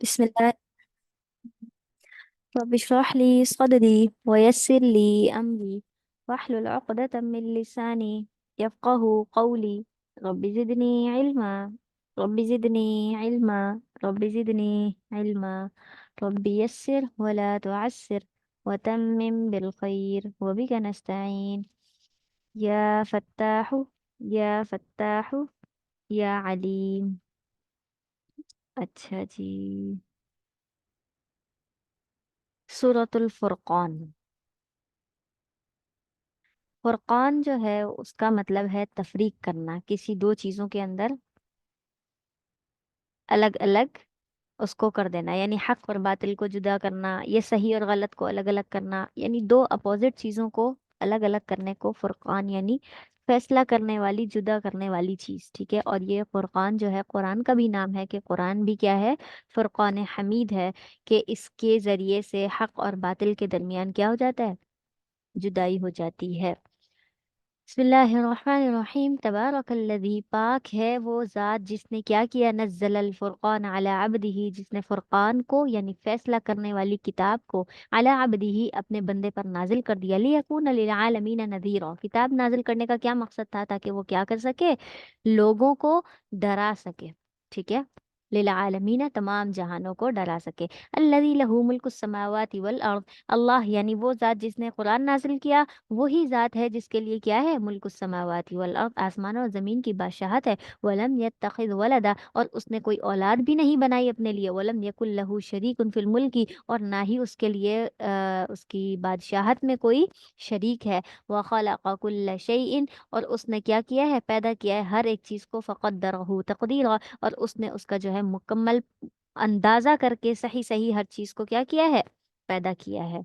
بسم الله. رب اشرح لي صدري ويسر لي أمري واحلل عقدة من لساني يفقه قولي. رب زدني علما. رب زدني علما. رب زدني علما. رب يسر ولا تعسر وتمم بالخير وبك نستعين. يا فتاح. يا فتاح. يا عليم. اچھا جی. سورة الفرقان. فرقان جو ہے اس کا مطلب ہے تفریق کرنا کسی دو چیزوں کے اندر، الگ الگ اس کو کر دینا، یعنی حق اور باطل کو جدا کرنا، یہ صحیح اور غلط کو الگ الگ کرنا، یعنی دو اپوزٹ چیزوں کو الگ الگ کرنے کو فرقان، یعنی فیصلہ کرنے والی، جدا کرنے والی چیز. ٹھیک ہے. اور یہ فرقان جو ہے قرآن کا بھی نام ہے کہ قرآن بھی کیا ہے؟ فرقان حمید ہے، کہ اس کے ذریعے سے حق اور باطل کے درمیان کیا ہو جاتا ہے؟ جدائی ہو جاتی ہے. بسم اللہ الرحمن الرحیم. تبارک الذی، پاک ہے وہ ذات جس نے کیا کیا؟ نزل الفرقان علی عبدہ، جس نے فرقان کو یعنی فیصلہ کرنے والی کتاب کو علی عبدہ اپنے بندے پر نازل کر دیا. لیکون للعالمین نذیرا، کتاب نازل کرنے کا کیا مقصد تھا؟ تاکہ وہ کیا کر سکے؟ لوگوں کو ڈرا سکے. ٹھیک ہے. للعالمین، تمام جہانوں کو ڈرا سکے. الذی لہ ملک السماوات والارض، اللہ یعنی وہ ذات جس نے قرآن نازل کیا، وہی ذات ہے جس کے لیے کیا ہے؟ ملک السماوات والارض، آسمان اور زمین کی بادشاہت ہے. ولم یتخذ ولدا، اور اس نے کوئی اولاد بھی نہیں بنائی اپنے لیے. ولم یکن لہ شریک فی الملک، اور نہ ہی اس کے لیے اس کی بادشاہت میں کوئی شریک ہے. وخلق کل شیء، اور اس نے کیا کیا ہے؟ پیدا کیا ہے ہر ایک چیز کو. فقدرہ تقدیرا، اور اس نے اس کا جو ہے مکمل اندازہ کر کے صحیح صحیح ہر چیز کو کیا کیا ہے؟ پیدا کیا ہے.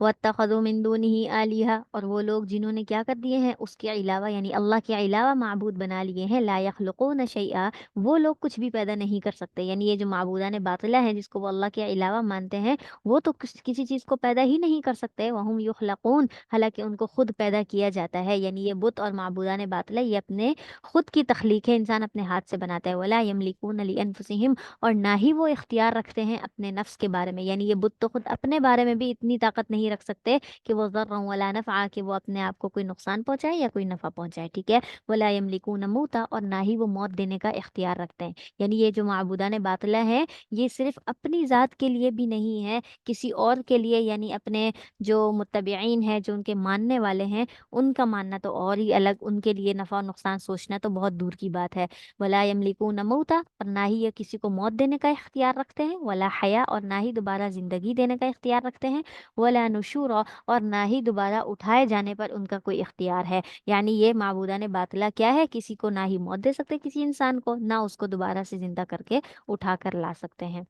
وَاتَّخَذُوا مِن دُونِهِ آلِهَةً، اور وہ لوگ جنہوں نے کیا کر دیے ہیں؟ اس کے علاوہ یعنی اللہ کے علاوہ معبود بنا لیے ہیں. لا يخلقون شیئا، وہ لوگ کچھ بھی پیدا نہیں کر سکتے. یعنی یہ جو معبودان باطلہ ہیں جس کو وہ اللہ کے علاوہ مانتے ہیں، وہ تو کسی چیز کو پیدا ہی نہیں کر سکتے. وَهُمْ يُخْلَقُونَ، حالانکہ ان کو خود پیدا کیا جاتا ہے. یعنی یہ بت اور معبودان باطلہ یہ اپنے خود کی تخلیق ہے، انسان اپنے ہاتھ سے بناتا ہے. وَلَا يَمْلِكُونَ لِأَنفُسِهِمْ، اور نہ ہی وہ اختیار رکھتے ہیں اپنے نفس کے بارے میں. یعنی یہ بت تو خود اپنے بارے میں بھی اتنی طاقت نہیں رکھ سکتے کہ وہ ضرا ولا نفعا، کہ وہ اپنے آپ کو کوئی نقصان پہنچائے یا کوئی نفع پہنچائے. ٹھیک ہے. ولا یملکون موتا، اور نہ ہی وہ موت دینے کا اختیار رکھتے ہیں. یعنی یہ جو معبودان باطلہ ہیں یہ صرف اپنی ذات کے لیے بھی نہیں ہے، کسی اور کے لیے، یعنی اپنے جو متبعین ہیں، جو ان کے ماننے والے ہیں، ان کا ماننا تو اور ہی الگ، ان کے لیے نفع و نقصان سوچنا تو بہت دور کی بات ہے. ولا یملکون موتا، اور نہ ہی یہ کسی کو موت دینے کا اختیار رکھتے ہیں. ولا حیا، اور نہ ہی دوبارہ زندگی دینے کا اختیار رکھتے ہیں. ولا نشورا، اور نہ ہی دوبارہ اٹھائے جانے پر ان کا کوئی اختیار ہے. یعنی یہ معبودان باطلہ کیا ہے؟ کسی کو نہ ہی موت دے سکتے کسی انسان کو، نہ اس کو دوبارہ سے زندہ کر کے اٹھا کر لا سکتے ہیں.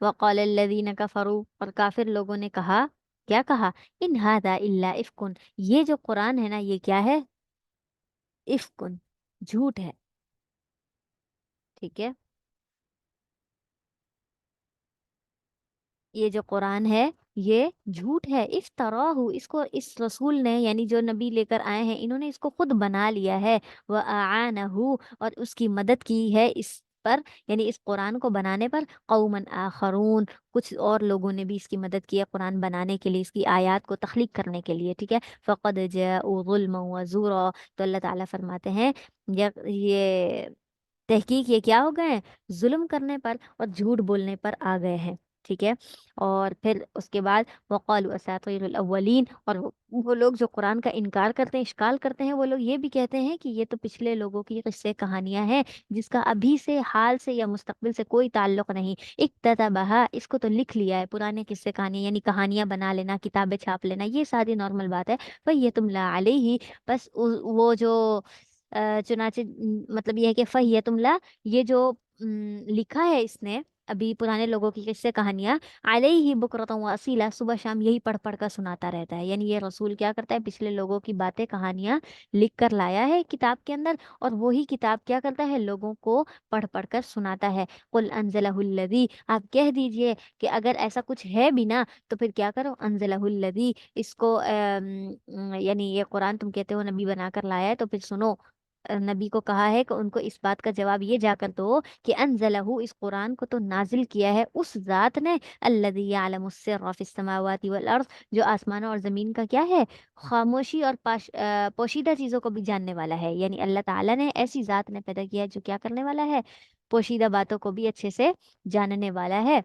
وقال الذین کفروا، اور کافر لوگوں نے کہا، کیا کہا؟ ان ھذا الا افکن، یہ جو قرآن ہے نا یہ کیا ہے؟ افکن، جھوٹ ہے. ٹھیک ہے. یہ جو قرآن ہے یہ جھوٹ ہے. افتراہ، اس کو اس رسول نے یعنی جو نبی لے کر آئے ہیں انہوں نے اس کو خود بنا لیا ہے. وَأَعَانَهُ، اور اس کی مدد کی ہے اس پر، یعنی اس قرآن کو بنانے پر، قوما آخرون، کچھ اور لوگوں نے بھی اس کی مدد کی ہے قرآن بنانے کے لیے، اس کی آیات کو تخلیق کرنے کے لیے. ٹھیک ہے. فقد جاءوا ظلما وزورا، تو اللہ تعالیٰ فرماتے ہیں یہ تحقیق یہ کیا ہو گئے ہیں؟ ظلم کرنے پر اور جھوٹ بولنے پر آ گئے ہیں. ٹھیک ہے. اور پھر اس کے بعد وقالوا اساطیر الاولین، اور وہ لوگ جو قرآن کا انکار کرتے ہیں، اشکال کرتے ہیں، وہ لوگ یہ بھی کہتے ہیں کہ یہ تو پچھلے لوگوں کی قصے کہانیاں ہیں جس کا ابھی سے، حال سے یا مستقبل سے کوئی تعلق نہیں. اکتتبھا، اس کو تو لکھ لیا ہے. پرانے قصے کہانیاں یعنی کہانیاں بنا لینا، کتابیں چھاپ لینا، یہ ساری نارمل بات ہے. یہ تملا علیہ، بس وہ جو چنانچہ مطلب یہ ہے کہ فہیہ تملا، یہ جو لکھا ہے اس نے ابھی پرانے لوگوں کی قصے کہانیاں، علیہ بکرۃ و اصیلا، صبح شام یہی پڑھ پڑھ کر سناتا رہتا ہے. یعنی یہ رسول کیا کرتا ہے؟ پچھلے لوگوں کی باتیں، کہانیاں لکھ کر لایا ہے کتاب کے اندر، اور وہی کتاب کیا کرتا ہے؟ لوگوں کو پڑھ پڑھ کر سناتا ہے. قل انزلہ الذی، آپ کہہ دیجئے کہ اگر ایسا کچھ ہے بھی نا تو پھر کیا کرو؟ انزلہ الذی، اس کو یعنی یہ قرآن تم کہتے ہو نبی بنا کر لایا ہے تو پھر سنو، नबी को कहा है कि उनको इस बात का जवाब ये जाकर दो कि अनज़लहु, इस कुरान को तो नाजिल किया है उस जात ने, अल्लज़ी यअलमु सिर्रा फिस समावाति वल अर्ज़, जो आसमानों और ज़मीन का क्या है, खामोशी और पोशीदा चीज़ों को भी जानने वाला है। यानी अल्लाह ताला ने, ऐसी जात ने पैदा किया है जो क्या करने वाला है, पोशीदा बातों को भी अच्छे से जानने वाला है।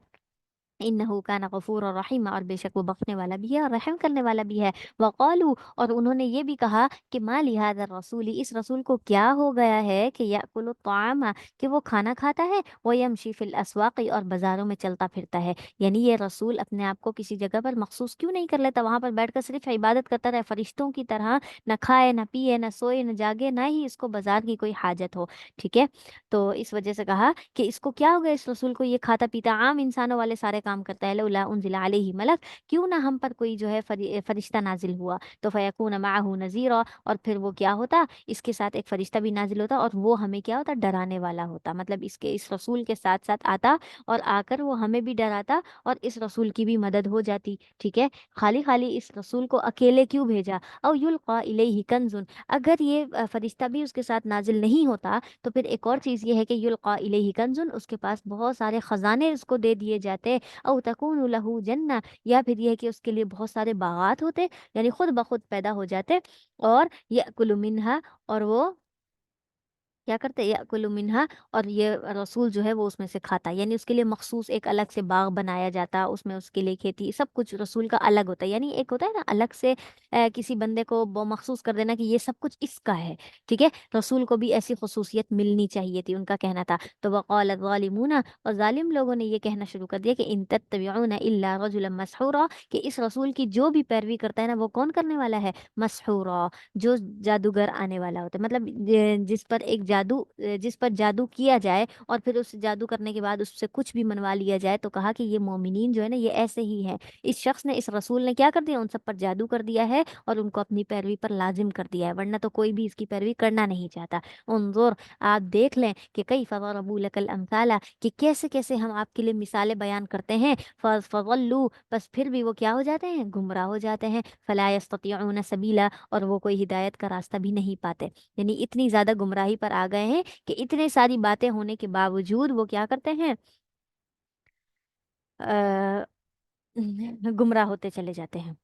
इन्नहु काना गफूर रहीम, और बेशक वो बख्शने वाला भी है और रहम करने वाला भी है। वक़ालू, और उन्होंने ये भी कहा कि मा लिहाज़ा रसूली, इस रसूल को क्या हो गया है कि याकुलु तामा, कि वो खाना खाता है, व यमशी फिल अस्वाक़ि, और बाजारों में चलता फिरता है। यानी ये रसूल अपने आप को किसी जगह पर मखसूस क्यों नहीं कर लेता, वहां पर बैठकर सिर्फ इबादत करता रहे फरिश्तों की तरह, न खाए न पिए न सोए न जागे, ना ही इसको बाजार की कोई हाजत हो। ठीक है, तो इस वजह से कहा कि इसको क्या हो गया, इस रसूल को, ये खाता पीता आम इंसानों वाले सारे काम करता है, लौला उनजिला अलैहि मलक, क्यों ना हम पर कोई जो है फरिश्ता नाजिल हुआ, तो फयकून माहू नज़ीरा, और फिर वो क्या होता, इसके साथ एक फरिश्ता भी नाजिल होता और वो हमें क्या होता, डराने वाला होता। मतलब इसके, इस रसूल के साथ साथ आता और आकर वो हमें भी डराता और इस रसूल की भी मदद हो जाती। ठीक है, खाली खाली इस रसूल को अकेले क्यों भेजा। और युल्का इलैहि कंजुन, अगर ये फरिश्ता भी उसके साथ नाजिल नहीं होता तो फिर एक और चीज़ ये है कि युल्का इलैहि कंजुन, उसके पास बहुत सारे खजाने उसको दे दिए जाते, औ तकूनु लहू जन्ना, या फिर ये है कि उसके लिए बहुत सारे बागात होते, यानी खुद ब खुद पैदा हो जाते, और यअकुलु मिन्हा, और वो क्या करते, याकुलु मिन्हा, और ये रसूल जो है वो उसमें से खाता, यानी उसके लिए मखसूस एक अलग से बाग बनाया जाता, उसमें उसके लिए खेती, सब कुछ रसूल का अलग होता है। यानी एक होता है ना अलग से किसी बंदे को मखसूस कर देना कि ये सब कुछ इसका है। ठीक है, रसूल को भी ऐसी खसूसियत मिलनी चाहिए थी, उनका कहना था। तो वक़ाल ज़ालिमूना, और जालिम लोगों ने ये कहना शुरू कर दिया कि इन तत्तबिऊना इल्ला रजुलन मसहूरा, कि इस रसूल की जो भी पैरवी करता है ना वो कौन करने वाला है, मसहूरा, जो जादूगर आने वाला होता है। मतलब जिस पर एक जादू, जिस पर जादू किया जाए और फिर उस जादू करने के बाद उससे कुछ भी मनवा लिया जाए, तो कहा कि ये मोमिनीन जो है ना ये ऐसे ही हैं। इस शख्स ने, इस रसूल ने क्या कर दिया, उन सब पर जादू कर दिया है और उनको अपनी पैरवी पर लाजिम कर दिया है, वरना तो कोई भी इसकी पैरवी करना नहीं चाहता। उन्जुर, आप देख लें कि कई फज़रबू लकल अमसाला, कि कैसे कैसे हम आपके लिए मिसालें बयान करते हैं, फज़ल्लू, बस फिर भी वो क्या हो जाते हैं, गुमराह हो जाते हैं, फला यस्ततिऊन सबीला, और वो कोई हिदायत का रास्ता भी नहीं पाते। यानी इतनी ज्यादा गुमराही पर आ गए हैं कि इतने सारी बातें होने के बावजूद वो क्या करते हैं, आ, गुमराह होते चले जाते हैं।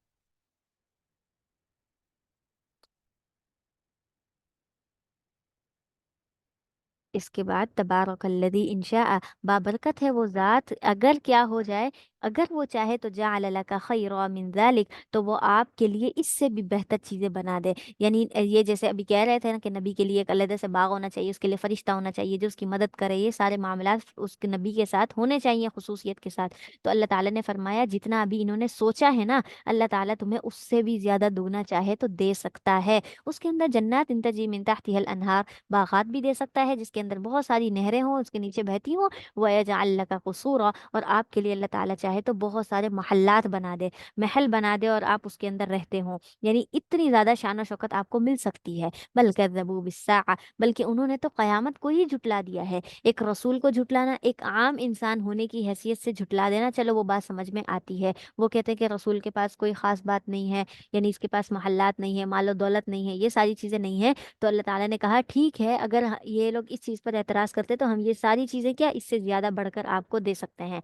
इसके बाद तबारकल्लज़ी इंशा, बाबरकत है वो ज़ात, अगर क्या हो जाए, अगर वो चाहे तो जअल लका खैरा मिन ज़ालिक, तो वो आपके लिए इससे भी बेहतर चीज़ें बना दे। यानी ये जैसे अभी कह रहे थे ना कि नबी के लिए एक अलग से बाग होना चाहिए, उसके लिए फरिश्ता होना चाहिए जो उसकी मदद करे, ये सारे मामलात उसके नबी के साथ होने चाहिए खुसूसियत के साथ। तो अल्लाह ताला ने फरमाया जितना अभी इन्होंने सोचा है ना, अल्लाह ताला तुम्हें उससे भी ज़्यादा दूना चाहे तो दे सकता है। उसके अंदर जन्नात तजरी मिन तहतिहल अनहार, बागात भी दे सकता है जिसके अंदर बहुत सारी नहरें हों, उसके नीचे बहती हों, वयजअल लका कुसूरा, और आपके लिए अल्लाह ताला चाहे तो बहुत सारे महल्लात बना दे, महल बना दे और आप उसके अंदर रहते हों। यानी इतनी ज़्यादा शान और शौकत आपको मिल सकती है। बल कज़्ज़बू बिस्साअ, बल्कि उन्होंने तो क़यामत को ही झुटला दिया है। एक रसूल को झुटलाना, एक आम इंसान होने की हैसियत से झुटला देना, चलो वो बात समझ में आती है। वो कहते हैं कि रसूल के पास कोई ख़ास बात नहीं है, यानी इसके पास महल्लात नहीं है, मालो दौलत नहीं है, ये सारी चीज़ें नहीं है। तो अल्लाह ताला ने कहा ठीक है, अगर ये लोग इस चीज़ पर एतराज़ करते तो हम ये सारी चीज़ें क्या, इससे ज़्यादा बढ़कर आपको दे सकते हैं।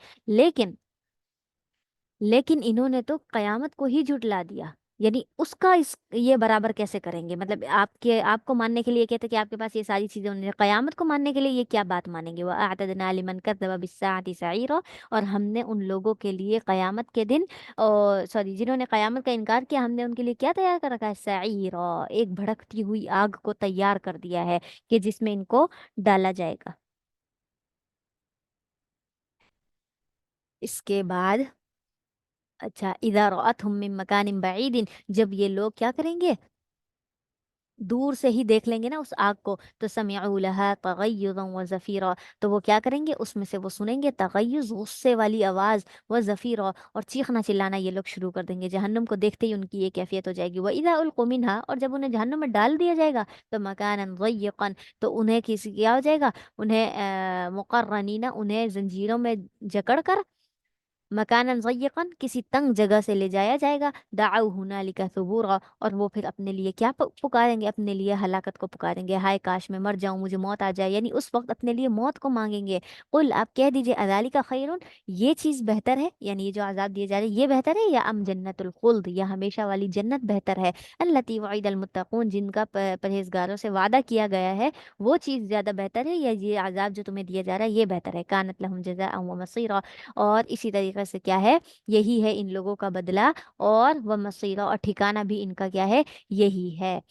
लेकिन इन्होंने तो कयामत को ही झुटला दिया। यानी उसका इस ये बराबर कैसे करेंगे, मतलब आपके, आपको मानने के लिए कहते कि आपके पास ये सारी चीजें होनी है, कयामत को मानने के लिए ये क्या बात मानेंगे। वह अअतदना लिमन कज़्ज़ब बिस्साअति सईरा, और हमने उन लोगों के लिए कयामत के दिन, और सॉरी, जिन्होंने कयामत का इनकार किया, हमने उनके लिए क्या तैयार कर रखा है, सईरा, एक भड़कती हुई आग को तैयार कर दिया है कि जिसमें इनको डाला जाएगा। इसके बाद अच्छा, इधर रअतहुम मिन मकानिन बईदिन, जब ये लोग क्या करेंगे, दूर से ही देख लेंगे ना उस आग को, तो समिअू लहा तगय्युज़न व ज़फीरा, तो वो क्या करेंगे, उसमें से वो सुनेंगे तगय्युज़, गुस्से वाली आवाज़, व ज़फीरा, और चीखना चिल्लाना ये लोग शुरू कर देंगे। जहन्नुम को देखते ही उनकी ये कैफियत हो जाएगी। व इज़ा उल्क़ू मिन्हा, और जब उन्हें जहन्नुम में डाल दिया जाएगा, तो मकानन ज़य्यक़न, तो उन्हें किसी क्या हो जाएगा, उन्हें मुक़र्रनीना, उन्हें जंजीरों में जकड़ कर, मकानन ज़य्यक़न, किसी तंग जगह से ले जाया जाएगा। दअऊ हुनालिका सुबूरा, और वो फिर अपने लिए क्या पुकारेंगे, अपने लिए हलाकत को पुकारेंगे, हाय काश मैं मर जाऊं, मुझे मौत आ जाए, यानी उस वक्त अपने लिए मौत को मांगेंगे। कुल, आप कह दीजिए, अज़ालिका खैरुन, ये चीज़ बेहतर है, यानी ये जो आज़ाब दिए जा रहे हैं ये बेहतर है, या अम जन्नतुल खुल्द, या हमेशा वाली जन्नत बेहतर है। अल्लती वईदल मुत्तकून, जिनका परहेजगारों से वादा किया गया है, वो चीज़ ज़्यादा बेहतर है, या ये आज़ाब जो तुम्हें दिया जा रहा है ये बेहतर है। कानत लहुम जज़ाअ व मसीरा, और इसी तरीके से क्या है, यही है इन लोगों का बदला, और व मसीरा, और ठिकाना भी इनका क्या है, यही है।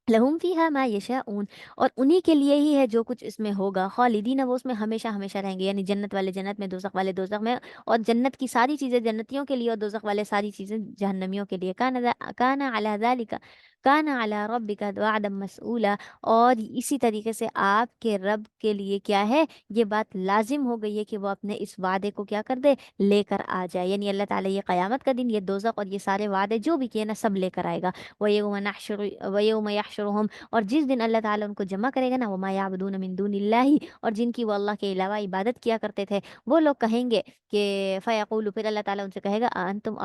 लहुम फीहा मा यशाऊन, और उन्हीं के लिए ही है जो कुछ इसमें होगा, खालिदीन, वो उसमें हमेशा हमेशा रहेंगे, यानी जन्नत वाले जन्नत में, दोजख वाले दोजख में, और जन्नत की सारी चीज़ें जन्नतियों के लिए, और दोजख वाले सारी चीज़ें जहन्नमियों के लिए। काना अला ज़ालिका, काना अला रब्बिका वअदम मसऊला, और इसी तरीके से आपके रब के लिए क्या है, ये बात लाजिम हो गई है कि वो अपने इस वादे को क्या कर दे, लेकर आ जाए, यानी अल्लाह ताला ये क़यामत का दिन, ये दोजख और ये सारे वादे जो भी किए ना, सब लेकर आएगा। वयौम यहशुरुहुम, और जिस दिन अल्लाह ताला उनको जमा करेगा ना, वमा याबुदून मिन दुनिल्लाहि, और जिनकी वो अल्लाह के अलावा इबादत किया करते थे, वो लोग कहेंगे कि फ़यक़ूलु, फिर अल्लाह ताला उनसे कहेगा, अअंतुम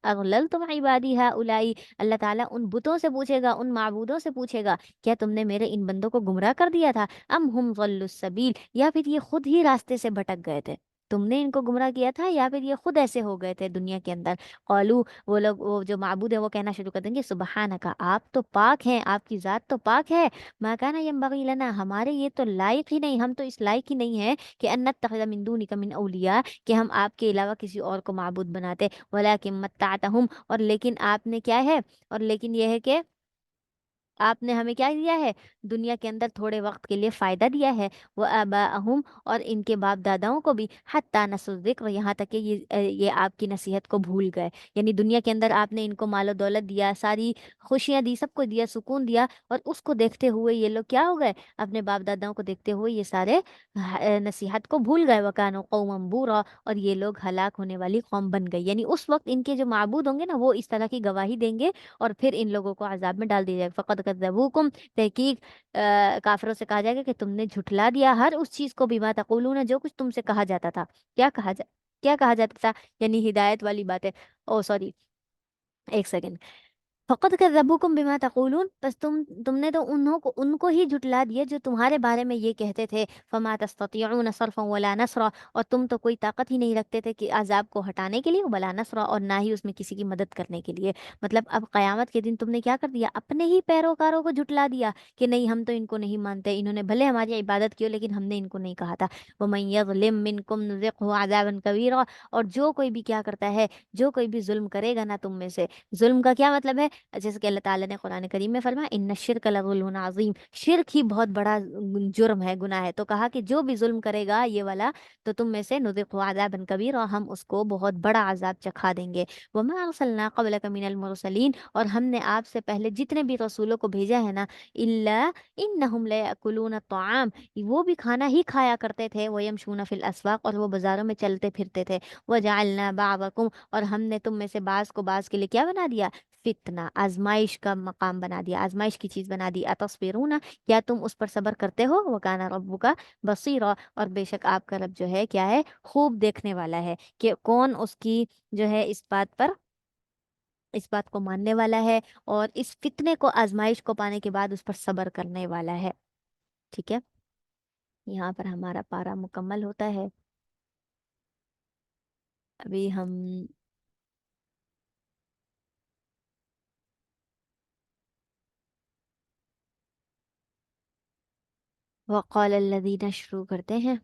अज़ललतुम इबादी हाउलाई, अल्लाह ताला उन बुतों से पूछेगा, उन माबूदों से पूछेगा, क्या तुमने मेरे इन बंदों को गुमराह कर दिया था, अम हुम ज़ल्लुस सबील, या फिर ये खुद ही रास्ते से भटक गए थे, तुमने इनको गुमराह किया था, या फिर ये खुद ऐसे हो गए थे दुनिया के अंदर। कौलू, वो लोग, वो जो माबूद है वो कहना शुरू कर देंगे, सुबहानका, आप तो पाक हैं, आपकी ज़ात तो पाक है, मा काना यंबगी लना, हमारे ये तो लायक ही नहीं, हम तो इस लायक ही नहीं है कि अन नत्तखिज़ मिन दूनिका मिन औलिया, कि हम आपके अलावा किसी और को माबूद बनाते, वलाकिन मत्ताअतहुम, और लेकिन आपने क्या है, और लेकिन यह है कि आपने हमें क्या दिया है, दुनिया के अंदर थोड़े वक्त के लिए फ़ायदा दिया है, वो आबाअहुम, और इनके बाप दादाओं को भी, हत्ता नसु ज़िक्र, यहाँ तक कि ये आपकी नसीहत को भूल गए, यानी दुनिया के अंदर आपने इनको मालो दौलत दिया, सारी खुशियाँ दी, सबको दिया, सुकून दिया, और उसको देखते हुए ये लोग क्या हो गए, अपने बाप दादाओं को देखते हुए ये सारे नसीहत को भूल गए। वकानो कौमम बूरा, और ये लोग हलाक होने वाली कौम बन गई, यानी उस वक्त इनके जो माबूद होंगे ना, वो इस तरह की गवाही देंगे, और फिर इन लोगों को अजाब में डाल दिया जाएगा। फ़क़द कज़्ज़बूकुम, तहकीक काफिरों से कहा जाएगा कि तुमने झुठला दिया हर उस चीज़ को, बिमा तक़ूलून, जो कुछ तुमसे कहा जाता था। क्या कहा जाता था, यानी हिदायत वाली बातें। ओ सॉरी, एक सेकंड। फ़क़द कज़्ज़बूकुम बिमा तक़ूलून, बस तुमने तो उनको ही झुटला दिया जो तुम्हारे बारे में ये कहते थे। फ़मा तस्ततिऊन सर्फ़न वला नस्रा, और तुम तो कोई ताकत ही नहीं रखते थे कि अज़ाब को हटाने के लिए, वला नस्रा, और ना ही उसमें किसी की मदद करने के लिए। मतलब अब क़यामत के दिन तुमने क्या कर दिया, अपने ही पैरोकारों को झुटला दिया कि नहीं, हम तो इनको नहीं मानते, इन्होंने भले हमारी इबादत की हो लेकिन हमने इनको नहीं कहा था। वमन यज़लिम मिनकुम नुज़िक़हु अज़ाबन कबीरा, और जो कोई भी क्या करता है, जो कोई भी जुल्म करेगा ना तुम में से, जुल्म का क्या मतलब है, जैसे कि अल्लाह ताला ने कुरान करीम में फरमाया, इन्न शिर्क लज़ुल्मुन अज़ीम, शिर्क ही बहुत बड़ा जुर्म है, गुनाह है। तो कहा कि जो भी जुल्म करेगा ये वाला, तो तुम में से नुज़िक़हु अज़ाबन कबीर, और हम उसको बहुत बड़ा अजाब चखा देंगे। वमा अरसलना क़ब्लका मिनल मुरसलीन, और हमने आपसे पहले जितने भी रसूलों को भेजा है ना, इल्ला इन्नहुम लयअकुलून अत्तआम, वो भी खाना ही खाया करते थे, वयमशून फिल अस्वाक़, और वो बाजारों में चलते फिरते थे। वजअलना बाज़कुम, और हमने तुम में से बाज़ को बाज़ के लिए क्या बना दिया, फितना, आजमाइश का मकाम बना दिया, आजमाइश की चीज़ बना दी। अतस्बिरूना, क्या तुम उस पर सब्र करते हो, वकाना रब्बुका बसीरा, और बेशक आपका रब जो है क्या है, खूब देखने वाला है कि कौन उसकी जो है इस बात को मानने वाला है, और इस फितने को, आजमाइश को पाने के बाद उस पर सब्र करने वाला है। ठीक है, यहाँ पर हमारा पारा मुकम्मल होता है। अभी हम वक़ाल अल्लज़ीना शुरू करते हैं।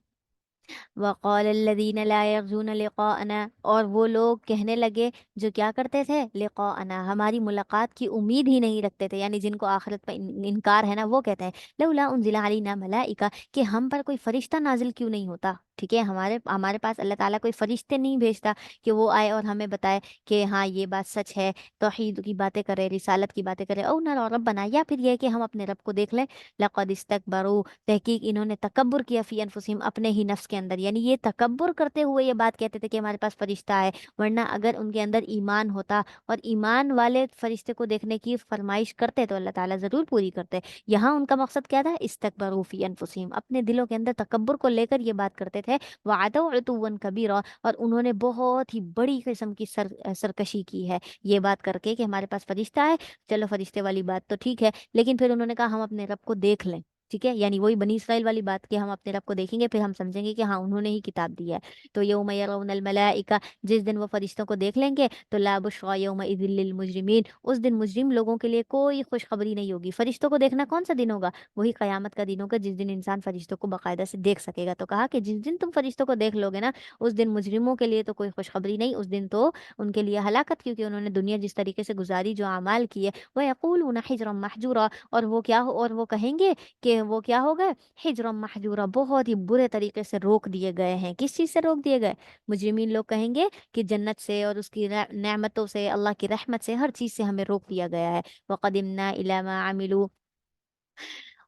वक़ालल्लज़ीन ला यरजून लिक़ाअना, और वो लोग कहने लगे जो क्या करते थे, लिक़ाअना, हमारी मुलाकात की उम्मीद ही नहीं रखते थे, यानी जिनको आखिरत पर इनकार है ना, वो कहते हैं, लौला उनज़िला अलैना मलाइका, कि हम पर कोई फरिश्ता नाजिल क्यों नहीं होता। ठीक है, हमारे हमारे पास अल्लाह ताला कोई फरिश्ते नहीं भेजता कि वो आए और हमें बताए कि हाँ ये बात सच है, तौहीद की बातें करें, रिसालत की बातें करें, औ नरा रब्बना, या फिर ये है कि हम अपने रब को देख लें। लक़द इस्तकबरू, तहकीक इन्होंने तकब्बुर किया, फ़ी अनफुसिहिम, अपने ही नफ्स के अंदर, यानी ये तकब्बुर करते हुए ये बात कहते थे कि हमारे पास फरिश्ता है, वरना अगर उनके अंदर ईमान होता और ईमान वाले फरिश्ते को देखने की फरमाइश करते तो अल्लाह ताला ज़रूर पूरी करते। यहाँ उनका मकसद क्या था, इस्तकबरू फ़ी अनफुसिहिम, अपने दिलों के अंदर तकब्बुर को लेकर ये बात करते थे, वअतौ उतुव्वन कबीरा, और उन्होंने बहुत ही बड़ी किस्म की सरकशी की है ये बात करके कि हमारे पास फरिश्ता है। चलो फरिश्ते वाली बात तो ठीक है, लेकिन फिर उन्होंने कहा हम अपने रब को देख लें। ठीक है, यानी वही बनी इसराइल वाली बात कि हम अपने रब को देखेंगे फिर हम समझेंगे कि हाँ उन्होंने ही किताब दी है। तो यौम यरौनल मलाइका, जिस दिन वो फरिश्तों को देख लेंगे, तो ला बुश्रा यौमइज़िल लिल मुजरिमीन, उस दिन मुजरिम लोगों के लिए कोई खुशखबरी नहीं होगी। फरिश्तों को देखना कौन सा दिन होगा? वही कयामत का दिन होगा, जिस दिन इंसान फरिश्तों को बाकायदा से देख सकेगा। तो कहा कि जिस दिन तुम फरिश्तों को देख लोगे ना, उस दिन मुजरिमों के लिए तो कोई खुशखबरी नहीं, उस दिन तो उनके लिए हलाकत, क्योंकि उन्होंने दुनिया जिस तरीके से गुजारी, जो अमाल किए। वह यक़ूलून हिज्रम महजूरा, और वो क्या हो, और वो कहेंगे कि वो क्या हो गए, हिज्रम महजूरा, बहुत ही बुरे तरीके से रोक दिए गए हैं। किस चीज़ से रोक दिए गए? मुजरिमीन लोग कहेंगे कि जन्नत से और उसकी नेमतों से, अल्लाह की रहमत से, हर चीज़ से हमें रोक दिया गया है। वक़दिमना इला मा अमिलू,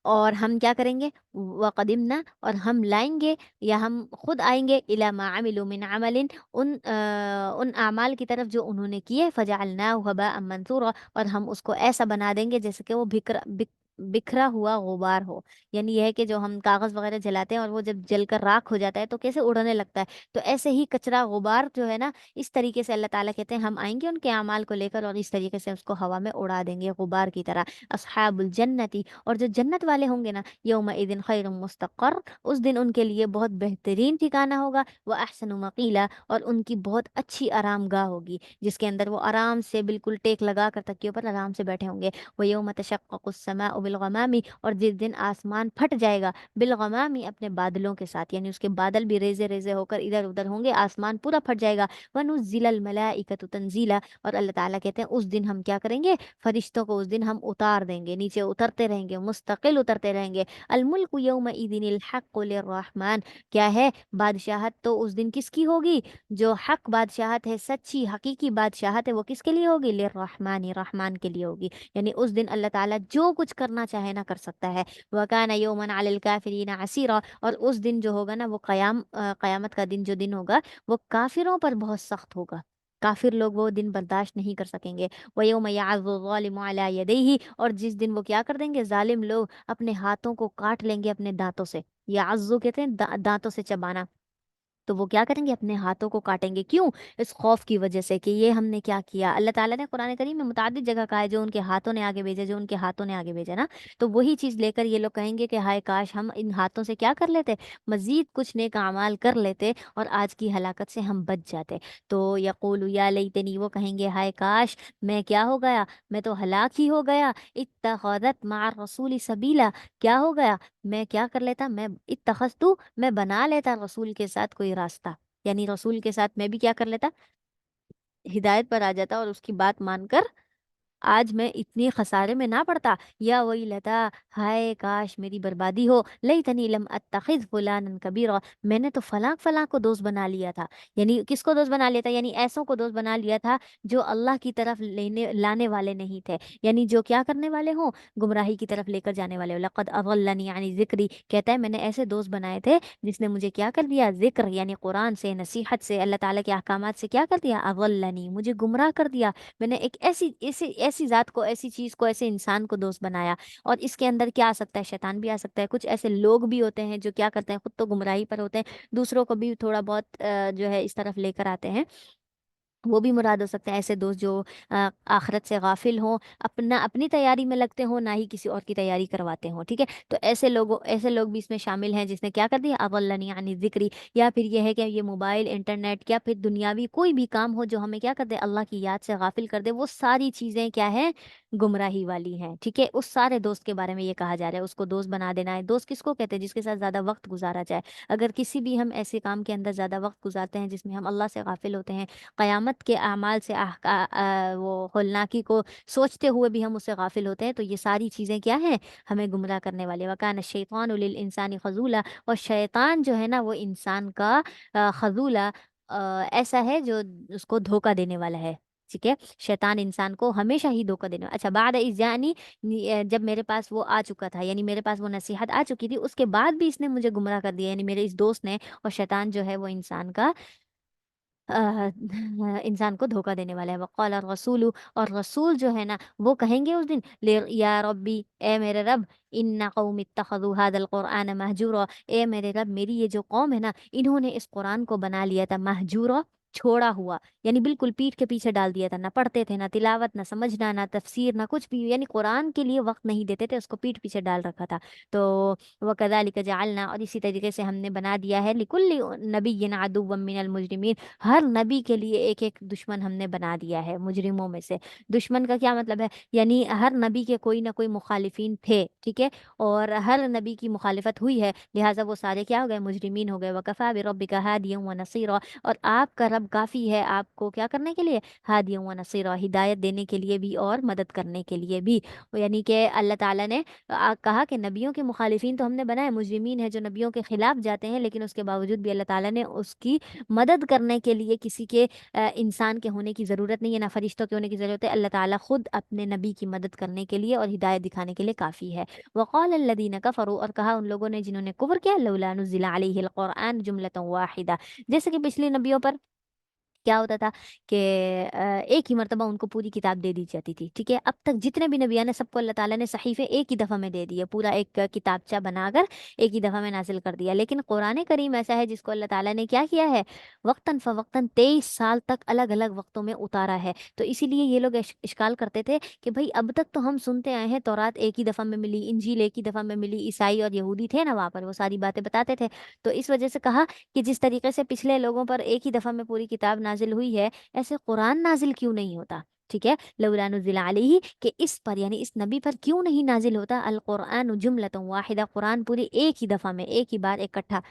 और हम क्या करेंगे, वक़दिमना, और हम लाएंगे, या हम खुद आएंगे, इला मा अमिलू मिन अमलिन, उन अमाल की तरफ जो उन्होंने किए, फजअलनाहु हबाअम मंसूरा, और हम उसको ऐसा बना देंगे जैसे कि वो बिखरा हुआ गुबार हो। यानी यह है कि जो हम कागज़ वगैरह जलाते हैं और वो जब जलकर राख हो जाता है तो कैसे उड़ने लगता है, तो ऐसे ही कचरा गुबार जो है ना, इस तरीके से अल्लाह ताला कहते हैं हम आएंगे उनके अमाल को लेकर और इस तरीके से उसको हवा में उड़ा देंगे गुबार की तरह। अस्हाबुल जन्नती, और जो जन्नत वाले होंगे ना, यौमइदिन खैरुम मुस्तक़र, उस दिन उनके लिए बहुत बेहतरीन ठिकाना होगा। व अहसनु मकीला, और उनकी बहुत अच्छी आरामगाह होगी, जिसके अंदर वो आराम से बिल्कुल टेक लगा कर तकियों पर आराम से बैठे होंगे। व यौम तशक्क़कुस समाउ बिल गमामी, और जिस दिन आसमान फट जाएगा, बिल गमामी, अपने बादलों के साथ, यानी उसके बादल भी रेजे रेजे होकर इधर उधर होंगे, आसमान पूरा फट जाएगा। व नुज़्ज़िलल मलाइकतु तंज़ीला, और अल्लाह ताला कहते हैं उस दिन हम क्या करेंगे, फरिश्तों को उस दिन हम उतार देंगे, नीचे उतरते रहेंगे, मुस्तकिल उतरते रहेंगे। अल मुल्कु यौमइदिनिल हक़्क़ु लिर्रहमान, क्या है, बादशाहत तो उस दिन किसकी होगी, जो हक बादशाहत है, सच्ची हकीकी बादशाहत है, वो किसके लिए होगी, लिर्रहमानी, रहमान के लिए होगी। यानी उस दिन अल्लाह ताला जो कुछ करना चाहे ना कर सकता है। वकाना यौमन अलल काफिरीन असीरा, और उस दिन जो होगा ना, वो क़यामत का दिन, जो दिन होगा, वो काफिरों पर बहुत सख्त होगा। काफिर लोग वो दिन बर्दाश्त नहीं कर सकेंगे। वयौम यअज़्ज़ु ज़ालिमु अला यदैहि, और जिस दिन वो क्या कर देंगे, जालिम लोग अपने हाथों को काट लेंगे अपने दांतों से। यअज़्ज़ु कहते हैं दांतों से चबाना। तो वो क्या करेंगे, अपने हाथों को काटेंगे। क्यों? इस खौफ की वजह से कि ये हमने क्या किया। अल्लाह ताला ने कुरान करीम में मुतादिद जगह कहा है, जो उनके हाथों ने आगे भेजा, जो उनके हाथों ने आगे भेजा ना, तो वही चीज़ लेकर ये लोग कहेंगे कि हाय काश हम इन हाथों से क्या कर लेते, मजीद कुछ नेक अमाल कर लेते और आज की हलाकत से हम बच जाते। तो यक़ूलु या लैतनी, वो कहेंगे हाय काश मैं क्या हो गया, मैं तो हलाक ही हो गया। इत्तखज़त मअर रसूली सबीला, क्या हो गया, मैं क्या कर लेता, मैं इत्तखज़तु, मैं बना लेता रसूल के साथ कोई रास्ता, यानी रसूल के साथ मैं भी क्या कर लेता, हिदायत पर आ जाता और उसकी बात मानकर आज मैं इतने खसारे में ना पड़ता। या वही लता, हाय काश मेरी बर्बादी हो, लैतनी लम अत्तखिज़ फुलानन कबीरा, मैंने तो फलां फलां को दोस्त बना लिया था। यानी किसको दोस्त बना लिया था, यानी ऐसों को दोस्त बना लिया था जो अल्लाह की तरफ लेने लाने वाले नहीं थे, यानी जो क्या करने वाले हों, गुमराही की तरफ लेकर जाने वाले हो। लक़द अज़ल्लनी यानी ज़िक्री, कहता है मैंने ऐसे दोस्त बनाए थे जिसने मुझे क्या कर दिया, ज़िक्र यानी कुरान से, नसीहत से, अल्लाह ताला के अहकामात से क्या कर दिया, अज़ल्लनी, मुझे गुमराह कर दिया। मैंने एक ऐसी ऐसी ऐसी ज़ात को, ऐसी चीज़ को, ऐसे इंसान को दोस्त बनाया। और इसके अंदर क्या आ सकता है, शैतान भी आ सकता है। कुछ ऐसे लोग भी होते हैं जो क्या करते हैं, खुद तो गुमराही पर होते हैं, दूसरों को भी थोड़ा बहुत जो है इस तरफ लेकर आते हैं। वो भी मुराद हो सकते हैं, ऐसे दोस्त जो आखिरत से गाफिल हों, अपना अपनी तैयारी में लगते हों, ना ही किसी और की तैयारी करवाते हों। ठीक है, तो ऐसे लोग भी इसमें शामिल हैं जिसने क्या कर दिया, अवल्लनी यानी जिक्री। या फिर यह है कि ये मोबाइल, इंटरनेट, या फिर दुनियावी कोई भी काम हो जो हमें क्या कर दे, अल्लाह की याद से गाफिल कर दे, वो सारी चीज़ें क्या हैं, गुमराही वाली हैं। ठीक है, उस सारे दोस्त के बारे में ये कहा जा रहा है, उसको दोस्त बना देना है। दोस्त किसको कहते हैं, जिसके साथ ज़्यादा वक्त गुजारा जाए। अगर किसी भी हम ऐसे काम के अंदर ज़्यादा वक्त गुजारते हैं जिसमें हम अल्लाह से गाफिल होते हैं, क़यामत के अमाल से वो होलनाकी को सोचते हुए भी हम उससे गाफिल होते हैं, तो ये सारी चीज़ें क्या हैं, हमें गुमराह करने वाले। वकान शैतान लिल इंसानी खजूला, और शैतान जो है ना, वो इंसान का खजूला, ऐसा है जो उसको धोखा देने वाला है। ठीक है, शैतान इंसान को हमेशा ही धोखा देने वाला। अच्छा, बाद इज़ यानी जब मेरे पास वो आ चुका था, यानी मेरे पास वो नसीहत आ चुकी थी, उसके बाद भी इसने मुझे गुमराह कर दिया, यानी मेरे इस दोस्त ने। और शैतान जो है वो इंसान का इंसान को धोखा देने वाला है। वक़ाल रसूल, और रसूल जो है ना वो कहेंगे उस दिन, ले या रब्बी, ए मेरे रब, इन्ना कौम इत्तखज़ू हादल कुरआन महजूरा, ए मेरे रब, मेरी ये जो कौम है ना इन्होंने इस कुरान को बना लिया था महजूरा, छोड़ा हुआ, यानी बिल्कुल पीठ के पीछे डाल दिया था, ना पढ़ते थे, ना तिलावत, ना समझना, ना तफसीर, ना कुछ भी, यानी कुरान के लिए वक्त नहीं देते थे, उसको पीठ पीछे डाल रखा था। तो वकज़ालिक जअलना, और इसी तरीके से हमने बना दिया है, लिकुल्लि नबिय्यिन अदुव्वम मिनल मुजरिमीन, हर नबी के लिए एक एक दुश्मन हमने बना दिया है मुजरिमों में से। दुश्मन का क्या मतलब है, यानी हर नबी के कोई ना कोई मुखालिफिन थे, ठीक है, और हर नबी की मुखालिफत हुई है, लिहाजा वो सारे क्या हो गए, मुजरिमीन हो गए। वकफ़ा बिरब्बिका हादियन व नसीरा, और आपका रब काफ़ी है आपको क्या करने के लिए, हादियन व नसीरा, हिदायत देने के लिए भी और मदद करने के लिए भी। यानी कि अल्लाह ताला ने कहा कि नबियों के मुखालिफिन तो हमने बनाए, मुजरिमीन है जो नबियों के खिलाफ जाते हैं, लेकिन उसके बावजूद भी अल्लाह ताला ने उसकी मदद करने के लिए किसी के इंसान के होने की ज़रूरत नहीं है, ना फरिश्तों के होने की ज़रूरत है, अल्लाह ताला खुद अपने नबी की मदद करने के लिए और हिदायत दिखाने के लिए काफ़ी है। वक़ाल अल्लज़ीना कफ़रू, और कहा उन लोगों ने जिन्होंने कुफ्र किया, लौला नुज़्ज़िला अलैहिल क़ुरआन जुमलतन वाहिदा, जैसे कि पिछले नबियों पर क्या होता था कि एक ही मर्तबा उनको पूरी किताब दे दी जाती थी, ठीक है। अब तक जितने भी नबी आए ना सबको अल्लाह ताला ने सहीफे एक ही दफ़ा में दे दिए, पूरा एक किताबचा बनाकर एक ही दफ़ा में नाजिल कर दिया। लेकिन कुरान करीम ऐसा है जिसको अल्लाह ताला ने क्या किया है, वक्तन फ़वक्तन 23 साल तक अलग अलग वक्तों में उतारा है। तो इसीलिए ये लोग इश्काल करते थे कि भाई अब तक तो हम सुनते आए हैं तौरात एक ही दफ़ा में मिली, इंजील एक ही दफ़ा में मिली, ईसाई और यहूदी थे ना वहाँ पर, वो सारी बातें बताते थे। तो इस वजह से कहा कि जिस तरीके से पिछले लोगों पर एक ही दफ़ा में पूरी किताब नाजिल हुई है, ऐसे कुरान नाजिल क्यों नहीं होता, ठीक है। लौला नुज़िला अलैहि, कि इस पर यानी इस नबी पर क्यों नहीं नाजिल होता अल कुरान जुमलतन वाहिदा, कुरान पूरी एक ही दफ़ा में एक ही बार इकट्ठा।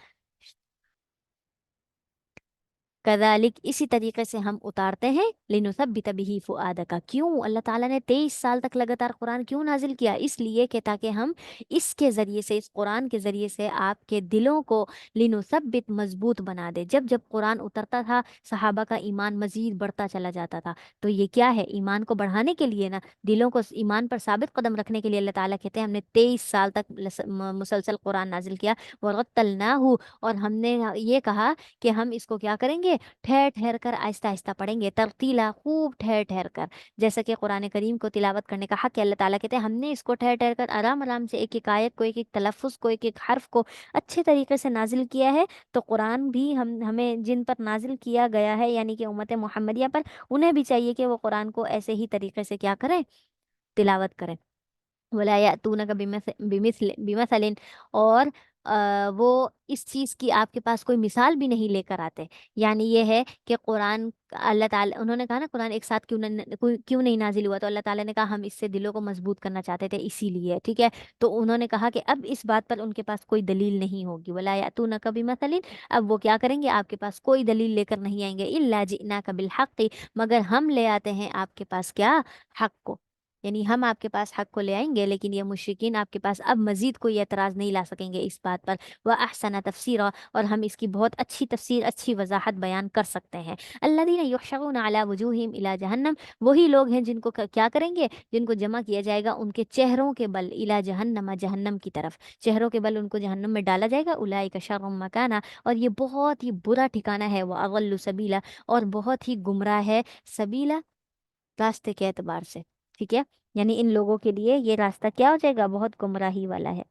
कदालिक, इसी तरीके से हम उतारते हैं, लिनुसब्बित बिही फुआदका, क्यों अल्लाह ताला ने 23 साल तक लगातार कुरान क्यों नाजिल किया, इसलिए कि ताकि हम इसके ज़रिए से, इस कुरान के ज़रिए से आपके दिलों को लिनुसब्बित, मजबूत बना दे। जब जब कुरान उतरता था सहाबा का ईमान मजीद बढ़ता चला जाता था। तो ये क्या है, ईमान को बढ़ाने के लिए ना, दिलों को ईमान पर साबित कदम रखने के लिए अल्लाह ताला कहते हैं हमने 23 साल तक मुसलसल कुरान नाजिल किया। वरत्तलनाहु, और हमने ये कहा कि हम इसको क्या करेंगे, ठहर ठहर कर आहिस्ता आहिस्ता पढ़ेंगे, तरतीला, खूब ठहर ठहर कर। जैसा कि कुरान करीम को तिलावत करने का हक है, अल्लाह ताला कहते हैं हमने इसको ठहर ठहर कर आराम आराम से एक एक आयत को, एक एक तलफ़ुज़ को, एक एक हर्फ को अच्छे तरीके से नाजिल किया है। तो कुरान भी हम हमें जिन पर नाजिल किया गया है यानी कि उम्मत मोहम्मदिया पर, उन्हें भी चाहिए कि वो कुरान को ऐसे ही तरीके से क्या करें, तिलावत करें। वला यातूनका बिमसलिन, और वो इस चीज़ की आपके पास कोई मिसाल भी नहीं लेकर आते। यानी ये है कि कुरान, अल्लाह ताला उन्होंने कहा ना कुरान एक साथ क्यों नहीं नाजिल हुआ, तो अल्लाह ताला ने कहा हम इससे दिलों को मजबूत करना चाहते थे इसीलिए, ठीक है। तो उन्होंने कहा कि अब इस बात पर उनके पास कोई दलील नहीं होगी, वला यातूनका बिमसलिन, अब वो क्या करेंगे, आपके पास कोई दलील लेकर नहीं आएंगे, इल्ला जिनाका बिल हक़्क़ि, मगर हम ले आते हैं आपके पास क्या, हक को, यानी हम आपके पास हक को ले आएंगे। लेकिन ये मुशरिकीन आपके पास अब मजीद कोई एतराज़ नहीं ला सकेंगे इस बात पर। वह अहसना तफसीरा, और हम इसकी बहुत अच्छी तफसीर, अच्छी वजाहत बयान कर सकते हैं। अल्लज़ीना युहशरूना अला वजूहिहिम इला जहन्नम, वही लोग हैं जिनको क्या करेंगे, जिनको जमा किया जाएगा उनके चेहरों के बल, इला जहन्नम, जहन्नम की तरफ, चेहरों के बल उनको जहन्नम में डाला जाएगा। उलाइका शर्रुम मकाना, और ये बहुत ही बुरा ठिकाना है, वह अगल्लु सबीला, और बहुत ही गुमराह है, सबीला, रास्ते के एतबार से, ठीक है। यानी इन लोगों के लिए ये रास्ता क्या हो जाएगा, बहुत गुमराही वाला है।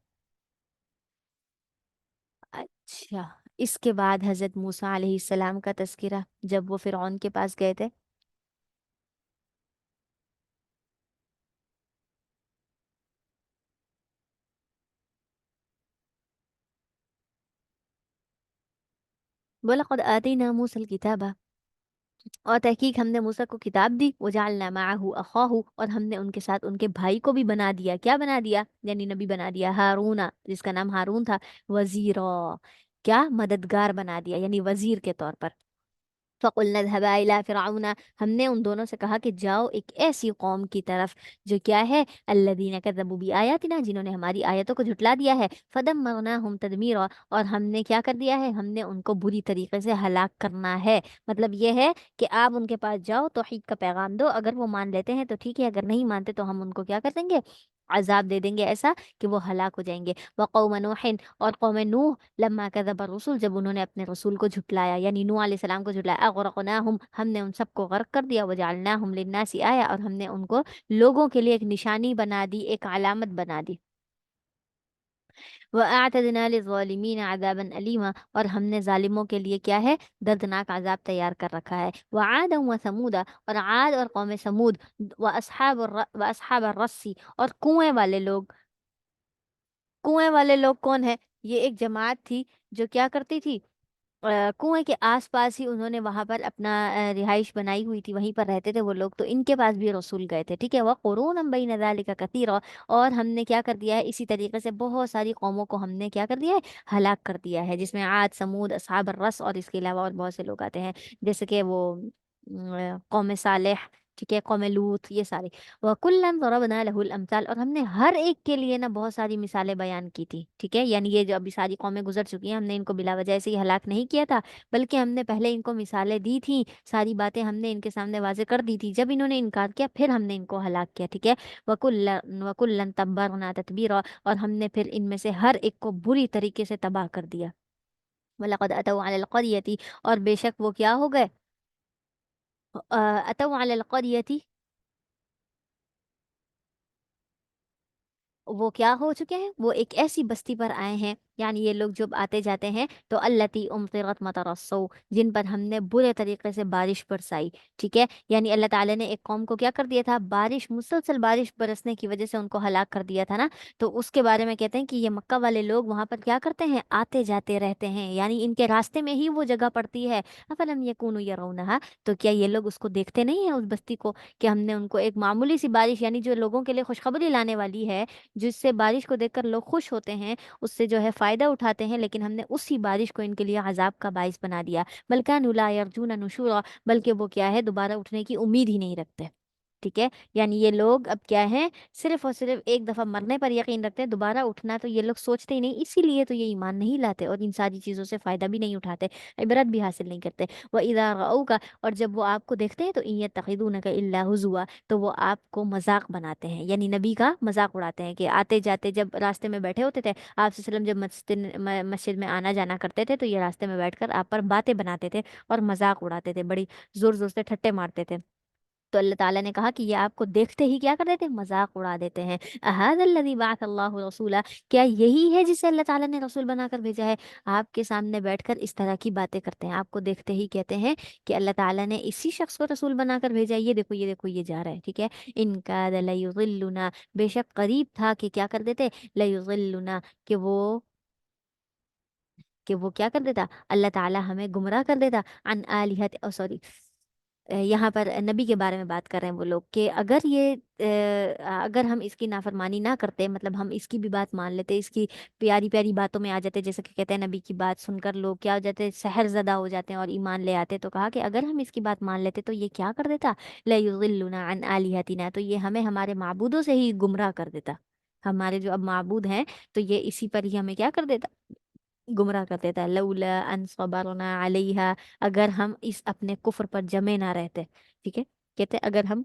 अच्छा, इसके बाद हजरत मूसा अलैहिस्सलाम का तज़किरा, जब वो फिरौन के पास गए थे। वलक़द आतैना मूसल किताबा, और तहकीक हमने मूसा को किताब दी, वजअलना मअहू अख़ाहू, और हमने उनके साथ उनके भाई को भी बना दिया, क्या बना दिया, यानी नबी बना दिया, हारूना, जिसका नाम हारून था, वज़ीरा, क्या, मददगार बना दिया, यानी वजीर के तौर पर। फ़कुलना इज़हबा इला फ़िरऔना, हमने उन दोनों से कहा कि जाओ एक ऐसी कौम की तरफ जो क्या है, अल्लज़ीना कज़्ज़बू बिआयातिना, जिन्होंने हमारी आयतों को झुटला दिया है, फ़दम्मरनाहुम तदमीरा, और हमने क्या कर दिया है, हमने उनको बुरी तरीके से हलाक करना है। मतलब ये है कि आप उनके पास जाओ, तौहीद का पैगाम दो, अगर वो मान लेते हैं तो ठीक है, अगर नहीं मानते तो हम उनको क्या कर देंगे, عذاب دے دیں گے ایسا کہ وہ ہلاک ہو جائیں گے۔ وقوم نوح، اور قوم نوح، لما کذب الرسول، جب انہوں نے اپنے رسول کو جھٹلایا، یعنی نوح علیہ السلام کو جھٹلایا، اغرقناہم، ہم نے ان سب کو غرق کر دیا، وجعلناہم للناس آیا، اور ہم نے ان کو لوگوں کے لیے ایک نشانی بنا دی، ایک علامت بنا دی۔ وَأَعْتَدْنَا لِلظَّالِمِينَ عَذَابًا أَلِيمًا، اور ہم نے ظالموں کے لیے کیا ہے؟ دردناک عذاب تیار کر رکھا ہے۔ وَعَادًا وَثَمُودَ، اور عاد اور قوم سمود، وَأَصْحَابَ الرَّسِّ، اور کنویں والے لوگ۔ کنویں والے لوگ کون ہے؟ یہ ایک جماعت تھی جو کیا کرتی تھی، کنویں کے آس پاس ہی انہوں نے وہاں پر اپنا رہائش بنائی ہوئی تھی، وہیں پر رہتے تھے وہ لوگ، تو ان کے پاس بھی رسول گئے تھے، ٹھیک ہے۔ وَقُرُونًا بَيْنَ ذَلِكَ كَثِيرًا، اور ہم نے کیا کر دیا ہے، اسی طریقے سے بہت ساری قوموں کو ہم نے کیا کر دیا ہے، ہلاک کر دیا ہے، جس میں عاد، سمود، اصحاب الرس، اور اس کے علاوہ اور بہت سے لوگ آتے ہیں، جیسے کہ وہ قوم صالح، ٹھیک ہے، قوم لوط، یہ سارے۔ وَكُلًّا ضَرَبْنَا لَهُ الْأَمْثَالَ، اور ہم نے ہر ایک کے لیے نا بہت ساری مثالیں بیان کی تھی، ٹھیک ہے، یعنی یہ جو ابھی ساری قومیں گزر چکی ہیں، ہم نے ان کو بلا وجہ سے ہی ہلاک نہیں کیا تھا، بلکہ ہم نے پہلے ان کو مثالیں دی تھیں، ساری باتیں ہم نے ان کے سامنے واضح کر دی تھی، جب انہوں نے انکار کیا پھر ہم نے ان کو ہلاک کیا، ٹھیک ہے۔ وَكُلًّا تَبَّرْنَا تَتْبِيرًا، اور ہم نے پھر ان میں سے ہر ایک کو بری طریقے سے تباہ کر دیا۔ وَلَقَدْ أَتَوْا عَلَى الْقَرْيَةِ، اور بے شک وہ کیا ہو گئے، أَتَوْا عَلَى الْقَرْيَةِ، وہ کیا ہو چکے ہیں، وہ ایک ایسی بستی پر آئے ہیں، یعنی یہ لوگ جب آتے جاتے ہیں تو التی امطرت مطر السوء، جن پر ہم نے برے طریقے سے بارش برسائی، ٹھیک ہے، یعنی اللہ تعالیٰ نے ایک قوم کو کیا کر دیا تھا، بارش، مسلسل بارش برسنے کی وجہ سے ان کو ہلاک کر دیا تھا نا، تو اس کے بارے میں کہتے ہیں کہ یہ مکہ والے لوگ وہاں پر کیا کرتے ہیں، آتے جاتے رہتے ہیں، یعنی ان کے راستے میں ہی وہ جگہ پڑتی ہے۔ افلم یکونوا یرونہا، تو کیا یہ لوگ اس کو دیکھتے نہیں ہیں، اس بستی کو، کہ ہم نے ان کو ایک معمولی سی بارش، یعنی جو لوگوں کے لیے خوشخبری لانے والی ہے، جس سے بارش کو دیکھ کر لوگ خوش ہوتے ہیں، اس سے جو ہے فائدہ اٹھاتے ہیں، لیکن ہم نے اسی بارش کو ان کے لیے عذاب کا باعث بنا دیا۔ بل كانوا لا يرجون نشورا، بلکہ وہ کیا ہے، دوبارہ اٹھنے کی امید ہی نہیں رکھتے، ٹھیک ہے، یعنی یہ لوگ اب کیا ہے، صرف اور صرف ایک دفعہ مرنے پر یقین رکھتے ہیں، دوبارہ اٹھنا تو یہ لوگ سوچتے ہی نہیں، اسی لیے تو یہ ایمان نہیں لاتے اور ان ساری چیزوں سے فائدہ بھی نہیں اٹھاتے، عبرت بھی حاصل نہیں کرتے۔ وَإِذَا رَأَوْكَ، اور جب وہ آپ کو دیکھتے ہیں تو إِن يَتَّخِذُونَكَ إِلَّا هُزُوًا، تو وہ آپ کو مذاق بناتے ہیں، یعنی نبی کا مذاق اڑاتے ہیں، کہ آتے جاتے جب راستے میں بیٹھے ہوتے تھے آپ صلی اللہ علیہ وسلم، جب مسجد میں آنا جانا کرتے تھے تو یہ راستے میں بیٹھ کر آپ پر باتیں بناتے تھے اور مذاق اڑاتے تھے، بڑی زور زور سے ٹھٹے مارتے تھے۔ تو اللہ تعالیٰ نے کہا کہ یہ آپ کو دیکھتے ہی کیا کر دیتے ہیں، مذاق اڑا دیتے ہیں۔ اَهَذَا الَّذِي بَعَثَ اللَّهُ رَسُولًا، کیا یہی ہے جسے اللہ تعالیٰ نے رسول بنا کر بھیجا ہے؟ آپ کے سامنے بیٹھ کر اس طرح کی باتیں کرتے ہیں، آپ کو دیکھتے ہی کہتے ہیں کہ اللہ تعالیٰ نے اسی شخص کو رسول بنا کر بھیجا ہے، یہ دیکھو یہ دیکھو یہ جا رہا ہے، ٹھیک ہے۔ ان کاد لیضلنا، بے شک قریب تھا کہ کیا کر دیتے، لیضلنا، کہ وہ کیا کر دیتا، اللہ تعالیٰ ہمیں گمراہ کر دیتا، عن آلہت، سوری، یہاں پر نبی کے بارے میں بات کر رہے ہیں وہ لوگ، کہ اگر ہم اس کی نافرمانی نہ کرتے، مطلب ہم اس کی بھی بات مان لیتے، اس کی پیاری پیاری باتوں میں آ جاتے، جیسے کہ کہتے ہیں نبی کی بات سن کر لوگ کیا ہو جاتے، سحر زدہ ہو جاتے ہیں اور ایمان لے آتے، تو کہا کہ اگر ہم اس کی بات مان لیتے تو یہ کیا کر دیتا، لیضلنا عن آلہتنا، تو یہ ہمیں ہمارے معبودوں سے ہی گمراہ کر دیتا، ہمارے جو اب معبود ہیں تو یہ اسی پر ہی ہمیں کیا کر دیتا، گمراہ کر دیتا ہے۔ لولا ان صبرنا علیہا، اگر ہم اس اپنے کفر پر جمے نہ رہتے، ٹھیک ہے، کہتے اگر ہم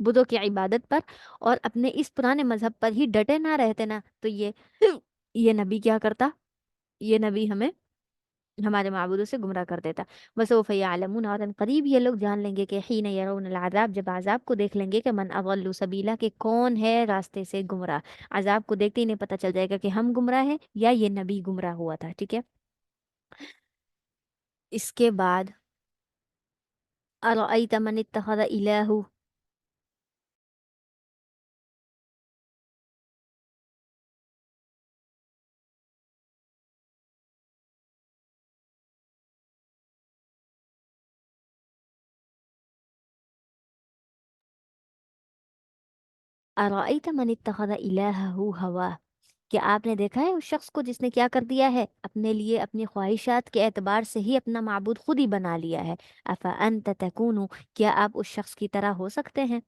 بدھوں کی عبادت پر اور اپنے اس پرانے مذہب پر ہی ڈٹے نہ رہتے نا، تو یہ نبی کیا کرتا، یہ نبی ہمیں ہمارے معبودوں سے گمراہ کر دیتا۔ وسوف یعلمون، اور ان قریب یہ لوگ جان لیں گے، کہ حین یرون العذاب، جب عذاب کو دیکھ لیں گے، کہ من اضل سبیلا، کہ کون ہے راستے سے گمراہ، عذاب کو دیکھتے ہی نہیں پتہ چل جائے گا کہ ہم گمراہ ہیں یا یہ نبی گمراہ ہوا تھا، ٹھیک ہے۔ اس کے بعد ارأیت من اتخذ الہہ، ارأیت من اتخذ الہہ ہوا، کیا آپ نے دیکھا ہے اس شخص کو جس نے کیا کر دیا ہے، اپنے لیے اپنی خواہشات کے اعتبار سے ہی اپنا معبود خود ہی بنا لیا ہے۔ افانت تکون، کیا آپ اس شخص کی طرح ہو سکتے ہیں؟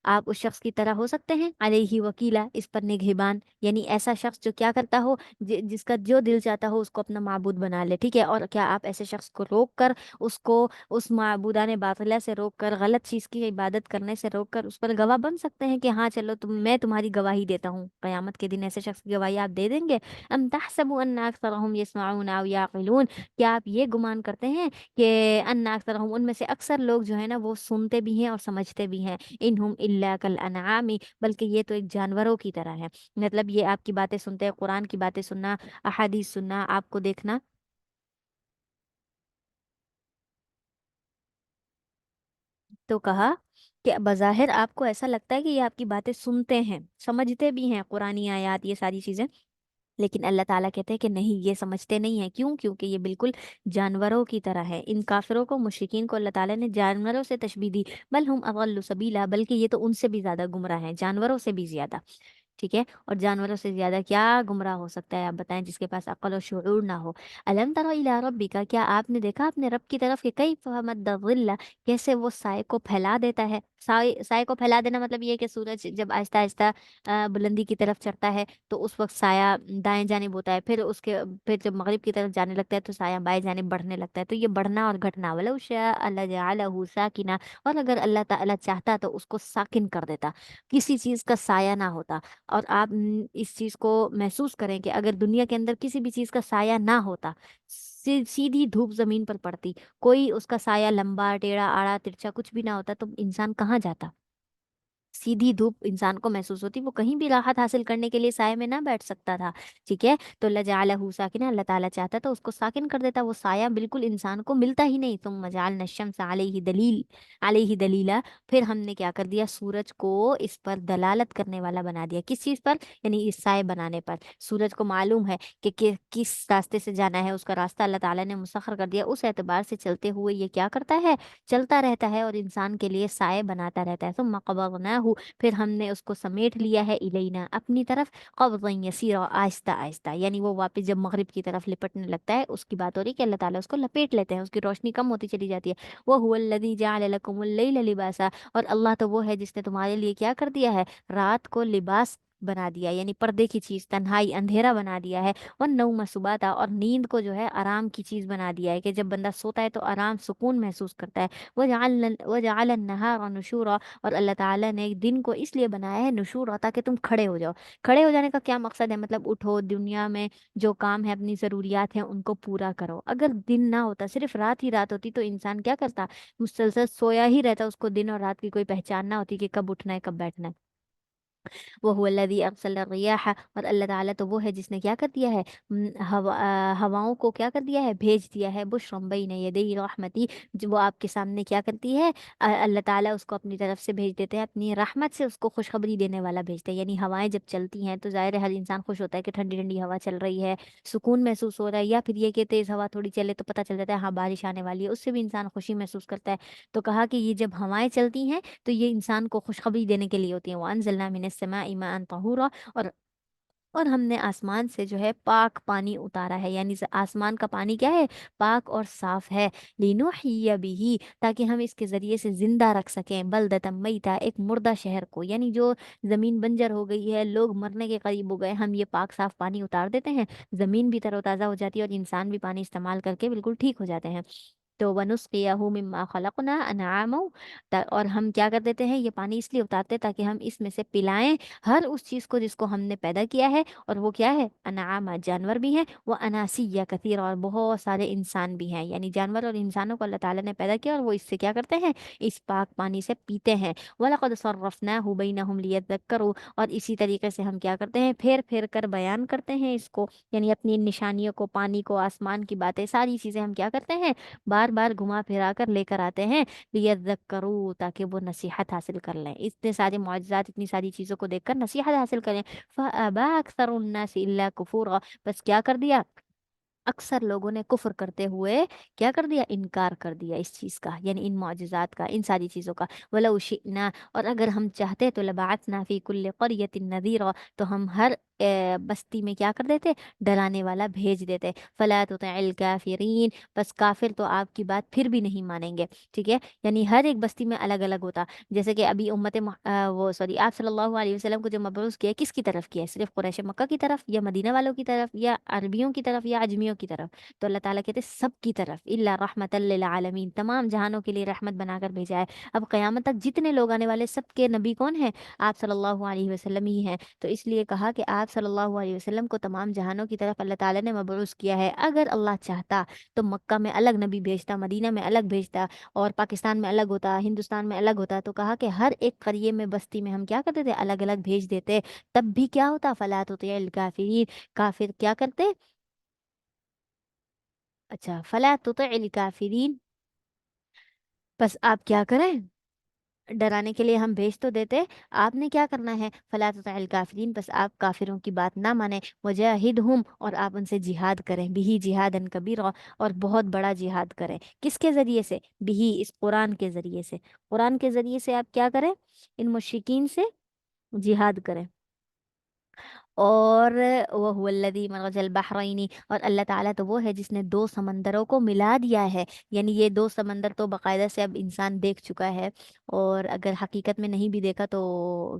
آپ اس شخص کی طرح ہو سکتے ہیں علیہ وکیلا، اس پر نگہبان، یعنی ایسا شخص جو کیا کرتا ہو، جس کا جو دل چاہتا ہو اس کو اپنا معبود بنا لے، ٹھیک ہے؟ اور کیا آپ ایسے شخص کو روک کر، اس کو اس معبودان باطلہ سے روک کر، غلط چیز کی عبادت کرنے سے روک کر اس پر گواہ بن سکتے ہیں کہ ہاں چلو میں تمہاری گواہی دیتا ہوں؟ قیامت کے دن ایسے شخص کی گواہی آپ دے دیں گے؟ ام تحسبوا ان اکثرهم يسمعون او يعقلون، کیا آپ یہ گمان کرتے ہیں کہ ان اکثرهم، ان میں سے اکثر لوگ جو ہے نا وہ سنتے بھی ہیں اور سمجھتے بھی ہیں؟ انہم الا کالانعام، بلکہ یہ تو ایک جانوروں کی طرح ہے۔ مطلب یہ آپ کی باتیں سنتے ہیں، قرآن کی باتیں سننا، احادیث سننا، آپ کو دیکھنا، تو کہا کہ بظاہر آپ کو ایسا لگتا ہے کہ یہ آپ کی باتیں سنتے ہیں، سمجھتے بھی ہیں قرآنی آیات، یہ ساری چیزیں، لیکن اللہ تعالیٰ کہتے ہیں کہ نہیں، یہ سمجھتے نہیں ہیں۔ کیوں؟ کیونکہ یہ بالکل جانوروں کی طرح ہے۔ ان کافروں کو، مشرکین کو اللہ تعالیٰ نے جانوروں سے تشبیہ دی، بل ہم اضل سبیلا، بلکہ یہ تو ان سے بھی زیادہ گمراہ ہیں، جانوروں سے بھی زیادہ، ٹھیک ہے؟ اور جانوروں سے زیادہ کیا گمراہ ہو سکتا ہے؟ آپ بتائیں، جس کے پاس عقل و شعور نہ ہو۔ الم تر الی ربک، کیا آپ نے دیکھا اپنے رب کی طرف کہ کیف مد الظل، کیسے وہ سائے کو پھیلا دیتا ہے؟ سائے کو پھیلا دینا مطلب یہ ہے کہ سورج جب آہستہ آہستہ بلندی کی طرف چڑھتا ہے تو اس وقت سایہ دائیں جانب ہوتا ہے، پھر جب مغرب کی طرف جانے لگتا ہے تو سایہ بائیں جانب بڑھنے لگتا ہے۔ تو یہ بڑھنا اور گھٹنا، ولو شاء لجعلہ ساکنا، اور اگر اللہ تعالیٰ چاہتا تو اس کو ساکن کر دیتا، کسی چیز کا سایہ نہ ہوتا۔ اور آپ اس چیز کو محسوس کریں کہ اگر دنیا کے اندر کسی بھی چیز کا سایہ نہ ہوتا، سیدھی دھوپ زمین پر پڑتی، کوئی اس کا سایہ لمبا ٹیڑھا آڑا ترچھا کچھ بھی نہ ہوتا، تو انسان کہاں جاتا؟ سیدھی دھوپ انسان کو محسوس ہوتی، وہ کہیں بھی راحت حاصل کرنے کے لیے سائے میں نہ بیٹھ سکتا تھا، ٹھیک ہے؟ تو لجعلہ ساکنا، اللہ تعالیٰ چاہتا تو اس کو ساکن کر دیتا، وہ سایہ بالکل انسان کو ملتا ہی نہیں۔ ثم جعلنا الشمس علیہ دلیلا، پھر ہم نے کیا کر دیا؟ سورج کو اس پر دلالت کرنے والا بنا دیا۔ کس چیز پر؟ یعنی اس سائے بنانے پر۔ سورج کو معلوم ہے کہ کس راستے سے جانا ہے، اس کا راستہ اللہ تعالیٰ نے مسخر کر دیا، اس اعتبار سے چلتے ہوئے یہ کیا کرتا ہے؟ چلتا رہتا ہے اور انسان کے لیے سائے بناتا رہتا ہے۔ ثم قبضناہ، پھر ہم نے اس کو سمیٹ لیا ہے الینا، اپنی طرف، قبضا یسیرا، آہستہ آہستہ، یعنی وہ واپس جب مغرب کی طرف لپٹنے لگتا ہے، اس کی بات ہو رہی کہ اللہ تعالیٰ اس کو لپیٹ لیتے ہیں، اس کی روشنی کم ہوتی چلی جاتی ہے۔ وہ الذی جعل لکم اللیل لباسا، اور اللہ تو وہ ہے جس نے تمہارے لیے کیا کر دیا ہے؟ رات کو لباس بنا دیا، یعنی پردے کی چیز، تنہائی، اندھیرا بنا دیا ہے۔ والنوم سباتا، اور نیند کو جو ہے آرام کی چیز بنا دیا ہے، کہ جب بندہ سوتا ہے تو آرام سکون محسوس کرتا ہے۔ وجعل النہار نشورا، اور اللہ تعالیٰ نے دن کو اس لیے بنایا ہے نشورا، تاکہ تم کھڑے ہو جاؤ۔ کھڑے ہو جانے کا کیا مقصد ہے؟ مطلب اٹھو، دنیا میں جو کام ہے، اپنی ضروریات ہیں ان کو پورا کرو۔ اگر دن نہ ہوتا، صرف رات ہی رات ہوتی، تو انسان کیا کرتا؟ مسلسل سویا ہی رہتا، اس کو دن اور رات کی کوئی پہچان نہ ہوتی کہ کب اٹھنا ہے کب بیٹھنا ہے۔ وہ الذی ارسل الرياح، اور اللہ تعالیٰ تو وہ ہے جس نے کیا کر دیا ہے؟ ہواؤں کو کیا کر دیا ہے؟ بھیج دیا ہے، بشرا بین یدی رحمتی، جو وہ آپ کے سامنے کیا کرتی ہے؟ اللہ تعالیٰ اس کو اپنی طرف سے بھیج دیتے ہیں، اپنی رحمت سے اس کو خوشخبری دینے والا بھیجتے ہیں۔ یعنی ہوائیں جب چلتی ہیں تو ظاہر ہے ہر انسان خوش ہوتا ہے کہ ٹھنڈی ٹھنڈی ہوا چل رہی ہے، سکون محسوس ہو رہا ہے، یا پھر یہ کہ تیز ہوا تھوڑی چلے تو پتہ چل جاتا ہے ہاں بارش آنے والی ہے، اس سے بھی انسان خوشی محسوس کرتا ہے۔ تو کہا کہ یہ جب ہوائیں چلتی ہیں تو یہ انسان کو خوشخبری دینے کے لیے ہوتی ہیں۔ وَأَنزَلْنَا مِنَ السَّمَاءِ مَاءً طَهُورًا، اور ہم نے آسمان سے جو ہے پاک پانی اتارا ہے، یعنی آسمان کا پانی کیا ہے؟ پاک اور صاف ہے۔ لِنُحْيِيَ بِهِ، تاکہ ہم اس کے ذریعے سے زندہ رکھ سکیں، بلدۃ میتا، ایک مردہ شہر کو، یعنی جو زمین بنجر ہو گئی ہے، لوگ مرنے کے قریب ہو گئے، ہم یہ پاک صاف پانی اتار دیتے ہیں، زمین بھی تر و تازہ ہو جاتی ہے، اور انسان بھی پانی استعمال کر کے بالکل ٹھیک ہو جاتے ہیں۔ تو وَنُسْقِيَهُ مِمَّا خَلَقْنَا أَنْعَامًا، اور ہم کیا کر دیتے ہیں؟ یہ پانی اس لیے اتارتے تاکہ ہم اس میں سے پلائیں ہر اس چیز کو جس کو ہم نے پیدا کیا ہے، اور وہ کیا ہے؟ انعام، جانور بھی ہیں، وہ اناسیہ کثیر، اور بہت سارے انسان بھی ہیں، یعنی جانور اور انسانوں کو اللہ تعالیٰ نے پیدا کیا، اور وہ اس سے کیا کرتے ہیں؟ اس پاک پانی سے پیتے ہیں۔ وَلَقَدْ صَرَّفْنَاهُ بَيْنَهُمْ لِيَذَّكَّرُوا، اور اسی طریقے سے ہم کیا کرتے ہیں؟ پھر پھر کر بیان کرتے ہیں اس کو، یعنی اپنی ان نشانیوں کو، پانی کو، آسمان کی باتیں، ساری چیزیں ہم کیا کرتے ہیں؟ بار بار گھما پھرا کر لے کر آتے ہیں، لِيَذَّكَّرُوا، تاکہ وہ نصیحت حاصل کر لیں، اتنے سارے معجزات، اتنی ساری چیزوں کو دیکھ کر نصیحت حاصل کریں۔ فَأَبَى أَكْثَرُ النَّاسِ إِلَّا كُفُورًا، بس کیا کر دیا؟ اکثر لوگوں نے کفر کرتے ہوئے کیا کر دیا؟ انکار کر دیا اس چیز کا، یعنی ان معجزات کا، ان ساری چیزوں کا۔ وَلَوْ شِئْنَا، اور اگر ہم چاہتے تو لَبَعَثْنَا فِي كُلِّ قَرْيَةٍ نَذِيرًا، تو ہم ہر बस्ती में क्या कर देते, डराने वाला भेज देते। फला तुतिल काफिरीन, बस काफिर तो आपकी बात फिर भी नहीं मानेंगे। ठीक है, यानी हर एक बस्ती में अलग अलग होता। जैसे कि अभी वो सॉरी आप सल्लल्लाहु अलैहि वसल्लम को जो मबरूस किया है, किसकी तरफ किया है, सिर्फ कुरैश मक्का की तरफ या मदीना वालों की तरफ या अरबियों की तरफ या अजमियों की तरफ? तो अल्लाह ताला कहते हैं सब की तरफ, इल्ला रहमतल लिल आलमीन, तमाम जहानों के लिए रहमत बनाकर भेजा है। अब क़यामत तक जितने लोग आने वाले सबके नबी कौन है, आप सल्लल्लाहु अलैहि वसल्लम ही हैं। तो इसलिए कहा कि आप सल्लल्लाहु अलैहि वसल्लम को तमाम जहानों की तरफ अल्लाह ताला ने मबरूस किया है। अगर अल्लाह चाहता तो मक्का में अलग नबी भेजता, मदीना में अलग भेजता, और पाकिस्तान में अलग होता, हिंदुस्तान में अलग होता। तो कहा कि हर एक करिए में, बस्ती में हम क्या करते थे, अलग अलग भेज देते। तब भी क्या होता, फला तुतिल काफिरीन, काफिर क्या करते, अच्छा फला तुतिल काफिरीन, बस आप क्या करें, डराने के लिए हम भेज तो देते, आपने क्या करना है, फला तुतिल काफिरीन, बस आप काफिरों की बात ना माने, वजाहिदहुम, और आप उनसे जिहाद करें, बिही जिहादन कबीरा, और बहुत बड़ा जिहाद करें। किसके जरिए से, बिही इस कुरान के जरिए से, कुरान के जरिए से आप क्या करें, इन मुशरिकीन से जिहाद करें। और वह हुवल्लज़ी मरजल बहरैनी, और अल्लाह ताला तो वो है जिसने दो समंदरों को मिला दिया है। यानी ये दो समंदर तो बाकायदा से अब इंसान देख चुका है, और अगर हकीकत में नहीं भी देखा तो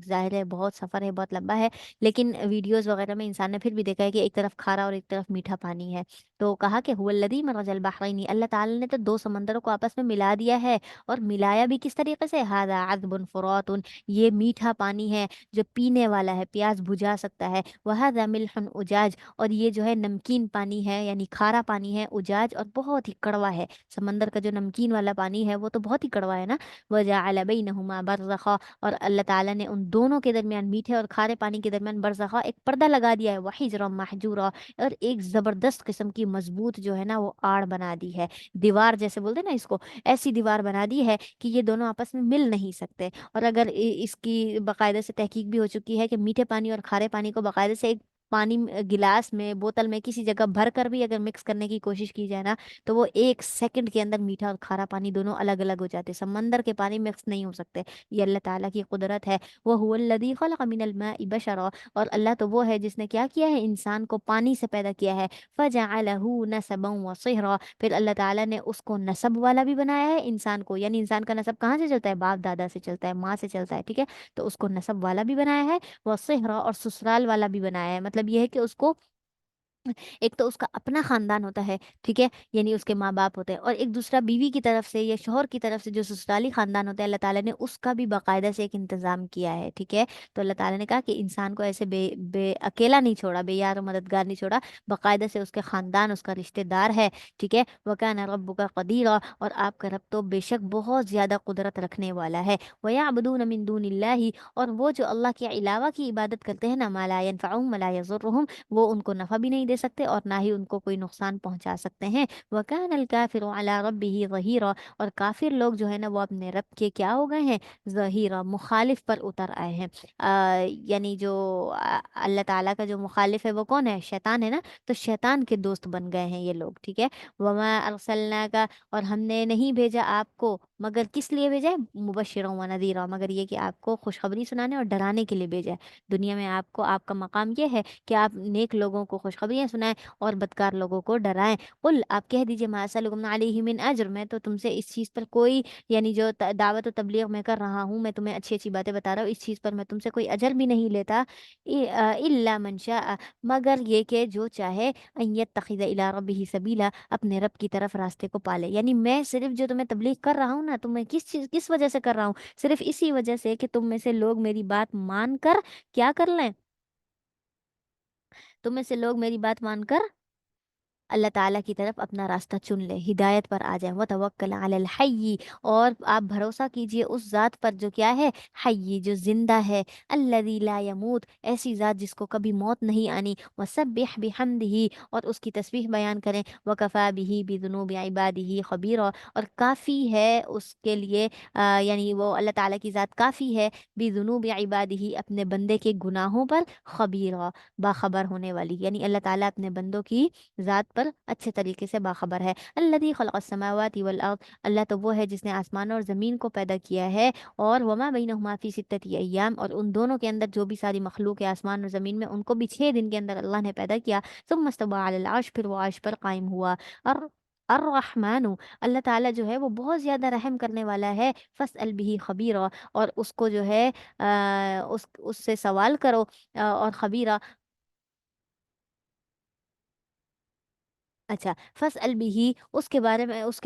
जाहिर है बहुत सफ़र है, बहुत लंबा है, लेकिन वीडियोस वगैरह में इंसान ने फिर भी देखा है कि एक तरफ खारा और एक तरफ मीठा पानी है। तो कहा कि हुवल्लज़ी मरजल बहरैनी, अल्लाह ताला ने तो दो समंदरों को आपस में मिला दिया है, और मिलाया भी किस तरीके से, हादा अज़बुन फुरातुन, ये मीठा पानी है जो पीने वाला है, प्यास बुझा सकता है, वहादा मिल्हन उजाज, और ये जो है नमकीन पानी है, यानी खारा पानी है, उजाज, और बहुत ही कड़वा है। समंदर का जो नमकीन वाला पानी है वो तो बहुत ही कड़वा है ना। वजअल बैनहुमा बरज़खा, और अल्लाह ताला ने उन दोनों के दरमियान, मीठे और खारे पानी के दरमियान, बरज़खा एक पर्दा लगा दिया है, वहिजरा महजूरा, और एक ज़बरदस्त किस्म की मजबूत जो है ना वो आड़ बना दी है, दीवार जैसे बोलते हैं ना इसको, ऐसी दीवार बना दी है कि ये दोनों आपस में मिल नहीं सकते। और अगर इसकी बाकायदा से तहकीक भी हो चुकी है कि मीठे पानी और खारे पानी को बाकायदा से एक गिलास में, बोतल में, किसी जगह भर कर भी अगर मिक्स करने की कोशिश की जाए ना, तो वो 1 सेकंड के अंदर मीठा और खारा पानी दोनों अलग अलग हो जाते, समंदर के पानी मिक्स नहीं हो सकते। ये अल्लाह ताला की कुदरत है। वह हुवल्लज़ी खलक़ मिनल माइ बशरा, और अल्लाह तो वो है जिसने क्या किया है, इंसान को पानी से पैदा किया है। फजअलहू नसबन व सिहरा, फिर अल्लाह ताला ने उसको नसब वाला भी बनाया है इंसान को, यानी इंसान का नसब कहाँ से चलता है, बाप दादा से चलता है, माँ से चलता है। ठीक है, तो उसको नसब वाला भी बनाया है, व सिहरा, और ससुराल वाला भी बनाया है। मतलब ये है कि उसको एक तो उसका अपना खानदान होता है, ठीक है, यानी उसके माँ बाप होते हैं, और एक दूसरा बीवी की तरफ से या शोहर की तरफ से जो ससुराली खानदान होता है, अल्लाह ताला ने उसका भी बाकायदा से एक इंतजाम किया है। ठीक है, तो अल्लाह ताला ने कहा कि इंसान को ऐसे बे अकेला नहीं छोड़ा, बेयार और मददगार नहीं छोड़ा, बाकायदा से उसके खानदान उसका रिश्तेदार है। ठीक है, वकाना रब्बुका कदीरा, और आपका रब तो बेशक बहुत ज्यादा कुदरत रखने वाला है। वयअबुदून मिन दूनिल्लाहि, और वो जो अल्लाह के अलावा की इबादत करते हैं ना, मा ला यनफअहुम व ला यज़ुर्रुहुम, वो उनको नफ़ा भी नहीं दे सकते और ना ही उनको कोई नुकसान पहुंचा सकते हैं। वकानल काफिरु अला रब्बिही ज़हीरा, और काफिर लोग जो है ना वो अपने रब के क्या हो गए हैं, ज़हीरा, मुखालिफ पर उतर आए हैं। यानी जो अल्लाह ताला का जो मुखालिफ है वो कौन है, शैतान है ना, तो शैतान के दोस्त बन गए हैं ये लोग। ठीक है, वमा अरसलना का, और हमने नहीं भेजा आपको मगर किस लिए भेजा है, मुबश्शिरन व नज़ीरा, मगर ये कि आपको खुशखबरी सुनाने और डराने के लिए भेजा है। दुनिया में आपको, आपका मकाम ये है कि आप नेक लोगों को खुशखबरियाँ सुनाएं और बदकार लोगों को डराएं। कुल, आप कह दीजिए, मा असअलुकुम अलैहि मिन अज्र, मैं तो तुमसे इस चीज़ पर कोई, यानी जो दावत और तबलीग मैं कर रहा हूँ, मैं तुम्हें अच्छी अच्छी बातें बता रहा हूँ, इस चीज़ पर मैं तुमसे कोई अजर भी नहीं लेता, इल्ला मन शाअ, मगर ये कि जो चाहे, अन यत्तखिज़ इला रब्बिही सबीला, अपने रब की तरफ रास्ते को पाले। यानी मैं सिर्फ जो तुम्हें तबलीग कर रहा हूँ ना, तो मैं किस वजह से कर रहा हूँ, सिर्फ इसी वजह से कि तुम में से लोग मेरी बात मान कर क्या कर लें, तुम में से लोग मेरी बात मानकर अल्लाह ताला की तरफ अपना रास्ता चुन ले, हिदायत पर आ जाए। व तवक्कल अलल हय्यी, और आप भरोसा कीजिए उस ज़ात पर जो क्या है, हय्यी, जो जिंदा है, अल्लज़ी ला यमूत, ऐसी ज़ात जिसको कभी मौत नहीं आनी। व सब्बिह बिहम्दिही, और उसकी तस्बीह बयान करें। व कफ़ा बिही बिज़ुनूबि इबादिही खबीरा, और काफ़ी है उसके लिए, यानी वो अल्लाह ताला की ज़ात काफ़ी है, बिज़ुनूबि इबादिही, अपने बंदे के गुनाहों पर, खबीरा, बाखबर होने वाली, यानी अल्लाह ताला अपने बंदों की ज़ात पर پر اچھے طریقے سے باخبر ہے۔ الذی خلق السماوات والارض، اللہ تو وہ ہے جس نے آسمان اور زمین کو پیدا کیا ہے، اور وما بینہما فی ستۃ ایام، اور ان دونوں کے اندر جو بھی ساری مخلوق ہے آسمان اور زمین میں، ان کو بھی 6 دن کے اندر اللہ نے پیدا کیا۔ ثم استوى علی العرش، پھر وہ عرش پر قائم ہوا۔ اور الرحمن، اللہ تعالیٰ جو ہے وہ بہت زیادہ رحم کرنے والا ہے، فاسأل به خبیرا، اور اس کو جو ہے اس سے سوال کرو، اور خبیرہ، اچھا، فاسأل بھی، اس کے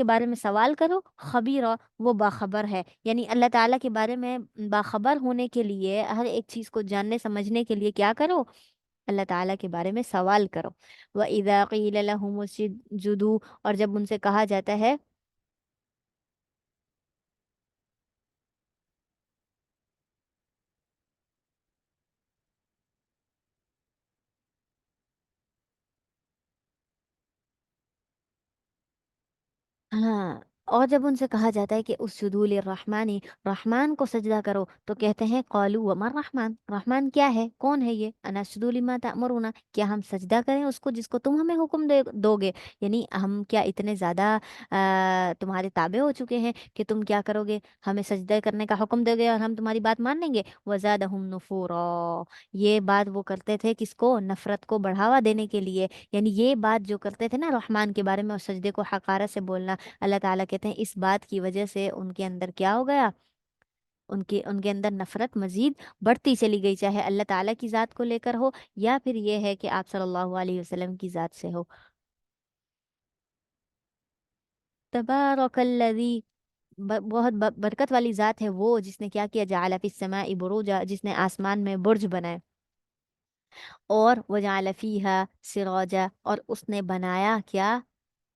بارے میں سوال کرو، خبیرہ، وہ باخبر ہے، یعنی اللہ تعالیٰ کے بارے میں باخبر ہونے کے لیے، ہر ایک چیز کو جاننے سمجھنے کے لیے کیا کرو، اللہ تعالیٰ کے بارے میں سوال کرو۔ وَإِذَا قِيلَ لَهُمُ اسْجُدُوا، اور جب ان سے کہا جاتا ہے، ہاں، اور جب ان سے کہا جاتا ہے کہ اسجدوا للرحمن، رحمان کو سجدہ کرو، تو کہتے ہیں قالوا وما الرحمن، رحمان کیا ہے، کون ہے یہ، انسجد لما تأمرون، کیا ہم سجدہ کریں اس کو جس کو تم ہمیں حکم دو گے، یعنی ہم کیا اتنے زیادہ تمہارے تابع ہو چکے ہیں کہ تم کیا کرو گے، ہمیں سجدہ کرنے کا حکم دو گے اور ہم تمہاری بات مان لیں گے۔ وزادہم نفورا، یہ بات وہ کرتے تھے کس کو، نفرت کو بڑھاوا دینے کے لیے، یعنی یہ بات جو کرتے تھے نا رحمان کے بارے میں اور سجدے کو حقارت سے بولنا، اللہ تعالیٰ کہتے ہیں اس بات کی وجہ سے ان کے اندر کیا ہو گیا، ان کے اندر نفرت مزید بڑھتی چلی گئی، چاہے اللہ تعالیٰ کی ذات کو لے کر ہو، یا پھر یہ ہے کہ آپ صلی اللہ علیہ وسلم کی ذات سے ہو۔ تبارک الذی، بہت برکت والی ذات ہے وہ جس نے کیا کیا، جعل فی السماء بروجا، جس نے آسمان میں برج بنائے، اور وجعل فیہا سراجا، اور اس نے بنایا کیا،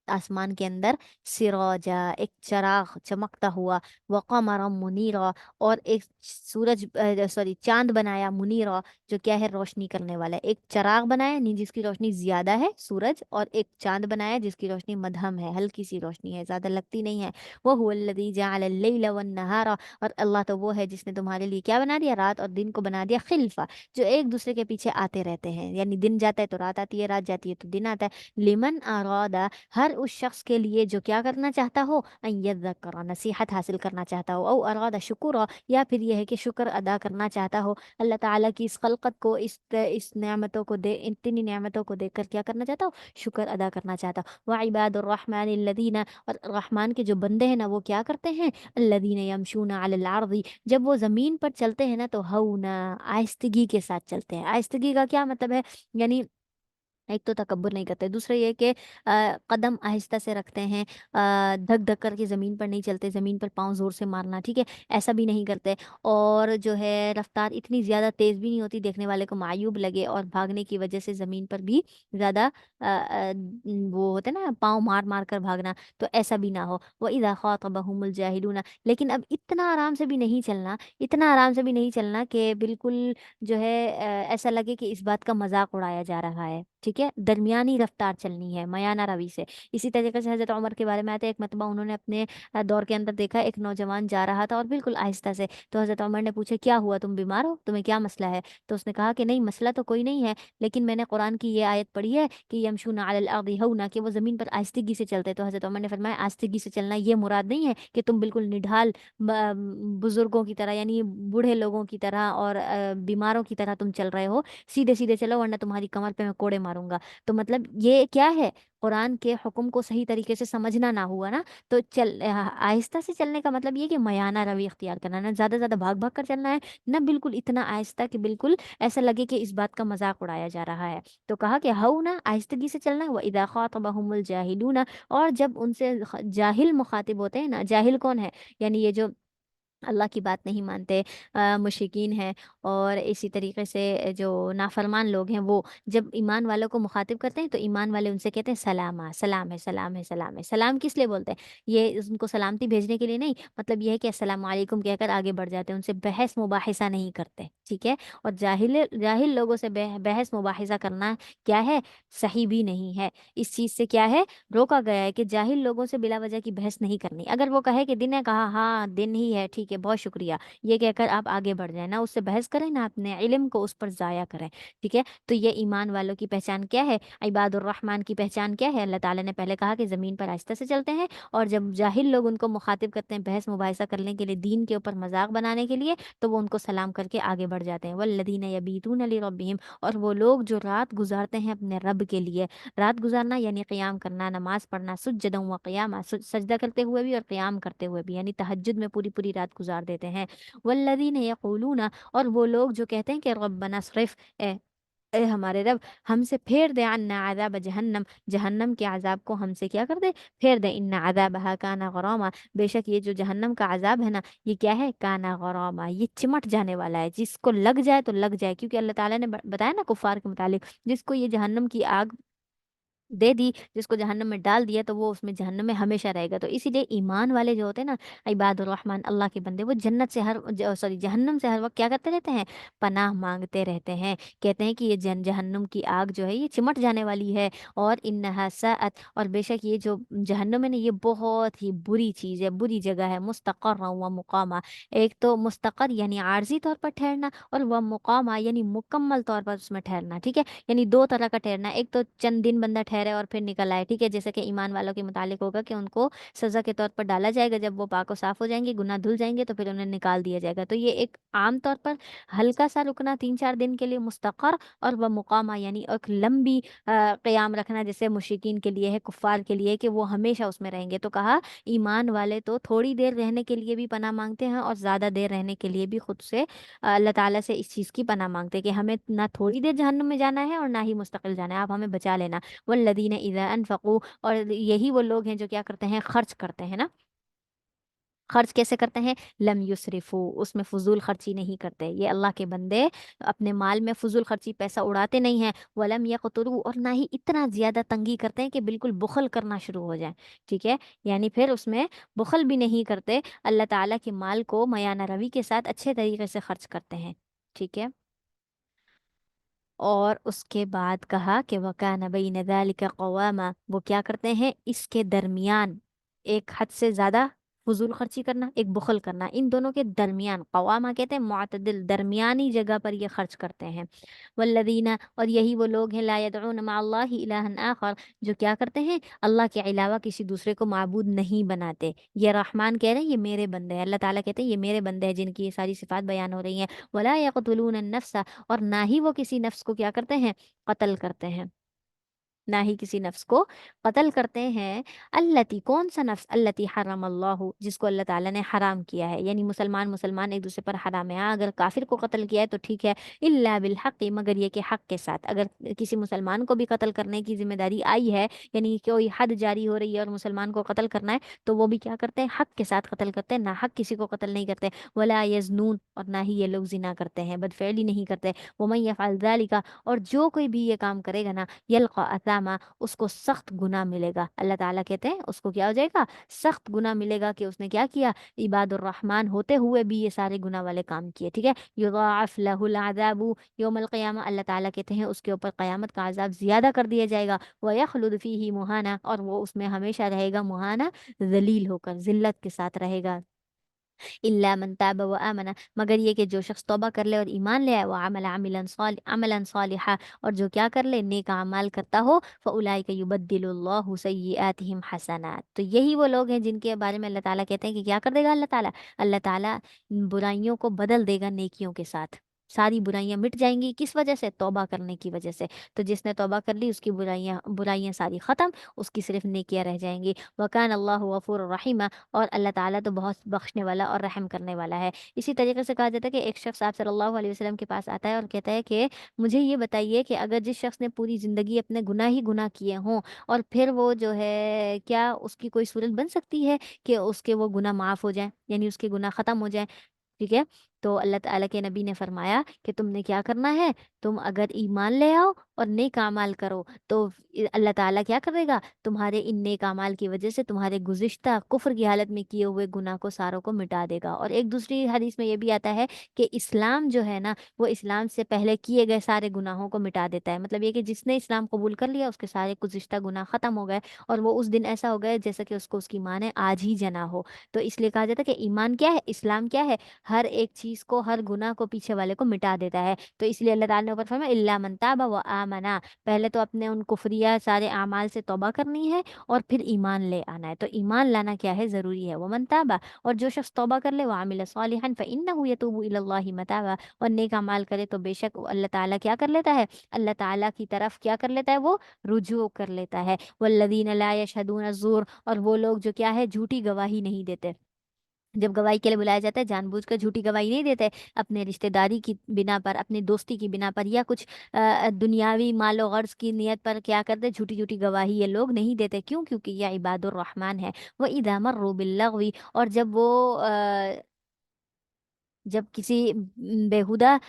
آسمان کے اندر، سراجا، ایک چراغ چمکتا ہوا، وقمرا منیرا، اور ایک سورج، سوری چاند بنایا، منیرا، جو کیا ہے، روشنی کرنے والا ہے، ایک چراغ بنایا نہیں جس کی روشنی زیادہ ہے، سورج، اور ایک چاند بنایا جس کی روشنی مدھم ہے، ہلکی سی روشنی ہے، زیادہ لگتی نہیں ہے۔ وَهُوَ الَّذِي جَعَلَ اللَّيْلَ وَالنَّهَارَ، اور اللہ تو وہ ہے جس نے تمہارے لیے کیا بنا دیا، رات اور دن کو بنا دیا خلفہ، جو ایک دوسرے کے پیچھے آتے رہتے ہیں، یعنی دن جاتا ہے تو رات آتی ہے، رات جاتی ہے تو دن آتا ہے، لمن اراد، ہر اس شخص کے لیے جو کیا کرنا چاہتا ہو، ان یذکر، نصیحت حاصل کرنا چاہتا ہو، او اراد شکورا، یا پھر یہ ہے کہ شکر ادا کرنا چاہتا ہو، اللہ تعالیٰ کی اس خلقت کو، اس نعمتوں کو دے، اتنی نعمتوں کو دیکھ کر کیا کرنا چاہتا ہو، شکر ادا کرنا چاہتا ہو۔ وعباد الرحمن الذین، اور رحمان کے جو بندے ہیں نا وہ کیا کرتے ہیں، الذین یمشون علی الارض، جب وہ زمین پر چلتے ہیں نا تو ہونا، آہستگی کے ساتھ چلتے ہیں، آہستگی کا کیا مطلب ہے، یعنی ایک تو تکبر نہیں کرتے، دوسرا یہ کہ قدم آہستہ سے رکھتے ہیں، دھک دھک کر کے زمین پر نہیں چلتے، زمین پر پاؤں زور سے مارنا، ٹھیک ہے، ایسا بھی نہیں کرتے، اور جو ہے رفتار اتنی زیادہ تیز بھی نہیں ہوتی دیکھنے والے کو معیوب لگے، اور بھاگنے کی وجہ سے زمین پر بھی زیادہ وہ ہوتے نا پاؤں مار مار کر بھاگنا، تو ایسا بھی نہ ہو۔ وَإِذَا خَاطَبَهُمُ الْجَاهِلُونَ، لیکن اب اتنا آرام سے بھی نہیں چلنا، اتنا آرام سے بھی نہیں چلنا کہ بالکل جو ہے ایسا لگے کہ اس بات کا مذاق اڑایا جا رہا ہے، ٹھیک ہے، درمیانی رفتار چلنی ہے، میانہ روی سے۔ اسی طریقے سے حضرت عمر کے بارے میں آتے ہیں، ایک مرتبہ انہوں نے اپنے دور کے اندر دیکھا ایک نوجوان جا رہا تھا اور بالکل آہستہ سے، تو حضرت عمر نے پوچھا کیا ہوا، تم بیمار ہو، تمہیں کیا مسئلہ ہے، تو اس نے کہا کہ نہیں، مسئلہ تو کوئی نہیں ہے، لیکن میں نے قرآن کی یہ آیت پڑھی ہے کہ یمشون علی الارض ہونا، کہ وہ زمین پر آہستگی سے چلتے، تو حضرت عمر نے فرمایا آہستگی سے چلنا یہ مراد نہیں ہے کہ تم بالکل نڈھال بزرگوں کی طرح، یعنی بوڑھے لوگوں کی طرح اور بیماروں کی طرح تم چل رہے ہو، سیدھے سیدھے چلو ورنہ تمہاری کمر پہ میں کوڑے ماروں گا، تو مطلب یہ کیا ہے، قرآن کے حکم کو صحیح طریقے سے سمجھنا نہ ہوا نا، تو آہستہ سے چلنے کا مطلب یہ کہ میانہ روی اختیار کرنا، نہ زیادہ زیادہ بھاگ بھاگ کر چلنا ہے، نہ بالکل اتنا آہستہ کہ بالکل ایسا لگے کہ اس بات کا مذاق اڑایا جا رہا ہے، تو کہا کہ ہو نا، آہستگی سے چلنا ہے۔ وَإِذَا خَاطَبَهُمُ الْجَاهِلُونَ، اور جب ان سے جاہل مخاطب ہوتے ہیں نا، جاہل کون ہے، یعنی یہ جو اللہ کی بات نہیں مانتے، مشرکین ہیں، اور اسی طریقے سے جو نافرمان لوگ ہیں، وہ جب ایمان والوں کو مخاطب کرتے ہیں تو ایمان والے ان سے کہتے ہیں سلام، سلام ہے، سلام ہے، سلام ہے، سلام کس لیے بولتے ہیں، یہ ان کو سلامتی بھیجنے کے لیے نہیں، مطلب یہ ہے کہ السلام علیکم کہہ کر آگے بڑھ جاتے ہیں، ان سے بحث مباحثہ نہیں کرتے، ٹھیک ہے، اور جاہل لوگوں سے بحث مباحثہ کرنا کیا ہے، صحیح بھی نہیں ہے، اس چیز سے کیا ہے، روکا گیا ہے کہ جاہل لوگوں سے بلا وجہ کی بحث نہیں کرنی، اگر وہ کہے کہ دن ہے، کہا ہاں دن ہی ہے، ٹھیک ٹھیک ہے بہت شکریہ، یہ کہہ کر آپ آگے بڑھ جائیں، نہ اس سے بحث کریں، نہ اپنے علم کو اس پر ضائع کریں، ٹھیک ہے۔ تو یہ ایمان والوں کی پہچان کیا ہے، عباد الرحمن کی پہچان کیا ہے؟ اللہ تعالیٰ نے پہلے کہا کہ زمین پر آہستہ سے چلتے ہیں، اور جب جاہل لوگ ان کو مخاطب کرتے ہیں بحث مباحثہ کرنے کے لیے، دین کے اوپر مذاق بنانے کے لیے، تو وہ ان کو سلام کر کے آگے بڑھ جاتے ہیں۔ والذین یبیتون لربہم، اور وہ لوگ جو رات گزارتے ہیں اپنے رب کے لیے، رات گزارنا یعنی قیام کرنا، نماز پڑھنا، سجدا و قیاما، سجدہ کرتے ہوئے بھی اور قیام کرتے ہوئے بھی، یعنی تہجد میں پوری پوری رات گزار دیتے ہیں۔ والذین یقولون، اور وہ لوگ جو کہتے ہیں کہ ربنا صرف، اے ہمارے رب ہم سے پھیر دے عنا عذاب جہنم، جہنم کے عذاب کو ہم سے کیا کر دے، پھیر دے، ان عذابها کان غراما، بے شک یہ جو جہنم کا عذاب ہے نا، یہ کیا ہے، کانا غراما، یہ چمٹ جانے والا ہے، جس کو لگ جائے تو لگ جائے، کیونکہ اللہ تعالیٰ نے بتایا نا کفار کے متعلق، جس کو یہ جہنم کی آگ دے دی، جس کو جہنم میں ڈال دیا، تو وہ اس میں جہنم میں ہمیشہ رہے گا۔ تو اسی لیے ایمان والے جو ہوتے ہیں نا، عباد الرحمن اللہ کے بندے، وہ جنت سے سوری جہنم سے ہر وقت کیا کرتے رہتے ہیں، پناہ مانگتے رہتے ہیں، کہتے ہیں کہ یہ جہنم کی آگ جو ہے یہ چمٹ جانے والی ہے، اور انہا ساءت، اور بے شک یہ جو جہنم ہے نا، یہ بہت ہی بری چیز ہے، بری جگہ ہے، مستقر و مقامہ، ایک تو مستقر یعنی عارضی طور پر ٹھہرنا، اور وہ مقامہ یعنی مکمل طور پر اس میں ٹھہرنا، ٹھیک ہے، یعنی دو طرح کا ٹھہرنا، ایک تو چند دن بندہ ٹھہرے اور پھر نکل آئے، ٹھیک ہے، جیسے کہ ایمان والوں کے متعلق ہوگا کہ ان کو سزا کے طور پر ڈالا جائے گا، جب وہ پاک و صاف ہو جائیں گے، گناہ دھل جائیں گے، تو پھر انہیں نکال دیا جائے گا۔ تو یہ ایک عام طور پر ہلکا سا رکنا 3 4 دن کے لیے مستقر، اور وہ مقامہ یعنی ایک لمبی قیام رکھنا، جیسے مشرکین کے لیے ہے، کفار کے لیے، کہ وہ ہمیشہ اس میں رہیں گے۔ تو کہا ایمان والے تو تھوڑی دیر رہنے کے لیے بھی پناہ مانگتے ہیں، اور زیادہ دیر رہنے کے لیے بھی خود سے اللہ تعالیٰ سے اس چیز کی پناہ مانگتے ہیں کہ ہمیں نہ تھوڑی دیر جہنم میں جانا ہے اور نہ ہی مستقل جانا ہے، آپ ہمیں بچا لینا۔ والذین اذا انفقوا، اور یہی وہ لوگ ہیں جو کیا کرتے ہیں، خرچ کرتے ہیں نا، خرچ کیسے کرتے ہیں، لم یسرفو، اس میں فضول خرچی نہیں کرتے، یہ اللہ کے بندے اپنے مال میں فضول خرچی پیسہ اڑاتے نہیں ہیں، ولم یقتروا، اور نہ ہی اتنا زیادہ تنگی کرتے ہیں کہ بالکل بخل کرنا شروع ہو جائیں، ٹھیک ہے، یعنی پھر اس میں بخل بھی نہیں کرتے، اللہ تعالیٰ کے مال کو میانہ روی کے ساتھ اچھے طریقے سے خرچ کرتے ہیں، ٹھیک ہے۔ اور اس کے بعد کہا کہ وَكَانَ بَيْنَ ذَلِكَ قَوَامًا، وہ کیا کرتے ہیں اس کے درمیان، ایک حد سے زیادہ فضول خرچی کرنا، ایک بخل کرنا، ان دونوں کے درمیان، قوامہ کہتے ہیں معتدل، درمیانی جگہ پر یہ خرچ کرتے ہیں۔ والذین، اور یہی وہ لوگ ہیں، لا يدعون مع اللہ الہا آخر، جو کیا کرتے ہیں، اللہ کے علاوہ کسی دوسرے کو معبود نہیں بناتے۔ یہ رحمان کہہ رہے ہیں یہ میرے بندے ہیں، اللہ تعالیٰ کہتے ہیں یہ میرے بندے ہیں جن کی یہ ساری صفات بیان ہو رہی ہیں۔ ولا يقتلون النفس، اور نہ ہی وہ کسی نفس کو کیا کرتے ہیں، قتل کرتے ہیں، نہ ہی کسی نفس کو قتل کرتے ہیں، التی، کون سا نفس، التی حرم اللہ، جس کو اللہ تعالیٰ نے حرام کیا ہے، یعنی مسلمان ایک دوسرے پر حرام ہے، ہاں اگر کافر کو قتل کیا ہے تو ٹھیک ہے، الا بالحق، مگر یہ کہ حق کے ساتھ، اگر کسی مسلمان کو بھی قتل کرنے کی ذمہ داری آئی ہے، یعنی کوئی حد جاری ہو رہی ہے اور مسلمان کو قتل کرنا ہے، تو وہ بھی کیا کرتے ہیں، حق کے ساتھ قتل کرتے ہیں، نہ حق کسی کو قتل نہیں کرتے۔ ولا یزنون، اور نہ ہی یہ لوگ زنا کرتے ہیں، بدفعلی نہیں کرتے۔ ومن یفعل ذلک، اور جو کوئی بھی یہ کام کرے گا نا، یلقا اثاما، اس کو سخت گناہ ملے گا، اللہ تعالیٰ کہتے ہیں اس کو کیا ہو جائے گا، سخت گناہ ملے گا، کہ اس نے کیا کیا، عباد الرحمن ہوتے ہوئے بھی یہ سارے گناہ والے کام کیے، ٹھیک ہے۔ یضاعف لہ العذاب یوم القیامہ، اللہ تعالیٰ کہتے ہیں اس کے اوپر قیامت کا عذاب زیادہ کر دیا جائے گا، ویخلد فیہ مہانا، اور وہ اس میں ہمیشہ رہے گا مہانا، ذلیل ہو کر، ذلت کے ساتھ رہے گا۔ الا من تاب و آمن، مگر یہ کہ جو شخص توبہ کر لے اور ایمان لے آئے، وہ عملا صالحا، اور جو کیا کر لے، نیک اعمال کرتا ہو، فاولئک یبدل اللہ سیئاتہم حسنات، تو یہی وہ لوگ ہیں جن کے بارے میں اللہ تعالیٰ کہتے ہیں کہ کیا کر دے گا اللہ تعالیٰ برائیوں کو بدل دے گا نیکیوں کے ساتھ، ساری برائیاں مٹ جائیں گی، کس وجہ سے، توبہ کرنے کی وجہ سے، تو جس نے توبہ کر لی اس کی برائیاں ساری ختم، اس کی صرف نیکیاں رہ جائیں گی۔ وکان اللہ غفور الرحیم، اور اللہ تعالیٰ تو بہت بخشنے والا اور رحم کرنے والا ہے۔ اسی طریقے سے کہا جاتا ہے کہ ایک شخص آپ صلی اللہ علیہ وسلم کے پاس آتا ہے اور کہتا ہے کہ مجھے یہ بتائیے کہ اگر جس شخص نے پوری زندگی اپنے گناہ ہی گناہ کیے ہوں، اور پھر وہ جو ہے، کیا اس کی کوئی صورت بن سکتی ہے کہ اس کے وہ گناہ معاف ہو جائیں، یعنی اس کے گناہ ختم ہو جائیں، ٹھیک ہے۔ तो अल्लाह ताला के नबी ने फरमाया कि तुमने क्या करना है, तुम अगर ईमान ले आओ और नेक अमाल करो तो अल्लाह ताला क्या करेगा, तुम्हारे इन नेक अमाल की वजह से तुम्हारे गुज़िश्ता कुफ्र की हालत में किए हुए गुनाह को सारों को मिटा देगा। और एक दूसरी हदीस में ये भी आता है कि इस्लाम जो है ना, वो इस्लाम से पहले किए गए सारे गुनाहों को मिटा देता है। मतलब ये कि जिसने इस्लाम कबूल कर लिया उसके सारे गुज़िश्ता गुनाह ख़त्म हो गए, और वो उस दिन ऐसा हो गया जैसा कि उसको उसकी माँ ने आज ही जना हो। तो इसलिए कहा जाता है कि ईमान क्या है, इस्लाम क्या है, हर एक चीज को, हर गुनाह को पीछे वाले को मिटा देता है। तो इसलिए अल्लाह ताला ने ऊपर फरमाया इल्ला मन ताबा व आमना, पहले तो अपने उन कुफरिया सारे अमाल से तौबा करनी है और फिर ईमान ले आना है। तो ईमान लाना क्या है, जरूरी है। वो मन ताबा, और जो शख्स तौबा कर ले, वो आमिल सालिहन फइन्नहु यतूबु इलल्लाहि मताबा, और नेक अमाल करे तो बेशक अल्लाह ताला क्या कर लेता है, अल्लाह ताला की तरफ क्या कर लेता है, वो रुजू कर लेता है। वल्लदीन ला यशहदून ज़ूर, और वो लोग जो क्या है, झूठी गवाही नहीं देते। जब गवाही के लिए बुलाया जाता है, जानबूझकर झूठी गवाही नहीं देते, अपने रिश्तेदारी की बिना पर, अपनी दोस्ती की बिना पर, या कुछ दुनियावी मालो गर्ज की नियत पर क्या करते, झूठी झूठी गवाही ये लोग नहीं देते। क्यों? क्योंकि ये इबादुर रहमान है। वो इदा मर्रू बिल्लग़वी, और जब वो जब किसी बेहुदा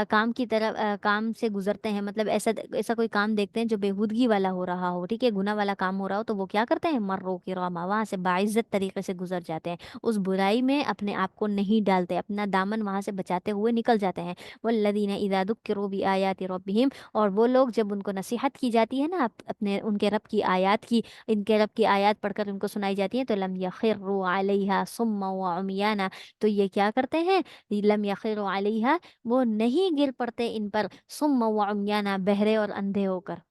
काम की तरफ, काम से गुजरते हैं, मतलब ऐसा ऐसा कोई काम देखते हैं जो बेहूदगी वाला हो रहा हो, ठीक है, गुनाह वाला काम हो रहा हो, तो वो क्या करते हैं, मर्रो किरामा, वहां से बाइज्जत तरीके से गुजर जाते हैं। उस बुराई में अपने आप को नहीं डालते, अपना दामन वहां से बचाते हुए निकल जाते हैं। वल्लदीन इज़ा दुक्किरू बि आयाति रब्बिहिम, और वो लोग जब उनको नसीहत की जाती है ना, अपने उनके रब की आयत की, इनके रब की आयत पढ़कर उनको सुनाई जाती है, तो लम यखिर्रू अलैहा सुम्मा व उमियाना, तो ये क्या करते हैं, लम यखिरु अलैहा, वो नहीं गिर पड़ते इन पर, सुम्म व उम्याना, बहरे और अंधे होकर।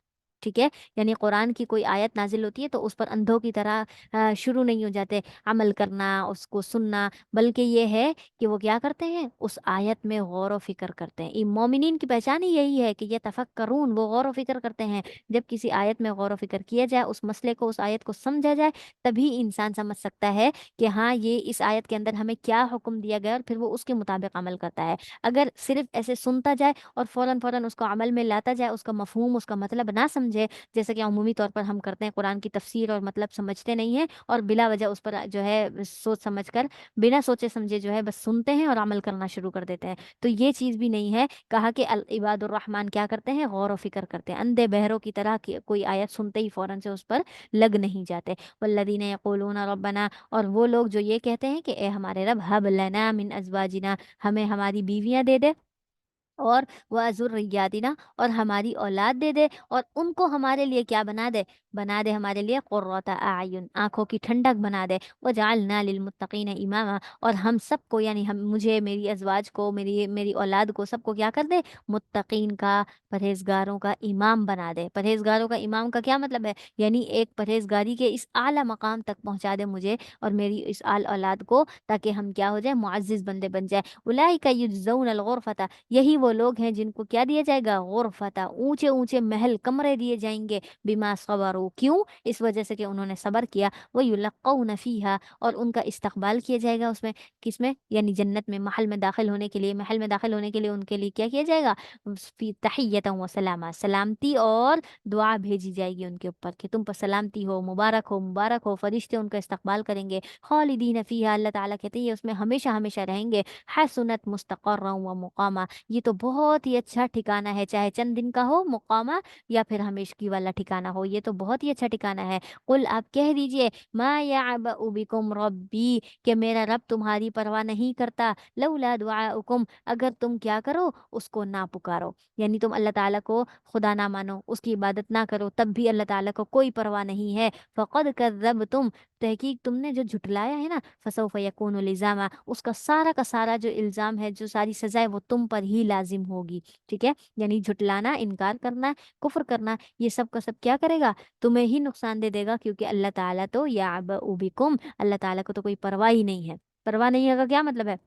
ठीक है, यानी कुरान की कोई आयत नाजिल होती है तो उस पर अंधों की तरह शुरू नहीं हो जाते अमल करना, उसको सुनना, बल्कि ये है कि वो क्या करते हैं, उस आयत में गौर व फिक्र करते हैं। मोमिनीन की पहचान ही यही है कि ये तफक्करून, वो गौर व फिक्र करते हैं। जब किसी आयत में गौर व फिक्र किया जाए, उस मसले को, उस आयत को समझा जाए, तभी इंसान समझ सकता है कि हाँ, ये इस आयत के अंदर हमें क्या हुक्म दिया गया, और फिर वो उसके मुताबिक अमल करता है। अगर सिर्फ ऐसे सुनता जाए और फौरन फौरन उसको अमल में लाता जाए, उसका मफहूम, उसका मतलब ना समझे, जैसे कि अमूमी तौर पर हम करते हैं, कुरान की तफसीर और मतलब समझते नहीं हैं, और बिला वजह उस पर जो है सोच समझ कर, बिना सोचे समझे जो है बस सुनते हैं और अमल करना शुरू कर देते हैं, तो ये चीज़ भी नहीं है। कहा कि अल इबादुर रहमान क्या करते हैं, गौर व फिक्र करते हैं, अंधे बहरों की तरह कोई आयत सुनते ही फौरन से उस पर लग नहीं जाते। वल्लदीन यक़ूलून रब्बना, और वो लोग जो ये कहते हैं कि ए हमारे रब, हब लना मिन अज़वाजिना, हमें हमारी बीवियां दे दे, और वह ज़ुर्रियातिना, और हमारी औलाद दे दे, और उनको हमारे लिए क्या बना दे, बना दे हमारे लिए क़ुर्रता आयुन, आंखों की ठंडक बना दे, वजअलना लिलमुत्तक़ीन इमामा, और हम सबको, यानी हम, मुझे, मेरी अज़वाज को, मेरी मेरी औलाद को, सबको क्या कर दे, मुत्तक़ीन का, परहेजगारों का इमाम बना दे। परहेजगारों का इमाम का क्या मतलब है, यानी एक परहेजगारी के इस आला मकाम तक पहुंचा दे मुझे और मेरी इस आल औलाद को, ताकि हम क्या हो जाए, मुअज़्ज़िज़ बंदे बन जाए। उलाइका युजज़ौनल गुरफता, यही वो लोग हैं जिनको क्या दिया जाएगा, गुरफता, ऊंचे ऊंचे महल, कमरे दिए जाएंगे, बिमा सबरू, क्यों, इस वजह से कि उन्होंने सबर किया। वो युलक्कौन फीहा, और उनका इस्तकबाल किया जाएगा उसमें, किसमें, यानी जन्नत में, महल में दाखिल होने के लिए, महल में दाखिल होने के लिए उनके लिए क्या किया जाएगा, फी तहियतन व सलामा, सलामती और दुआ भेजी जाएगी उनके ऊपर कि तुम पर सलामती हो, मुबारक हो, मुबारक हो, फरिश्ते उनका इस्तकबाल करेंगे। खालिदीन फीहा, अल्लाह ताला कहते हैं ये उसमें हमेशा हमेशा रहेंगे। हसनत मुस्तक़र्रन व मुकामा, ये तो बहुत ही अच्छा ठिकाना है, चाहे चंद दिन का हो मुकामा, या फिर हमेशगी वाला ठिकाना हो, ये तो बहुत ही अच्छा ठिकाना है। कुल, आप कह दीजिए, मा यअबअ बिकुम रब्बी, कि मेरा रब तुम्हारी परवाह नहीं करता, लौला दुआउकुम, अगर तुम क्या करो, उसको ना पुकारो, यानी तुम अल्लाह ताला को खुदा ना मानो, उसकी इबादत ना करो, तब भी अल्लाह ताला को कोई परवाह नहीं है। फ़क़द कज़्ज़बतुम, तहकीक तुमने जो झुटलाया है ना, फसौफ यकूनु लिज़ामा, उसका सारा का सारा जो इल्ज़ाम है, जो सारी सज़ा है, वो तुम पर ही लाजिम होगी। ठीक है, यानी झुटलाना, इनकार करना, कुफ्र करना, ये सब का सब क्या करेगा, तुम्हें ही नुकसान दे देगा, क्योंकि अल्लाह ताला तो याबअ बिकुम, अल्लाह ताला को तो कोई परवाह ही नहीं है। परवाह नहीं है का क्या मतलब है,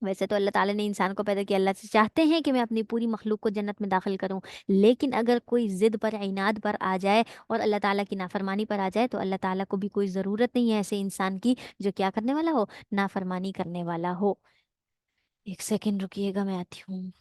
वैसे तो अल्लाह ताला ने इंसान को पैदा किया, अल्लाह से चाहते हैं कि मैं अपनी पूरी मखलूक को जन्नत में दाखिल करूं, लेकिन अगर कोई ज़िद पर, इनाद पर आ जाए और अल्लाह ताला की नाफरमानी पर आ जाए, तो अल्लाह ताला को भी कोई ज़रूरत नहीं है ऐसे इंसान की जो क्या करने वाला हो, नाफरमानी करने वाला हो। एक सेकंड रुकिएगा, मैं आती हूँ।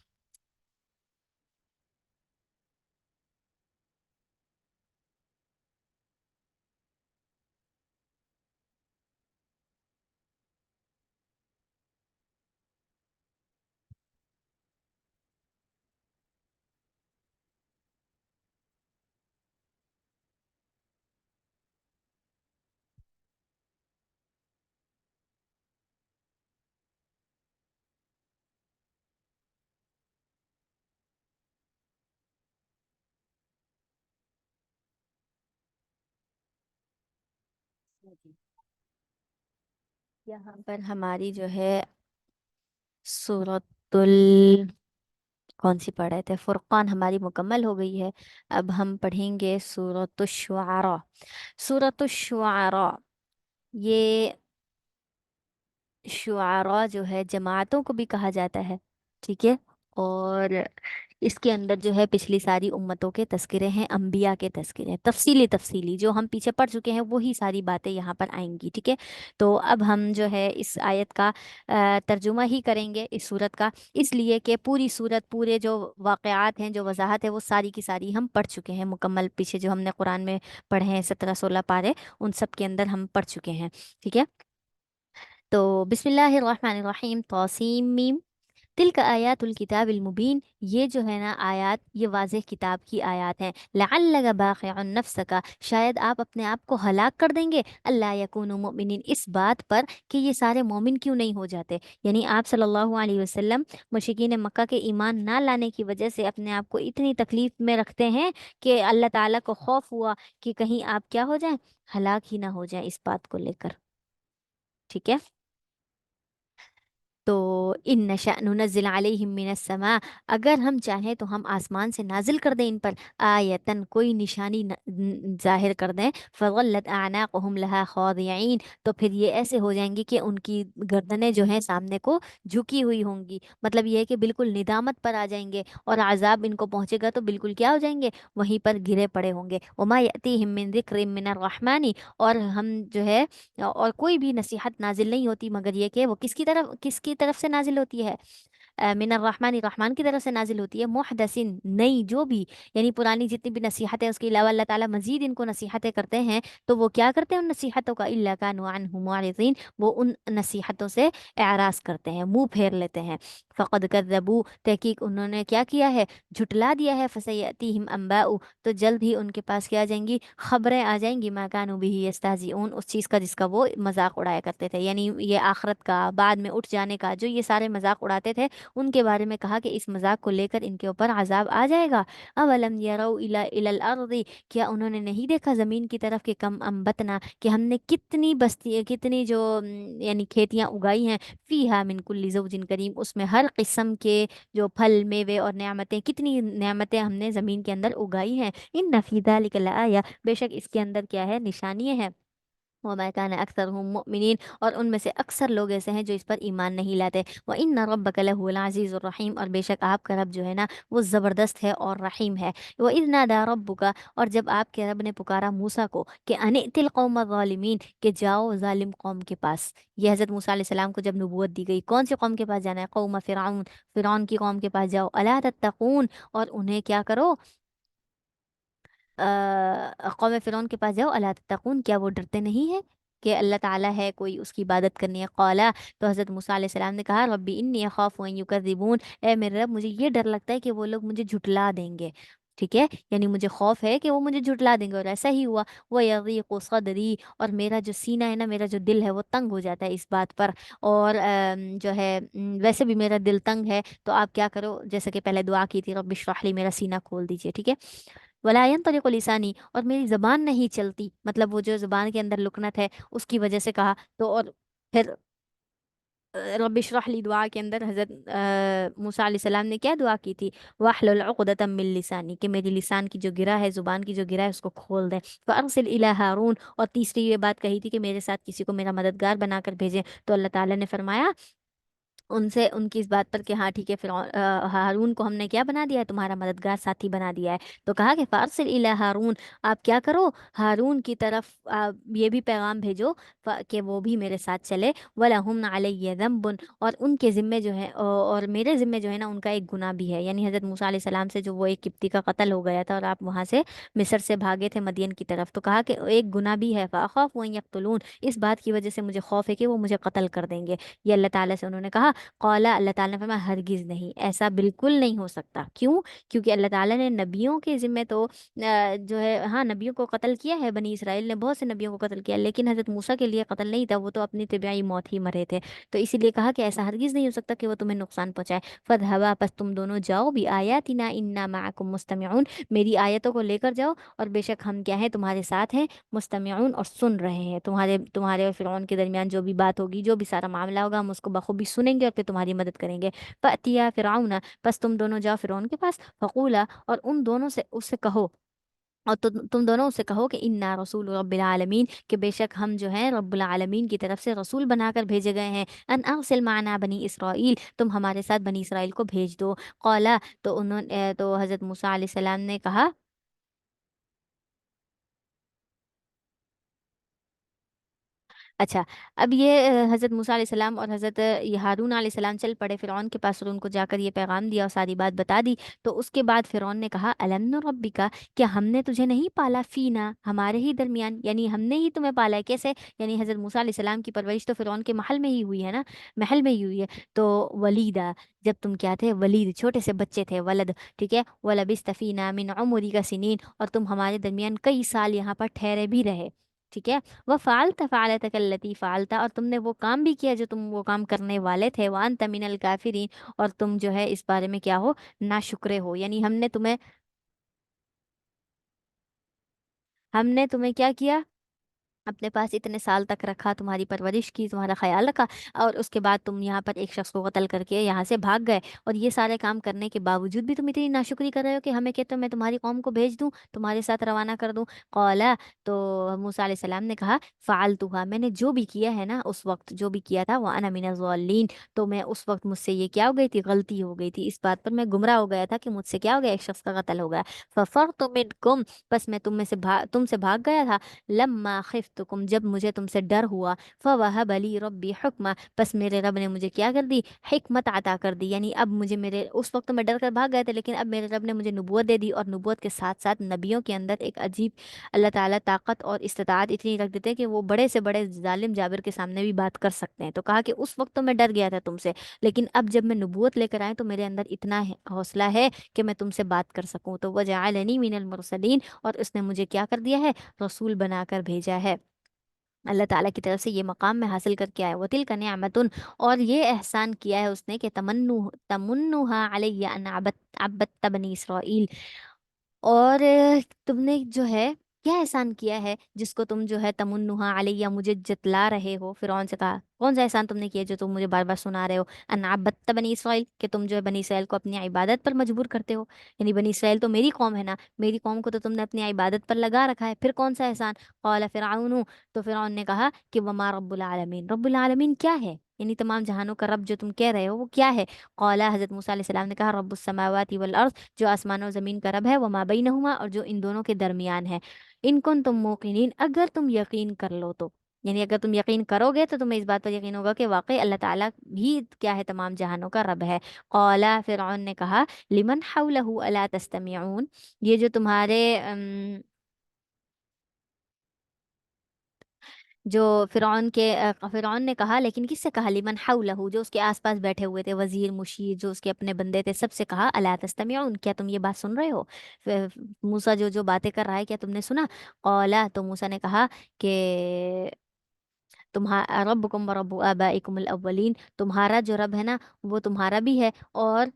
जी। यहाँ पर हमारी जो है सूरतुल कौन सी पढ़े थे, फुरकान, हमारी मुकम्मल हो गई है। अब हम पढ़ेंगे सूरतुश्शुआरा। सूरतुश्शुआरा, ये शुआरा जो है जमातों को भी कहा जाता है, ठीक है। और इसके अंदर जो है पिछली सारी उम्मतों के तस्करे हैं, अंबिया के तस्करे हैं, तफसीली तफसीली जो हम पीछे पढ़ चुके हैं वही सारी बातें यहाँ पर आएंगी, ठीक है। तो अब हम जो है इस आयत का तर्जुमा ही करेंगे इस सूरत का, इसलिए कि पूरी सूरत, पूरे जो वाक़यात हैं, जो वजाहत है, वो सारी की सारी हम पढ़ चुके हैं मुकम्मल। पीछे जो हमने कुरान में पढ़े हैं 17-16 पारे, उन सब के अंदर हम पढ़ चुके हैं, ठीक है। तो बिस्मिल्लाहिर्रहमानिर्रहीम, तौसीम मीम, तिल का आयातुल किताबिल मुबीन, ये जो है ना आयात, ये वाज़ेह किताब की आयात हैं। लअल्लका बाखिउन नफ्सका, शायद आप अपने आप को हलाक कर देंगे, अल्ला यकूनु मुमिनीन, इस बात पर कि ये सारे मोमिन क्यों नहीं हो जाते। यानी आप सल्लल्लाहु अलैहि वसल्लम मुशरिकीन मक्का के ईमान ना लाने की वजह से अपने आप को इतनी तकलीफ में रखते हैं कि अल्लाह ताला को खौफ हुआ कि कहीं आप क्या हो जाएं, हलाक ही ना हो जाएं, इस बात को लेकर, ठीक है। तो इन नशा नुनज़्ज़िल अलैहिम मिनस्समा, अगर हम चाहें तो हम आसमान से नाजिल कर दें इन पर आयतन, कोई निशानी जाहिर कर दें, फ़ज़ल्लत अअनाक़ुहुम लहा ख़ादिईन, तो फिर ये ऐसे हो जाएंगी कि उनकी गर्दनें जो हैं सामने को झुकी हुई होंगी। मतलब ये है कि बिल्कुल निदामत पर आ जाएंगे, और अज़ाब इनको पहुंचेगा तो बिल्कुल क्या हो जाएंगे, वहीं पर गिरे पड़े होंगे। वमा यअतीहिम मिन ज़िक्रिम मिनर रहमानी, और हम जो है, और कोई भी नसीहत नाजिल नहीं होती मगर ये कि वो किसकी तरफ से नाजिल होती है, मिनर रहमान, रहमान की तरफ से नाजिल होती है, मुहदसिन, नई जो भी, यानी पुरानी जितनी भी नसीहतें, उसके अलावा अल्लाह ताला मजीद इनको नसीहतें करते हैं। तो वो क्या करते हैं उन नसीहतों का, इल्ला कानू अन्हु मुअरिज़ीन, वो उन नसीहतों से एराज करते हैं, मुंह फेर लेते हैं। फ़क़द कज़्ज़बू, तहकीक उन्होंने क्या किया है, झुटला दिया है। फसयअतीहिम अम्बाउ, तो जल्द ही उनके पास क्या आ जाएंगी, खबरें आ जाएंगी, मा कानू बिही यस्तहज़िऊन, उस चीज़ का जिसका वो मजाक उड़ाया करते थे, यानी ये आखरत का, बाद में उठ जाने का, जो ये सारे मजाक उड़ाते थे, उनके बारे में कहा कि इस मजाक को लेकर इनके ऊपर अजाब आ जाएगा। अवलम यरौ इला इलल अर्दी, क्या उन्होंने नहीं देखा ज़मीन की तरफ, कि कम अम्बतना, कि हमने कितनी बस्ती, कितनी जो यानी खेतियाँ उगाई हैं, फीहा मिन कुल्ली ज़ौजिन करीम, उसमें हर किस्म के जो फल मेवे और नेमतें, कितनी नेमतें हमने ज़मीन के अंदर उगाई हैं। इन नफ़ी ज़ालिका लआया, बेशक इसके अंदर क्या है, निशानियाँ हैं। वमा कान अक्सरुहुम मुमिनीन, और उनमें से अक्सर लोग ऐसे हैं जो इस पर ईमान नहीं लाते। व इन्ना रब्बका लहुवल अज़ीज़ुर रहीम, और बेशक आपका रब जो है ना वो ज़बरदस्त है और रहीम है। व इज़ नादा रब्बुका, और जब आपके रब ने पुकारा मूसा को कि अनितिल कौम ज़ालिमीन, कि जाओ जालिम कौम के पास। ये हज़रत मूसा अलैहिस्सलाम को जब नबूवत दी गई, कौन सी कौम के पास जाना है, कौम फ़िरऔन, फ़िरऔन की कौम के पास जाओ। अला तत्तकून, और उन्हें क्या करो, कौम फ़िरौन के पास जाओ। अला तत्तकून, क्या वो डरते नहीं है कि अल्लाह ताला है, कोई उसकी इबादत करनी है। कौला, तो हज़रत मूसा अलैहिस्सलाम ने कहा, रब्बी इन्नी अखाफु अन युकज़्ज़िबून, ए मेरे रब, मुझे ये डर लगता है कि वो लोग मुझे झुटला देंगे, ठीक है। यानी मुझे खौफ है कि वो मुझे झुटला देंगे, और ऐसा ही हुआ। वह यज़ीक़ु सदरी, और मेरा जो सीना है ना, मेरा जो दिल है वो तंग हो जाता है इस बात पर। और जो है वैसे भी मेरा दिल तंग है, तो आप क्या करो, जैसे कि पहले दुआ की थी, रब्बि इश्रह ली, मेरा सीना खोल दीजिए, ठीक है। वलायन तरीक़ लिसानी, और मेरी ज़बान नहीं चलती, मतलब वो जो ज़बान के अंदर लुकनत है उसकी वजह से कहा। तो और फिर रब्बि इश्रह ली दुआ के अंदर हज़रत मूसा अलैहिस्सलाम ने क्या दुआ की थी, वाहलुल उक़दतम मिन लिसानी, कि मेरी लिसान की जो गिरा है, ज़ुबान की जो गिरा है, उसको खोल दे। फ़अरसिल इला हारून, और तीसरी ये बात कही थी कि मेरे साथ किसी को मेरा मददगार बनाकर भेजें। तो अल्लाह ताला ने फरमाया उनसे, उनकी इस बात पर कि हाँ ठीक है, फिर हारून को हमने क्या बना दिया है, तुम्हारा मददगार साथी बना दिया है। तो कहा कि फारसिल इला हारून, आप क्या करो, हारून की तरफ ये भी पैगाम भेजो, कि वो भी मेरे साथ चले। वला हम अलैहि ज़ंबुन, और उनके ज़िम्मे जो है, और मेरे ज़िम्मे जो है ना उनका एक गुनाह भी है। यानी हज़रत मूसा अलैहि सलाम से जो वो एक किप्ती का कत्ल हो गया था, और आप वहाँ से मिस्र से भागे थे मदियन की तरफ, तो कहा कि एक गुनाह भी है, फ़अख़ाफ़ु अन यक़्तुलून, इस बात की वजह से मुझे खौफ है कि वो मुझे कत्ल कर देंगे। ये अल्लाह ताला से उन्होंने कहा। قال اللہ تعالیٰ نے فرمایا ہرگز نہیں، ایسا بالکل نہیں ہو سکتا، کیوں؟ کیونکہ اللہ تعالیٰ نے نبیوں کے ذمے تو جو ہے ہاں نبیوں کو قتل کیا ہے، بنی اسرائیل نے بہت سے نبیوں کو قتل کیا، لیکن حضرت موسیٰ کے لیے قتل نہیں تھا، وہ تو اپنی طبعی موت ہی مرے تھے، تو اسی لیے کہا کہ ایسا ہرگز نہیں ہو سکتا کہ وہ تمہیں نقصان پہنچائے۔ فَاذْهَبَا پس تم دونوں جاؤ بِآيَاتِنَا إِنَّا مَعَكُمْ مُسْتَمِعُونَ، میری آیتوں کو لے کر جاؤ، اور بے شک ہم کیا ہیں تمہارے ساتھ ہیں، مستمعون اور سن رہے ہیں، تمہارے اور فرعون کے درمیان جو بھی بات ہوگی، جو بھی سارا معاملہ ہوگا، ہم اس کو بخوبی سنیں گے اور پھر تمہاری مدد کریں گے۔ فَأْتِيَا فِرْعَوْنَ پس تم دونوں جاؤ فرعون کے پاس، فقولا اور ان دونوں سے اس سے کہو، اور تم دونوں اسے کہو کہ انا رسول رب العالمین، کہ بے شک ہم جو ہیں رب العالمین کی طرف سے رسول بنا کر بھیجے گئے ہیں، ان ارسل معنا بنی اسرائیل، تم ہمارے ساتھ بنی اسرائیل کو بھیج دو۔ قالا تو حضرت موسیٰ علیہ السلام نے کہا، اچھا، اب یہ حضرت موسیٰ علیہ السلام اور حضرت یہ ہارون علیہ السلام چل پڑے فرعون کے پاس، اور ان کو جا کر یہ پیغام دیا اور ساری بات بتا دی، تو اس کے بعد فرعون نے کہا الم نربک، کیا ہم نے تجھے نہیں پالا فینا، ہمارے ہی درمیان، یعنی ہم نے ہی تمہیں پالا ہے، کیسے؟ یعنی حضرت موسیٰ علیہ السلام کی پرورش تو فرعون کے محل میں ہی ہوئی ہے نا، محل میں ہی ہوئی ہے، تو ولیدا، جب تم کیا تھے، ولید، چھوٹے سے بچے تھے، ولد، ٹھیک ہے، ولبست فینا من عمرک سنین، اور تم ہمارے درمیان کئی سال یہاں پر ٹھہرے بھی رہے، ٹھیک ہے، وہ فعلت فعلتک التی فعلتا، اور تم نے وہ کام بھی کیا جو تم وہ کام کرنے والے تھے، وانت من الکافرین، اور تم جو ہے اس بارے میں کیا ہو، ناشکرے ہو، یعنی ہم نے تمہیں کیا کیا، اپنے پاس اتنے سال تک رکھا، تمہاری پرورش کی، تمہارا خیال رکھا، اور اس کے بعد تم یہاں پر ایک شخص کو قتل کر کے یہاں سے بھاگ گئے، اور یہ سارے کام کرنے کے باوجود بھی تم اتنی ناشکری کر رہے ہو کہ ہمیں کہتے ہو میں تمہاری قوم کو بھیج دوں، تمہارے ساتھ روانہ کر دوں۔ قالا، تو موسیٰ علیہ السلام نے کہا فعلتها، میں نے جو بھی کیا ہے نا اس وقت، جو بھی کیا تھا، وانا من الضالین، تو میں اس وقت مجھ سے یہ کیا ہو گئی تھی، غلطی ہو گئی تھی، اس بات پر میں گمراہ ہو گیا تھا کہ مجھ سے کیا ہو گیا، ایک شخص کا قتل ہو گیا۔ ففرت منکم، بس میں تم سے بھاگ گیا تھا، لما خفتکم، جب مجھے تم سے ڈر ہوا، فوہب لی ربی حکما، بس میرے رب نے مجھے کیا کر دی، حکمت عطا کر دی، یعنی اب مجھے میرے اس وقت تو میں ڈر کر بھاگ گئے تھے، لیکن اب میرے رب نے مجھے نبوت دے دی، اور نبوت کے ساتھ ساتھ نبیوں کے اندر ایک عجیب اللہ تعالیٰ طاقت اور استطاعت اتنی رکھ دیتے ہیں کہ وہ بڑے سے بڑے ظالم جابر کے سامنے بھی بات کر سکتے ہیں، تو کہا کہ اس وقت تو میں ڈر گیا تھا تم سے، لیکن اب جب میں نبوت لے کر آئے تو میرے اندر اتنا حوصلہ ہے کہ میں تم سے بات کر سکوں، تو وجعلنی من المرسلین، اور اس نے مجھے کیا کر دیا ہے، رسول بنا کر بھیجا ہے، اللہ تعالیٰ کی طرف سے یہ مقام میں حاصل کر کے آیا، وَتِلْكَ نِعْمَةٌ، اور یہ احسان کیا ہے اس نے کہ تمنوہا علیہ ان عبدت بنی اسرائیل، اور تم نے جو ہے کیا احسان کیا ہے جس کو تم جو ہے تمنہا علیہ مجھے جتلا رہے ہو، فرعون سے کہا کون سا احسان تم نے کیا جو تم مجھے بار بار سنا رہے ہو، ان عبدت بنی اسرائیل، کہ تم جو ہے بنی اسرائیل کو اپنی عبادت پر مجبور کرتے ہو، یعنی بنی اسرائیل تو میری قوم ہے نا، میری قوم کو تو تم نے اپنی عبادت پر لگا رکھا ہے، پھر کون سا احسان؟ قال فرعون، تو فرعون نے کہا کہ وما رب العالمین، رب العالمین کیا ہے، یعنی تمام جہانوں کا رب جو تم کہہ رہے ہو وہ کیا ہے؟ قال، حضرت موسیٰ علیہ السلام نے کہا رب السماوات والارض، جو آسمان و زمین کا رب ہے، وما بینہما، اور جو ان دونوں کے درمیان ہے، ان کن تم موقنین، اگر تم یقین کر لو تو، یعنی اگر تم یقین کرو گے تو تمہیں اس بات پر یقین ہوگا کہ واقعی اللہ تعالیٰ بھی کیا ہے، تمام جہانوں کا رب ہے۔ قال، فرعون نے کہا لمن حولہ الا تستمعون، یہ جو تمہارے جو فرعون نے کہا، لیکن کس سے کہا، لمن حولہ، جو اس کے آس پاس بیٹھے ہوئے تھے، وزیر، مشیر، جو اس کے اپنے بندے تھے، سب سے کہا الا تستمعون، کیا تم یہ بات سن رہے ہو، موسیٰ جو جو باتیں کر رہا ہے کیا تم نے سنا؟ قولا، تو موسیٰ نے کہا کہ تمہارا ربکم ورب آبائکم الاولین، تمہارا جو رب ہے نا وہ تمہارا بھی ہے، اور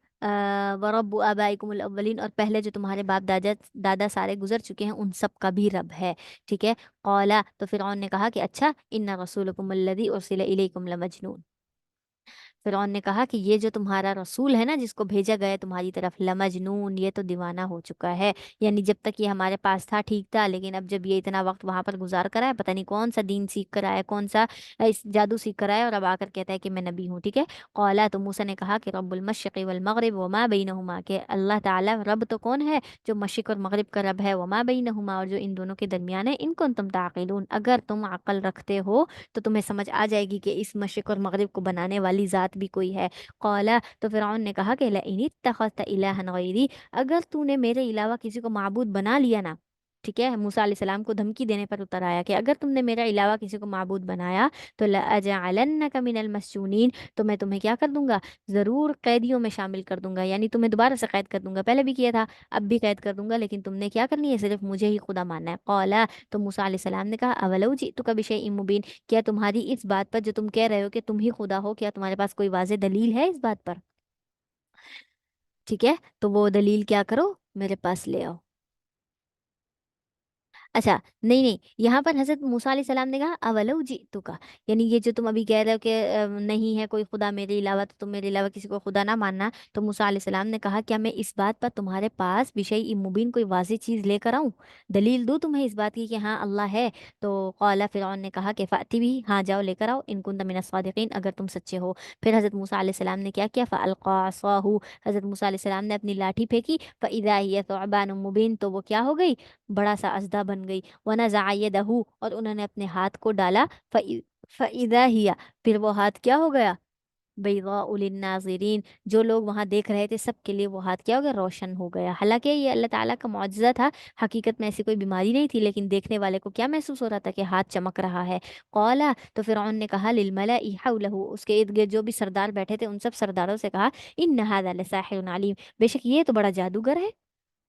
ورب آبائکم الاولین، اور پہلے جو تمہارے باپ دادا سارے گزر چکے ہیں ان سب کا بھی رب ہے، ٹھیک ہے۔ قولا، تو فرعون نے کہا کہ اچھا، ان رسولکم الذی ارسل الیکم لمجنون، فرعون نے کہا کہ یہ جو تمہارا رسول ہے نا جس کو بھیجا گیا ہے تمہاری طرف، لمجنون، یہ تو دیوانہ ہو چکا ہے، یعنی جب تک یہ ہمارے پاس تھا ٹھیک تھا، لیکن اب جب یہ اتنا وقت وہاں پر گزار کر آیا، پتہ نہیں کون سا دین سیکھ کر آیا، کون سا اس جادو سیکھ کر آیا، اور اب آ کر کہتا ہے کہ میں نبی ہوں، ٹھیک ہے۔ قالا، تو موسیٰ نے کہا کہ رب المشرق والمغرب وما بینہما، کہ اللہ تعالیٰ رب تو کون ہے، جو مشرق اور مغرب کا رب ہے، وما بینہما، اور جو ان دونوں کے درمیان ہے، ان کنتم تعقلون، اگر تم عقل رکھتے ہو تو تمہیں سمجھ آ جائے گی کہ اس مشرق اور مغرب کو بنانے والی ذات بھی کوئی ہے۔ قالا، تو فرعون نے کہا کہ لئن اتخذت الہا غیری، اگر تو نے میرے علاوہ کسی کو معبود بنا لیا نا، ठीक है, मूसा अलैहिस्सलाम को धमकी देने पर उतर आया कि अगर तुमने मेरे अलावा किसी को माबूद बनाया तो लअजअलन्नका मिनल मस्जूनीन, तो मैं तुम्हें क्या कर दूंगा, जरूर कैदियों में शामिल कर दूंगा, यानी तुम्हें दोबारा से कैद कर दूंगा, पहले भी किया था अब भी कैद कर दूंगा, लेकिन तुमने क्या करनी है, सिर्फ मुझे ही खुदा मानना है। कौला, तो मूसा अलैहिस्सलाम ने कहा अवलौ जितुका बिशैइन मुबीन, क्या तुम्हारी इस बात पर जो तुम कह रहे हो कि तुम ही खुदा हो, क्या तुम्हारे पास कोई वाज़ेह दलील है इस बात पर? ठीक है, तो वो दलील क्या करो, मेरे पास ले आओ। अच्छा, नहीं नहीं, यहाँ पर हजरत मूसा अलैहि सलाम ने कहा अवलौ जितुका, यानी ये जो तुम अभी कह रहे हो कि नहीं है कोई खुदा मेरे अलावा, तो तुम मेरे अलावा किसी को खुदा ना मानना, तो मूसा अलैहि सलाम ने कहा क्या मैं इस बात पर तुम्हारे पास विषय मुबीन कोई वाज़ेह चीज़ लेकर आऊँ, दलील दूँ तुम्हें इस बात की कि हाँ अल्लाह है? तो कौला फिरौन ने कहा कि फ़ाती भी, हाँ जाओ लेकर आओ, इन कुंत मिनस सादिकीन, अगर तुम सच्चे हो। फिर हजरत मूसा अलैहि सलाम ने क्या किया, फ़अल्क़ा असाहु, हजरत मूसा अलैहि सलाम ने अपनी लाठी फेंकी, फ़इज़ा हिय सुअबान मुबीन, तो वो क्या हो गई, बड़ा सा अजदा बन गई। वनज़अ यदहू, और उन्होंने अपने हाथ को डाला, फ़इज़ा हिया, फिर वो हाथ क्या हो गया, बैज़ाउ लिन्नाज़िरीन, जो लोग वहां देख रहे थे सबके लिए वो हाथ क्या हो गया, रोशन हो गया। हालांकि ये अल्लाह ताला का मौजज़ा था, हकीकत में ऐसी कोई बीमारी नहीं थी, लेकिन देखने वाले को क्या महसूस हो रहा था कि हाथ चमक रहा है। कौला, तो फिरौन ने कहा लिलमलाइ हौलहू, उसके इर्द गिर्द जो भी सरदार बैठे थे उन सब सरदारों से कहा, इन्न हाज़ा लसाहिरुन अलीम, बेशक ये तो बड़ा जादूगर है,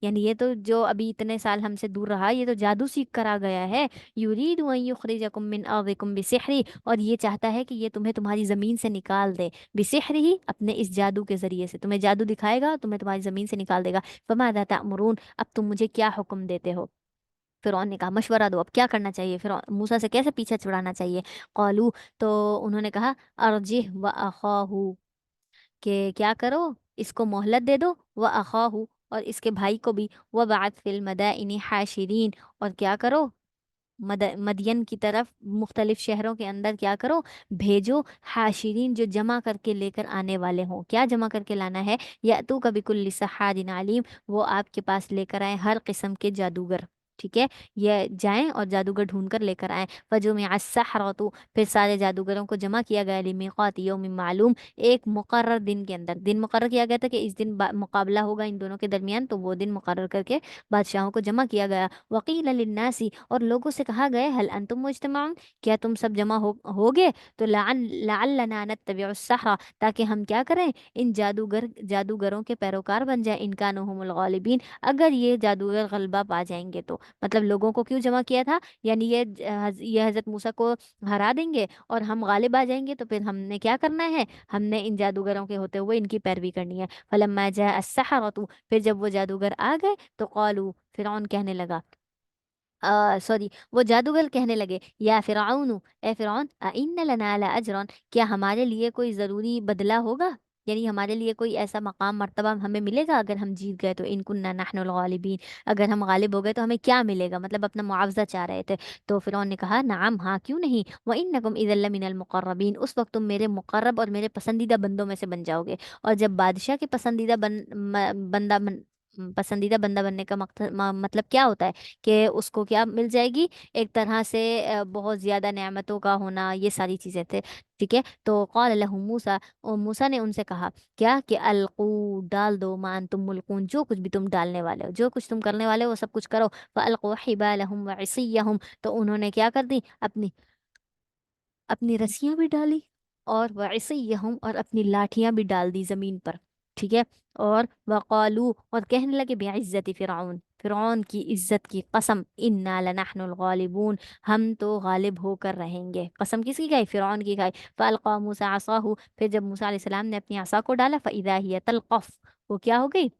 यानी ये तो जो अभी इतने साल हमसे दूर रहा ये तो जादू सीख कर आ गया है। युरीदु अन युखरिजकुम मिन अर्दिकुम बिसिहरी, और ये चाहता है कि ये तुम्हें तुम्हारी जमीन से निकाल दे, बिसिहरी ही, अपने इस जादू के जरिए से तुम्हें जादू दिखाएगा, तुम्हें तुम्हारी जमीन से निकाल देगा। फमादा तअमुरून, अब तुम मुझे क्या हुक्म देते हो? फिरौन ने कहा मशवरा दो, अब क्या करना चाहिए, फिर मूसा से कैसे पीछा छुड़ाना चाहिए। कौलू, तो उन्होंने कहा अरजिह व अखाहू, कि क्या करो, इसको मोहलत दे दो, व अखाहू, और इसके भाई को भी, व बात फिल मदाइनि हाशिरीन, और क्या करो, मदियन की तरफ मुख्तलिफ शहरों के अंदर क्या करो, भेजो, हाशिरीन, जो जमा करके लेकर आने वाले हों, क्या जमा करके लाना है, या तू कभी कुल्ली सहारिन अलीम, वो आपके पास लेकर आए हर किस्म के जादूगर। ठीक है, ये जाएं और जादूगर ढूंढ कर लेकर आए। फजो में असहरतु, फिर सारे जादूगरों को जमा किया गया, लिमीक़ात यौमिन मालूम, एक मुकर्रर दिन के अंदर, दिन मुकर्रर किया गया था कि इस दिन मुकाबला होगा इन दोनों के दरमियान, तो वो दिन मुकर्रर करके बादशाहों को जमा किया गया। वकील लिन्नासी, और लोगों से कहा गया, हल अंतुम मुज्तमऊन, क्या तुम सब जमा होगे, तो लअल्लना नत्तबिउस सहरा, ताकि हम क्या करें, इन जादूगरों के पैरोकार बन जाए, इन कानू हुमुल गालिबीन, अगर ये जादूगर गलबा पा जाएंगे तो। मतलब लोगों को क्यों जमा किया था, यानी ये हजरत मूसा को हरा देंगे और हम गालिब आ जाएंगे, तो फिर हमने क्या करना है, हमने इन जादूगरों के होते हुए इनकी पैरवी करनी है। फलम्मा जा अस्सहरतु, फिर जब वो जादूगर आ गए तो कौलू, फिरौन कहने लगा, सॉरी, वो जादूगर कहने लगे, या फिरौन, ए फिरौन, इन्न लना ला अजरन, क्या हमारे लिए कोई ज़रूरी बदला होगा, यानी हमारे लिए कोई ऐसा मकाम मर्तबा हमें मिलेगा अगर हम जीत गए तो, इन कुन्ना नहनुल गालिबीन, अगर हम गालिब हो गए तो हमें क्या मिलेगा, मतलब अपना मुआवजा चाह रहे थे। तो फिरौन ने कहा नाम, हाँ क्यों नहीं, व इन्नकुम इज़ल लमिनल मुक़र्रबीन, उस वक्त तुम मेरे मुकर्रब और मेरे पसंदीदा बंदों में से बन जाओगे। और जब बादशाह के पसंदीदा पसंदीदा बंदा बनने का मतलब क्या होता है, कि उसको क्या मिल जाएगी, एक तरह से बहुत ज्यादा नेमतों का होना, ये सारी चीजें थे। ठीक है, तो क़ाल लहु मूसा, और मूसा ने उनसे कहा क्या, कि अलकू, डाल दो, मान तुम मुल्कून, जो कुछ भी तुम डालने वाले हो, जो कुछ तुम करने वाले हो वो सब कुछ करो। फ़अल्क़ू हिबालहुम व इसिय्यहुम, तो उन्होंने क्या कर दी, अपनी अपनी रस्सियां भी डाली, और वैसियहुम, और अपनी लाठियां भी डाल दी जमीन पर। ठीक है, और वक़ालू, और कहने लगे, बेइज्जती फ़िरऔन, फ़िरऔन की इज्जत की कसम, इन्ना लनहनुल गालिबून, हम तो गालिब होकर रहेंगे। कसम किसकी खाई, फ़िरऔन की खाई। फ़अल्क़ा मूसा असाहु, फिर जब मूसा अलैहिस्सलाम ने अपनी असा को डाला, फ़इज़ा हिय तल्क़फ़, वो क्या हो गई,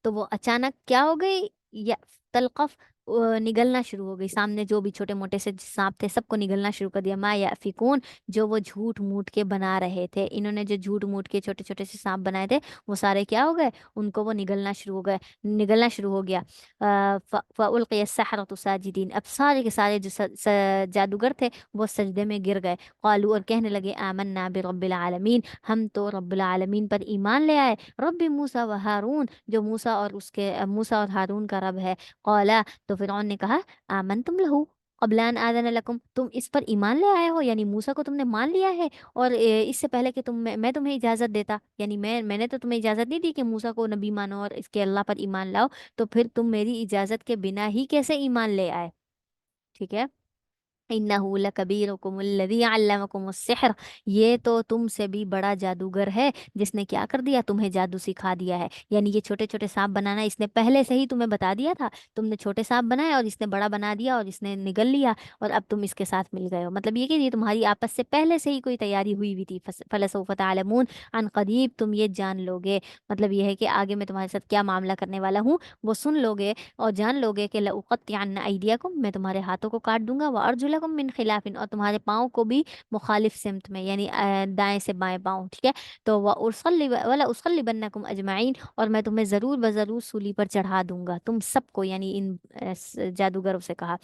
तो वो अचानक क्या हो गई, या तलकफ, निगलना शुरू हो गई, सामने जो भी छोटे मोटे से सांप थे सबको निगलना शुरू कर दिया। मा या फिकून, जो वो झूठ मूठ के बना रहे थे, इन्होंने जो झूठ मूठ के छोटे छोटे से सांप बनाए थे वो सारे क्या हो गए, उनको वो निगलना शुरू हो गए, निगलना शुरू हो गया। फ़उल्क़िय अस्सहरतु साजिदीन, अब सारे के सारे जो जादूगर थे वो सजदे में गिर गए। क़ालू, और कहने लगे, आमन्ना बिरब्बिल आलमीन, हम तो रब्बुल आलमीन पर ईमान ले आए, रब्बी मूसा व हारून, जो मूसा और हारून का रब है। कौला, तो फिरौन ने कहा, आमन तुम लहू, قبل अन आज़न लकुम, तुम इस पर ईमान ले आए हो, यानी मूसा को तुमने मान लिया है, और इससे पहले कि मैं तुम्हें इजाज़त देता, यानी मैंने तो तुम्हें इजाज़त नहीं दी कि मूसा को नबी मानो और इसके अल्लाह पर ईमान लाओ, तो फिर तुम मेरी इजाज़त के बिना ही कैसे ईमान ले आए। ठीक है। इन्नहु लकबीरुकुमुल्लज़ी अल्लमकुमुस्सिहर, ये तो तुमसे भी बड़ा जादूगर है जिसने क्या कर दिया, तुम्हें जादू सिखा दिया है। यानी ये छोटे छोटे सांप बनाना इसने पहले से ही तुम्हें बता दिया था, तुमने छोटे सांप बनाए और इसने बड़ा बना दिया और इसने निगल लिया, और अब तुम इसके साथ मिल गए हो। मतलब ये कि ये तुम्हारी आपस से पहले से ही कोई तैयारी हुई हुई थी। फलसौफ तअलमून अन करीब, तुम ये जान लोगे। मतलब ये है कि आगे मैं तुम्हारे साथ क्या मामला करने वाला हूँ वो सुन लोगे और जान लोगे कि लउक़त्तिअन्ना अयदियकुम, मैं तुम्हारे हाथों को काट दूंगा, व अर्जुलकुम मिन खिलाफिन, और तुम्हारे पाँव को भी मुखालिफ सिमत में, यानी दाएं से बाएं पाँव। ठीक है। तो वला उसल्लिबन्नकुम अजमाइन, और मैं तुम्हें ज़रूर ब ज़रूर सूली पर चढ़ा दूंगा, तुम सबको, यानी इन जादूगरों से कहा।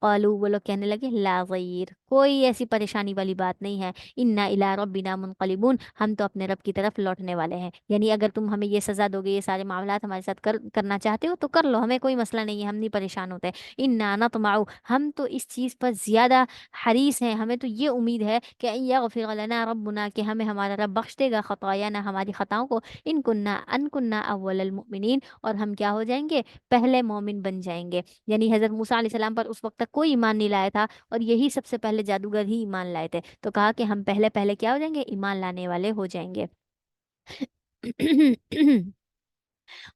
क़ालू, वो लोग कहने लगे, ला ज़ईर, कोई ऐसी परेशानी वाली बात नहीं है, इन्ना इला रब्बिना मुनक़लिबून, हम तो अपने रब की तरफ लौटने वाले हैं। यानी अगर तुम हमें ये सज़ा दोगे, ये सारे मामलात हमारे साथ करना चाहते हो तो कर लो, हमें कोई मसला नहीं है, हम नहीं परेशान होते। इन्ना नतमऊ, हम तो इस चीज़ पर ज़्यादा हरीस हैं, हमें तो ये उम्मीद है कि अन यग़फ़िर लना रब्बुना, कि हमें हमारा रब बख्श देगा, ख़तायाना, हमारी ख़ताओं को, इन कुन्ना अव्वलल मुमिनीन, और हम क्या हो जाएंगे, पहले मोमिन बन जाएंगे। यानी हज़रत मूसा अलैहिस्सलाम पर उस वक्त तक कोई ईमान नहीं लाया था, और यही सबसे पहले जादूगर ही ईमान लाए थे, तो कहा कि हम पहले पहले क्या हो जाएंगे, ईमान लाने वाले हो जाएंगे।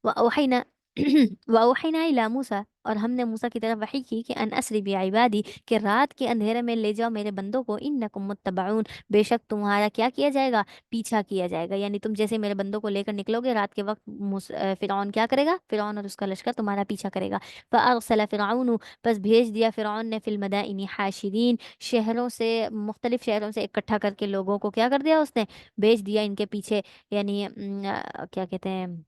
वअवहैना वअवहैना इला मूसा, और हमने मूसा की तरफ वही की कि अन असरी बिइबादी, कि रात के अंधेरे में ले जाओ मेरे बंदों को, इन्नकुम मुत्तबऊन, बेशक तुम्हारा क्या किया जाएगा, पीछा किया जाएगा। यानी तुम जैसे मेरे बंदों को लेकर निकलोगे रात के वक्त, फिरौन क्या करेगा, फिरौन और उसका लश्कर तुम्हारा पीछा करेगा। फ़अरसल फिरऔन, बस भेज दिया फिरौन ने, फिल मदाइनि हाशिरीन, शहरों से, मुख्तलिफ शहरों से इकट्ठा करके लोगों को क्या कर दिया उसने, भेज दिया इनके पीछे, यानी क्या कहते हैं,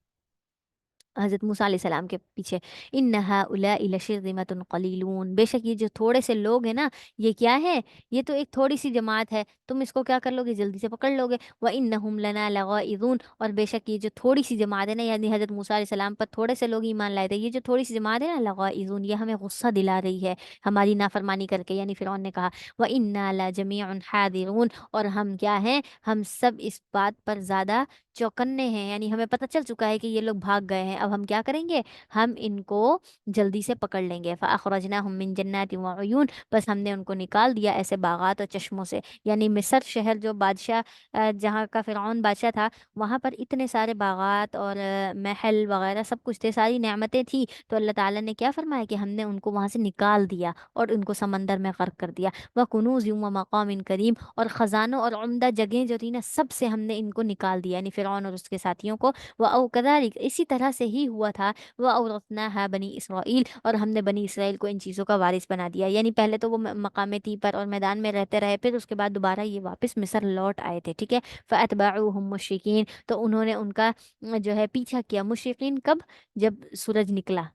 हज़रत मूसा अलैहिस्सलाम के पीछे। इन्ना हाउलाइ लशिरदिमतुन कलीलून, बेशक ये जो थोड़े से लोग हैं ना, ये क्या है, ये तो एक थोड़ी सी जमात है, तुम इसको क्या कर लोगे, जल्दी से पकड़ लोगे। व इन्नहुम लना लगाइज़ून, और बेशक ये जो थोड़ी सी जमात है ना, यानी हज़रत मूसा अलैहिस्सलाम पर थोड़े से लोग ईमान लाए थे, ये जो थोड़ी सी जमात है ना, लगाइज़ून, ये हमें गुस्सा दिला रही है हमारी नाफरमानी करके। यानी फिरौन ने कहा, व इन्ना ला जमीउन हादिरून, और हम क्या हैं, हम सब इस बात पर ज़्यादा चौकन्ने हैं, यानी हमें पता चल चुका है कि ये लोग भाग गए हैं, अब हम क्या करेंगे, हम इनको जल्दी से पकड़ लेंगे। फ़अख़रजनाहुम मिन जन्नातिन व उयून, बस हमने उनको निकाल दिया ऐसे बागात और चश्मों से। यानी मिस्र शहर जो बादशाह, जहाँ का फ़िरऔन बादशाह था, वहाँ पर इतने सारे बागात और महल वगैरह सब कुछ थे, सारी नेमतें थी, तो अल्लाह ताला ने क्या फरमाया कि हमने उनको वहाँ से निकाल दिया और उनको समंदर में गर्क कर दिया। व कुनूज़ व मक़ामिन करीम, और ख़जानों और उम्दा जगह जो थी ना, सबसे हमने इनको निकाल दिया, यानी फ़िरऔन और उसके साथियों को। व औ कज़ालिक, इसी तरह से ही हुआ था, व औरथनाहा बनी इसराइल, और हमने बनी इसराइल को इन चीज़ों का वारिस बना दिया। यानी पहले तो वो मकाम ती पर और मैदान में रहते रहे, फिर उसके बाद दोबारा ये वापस मिस्र लौट आए थे। ठीक है। फ़अतबअूहुम मुशरिकीन, तो उन्होंने उनका जो है पीछा किया, मुशरिकीन कब, जब सूरज निकला,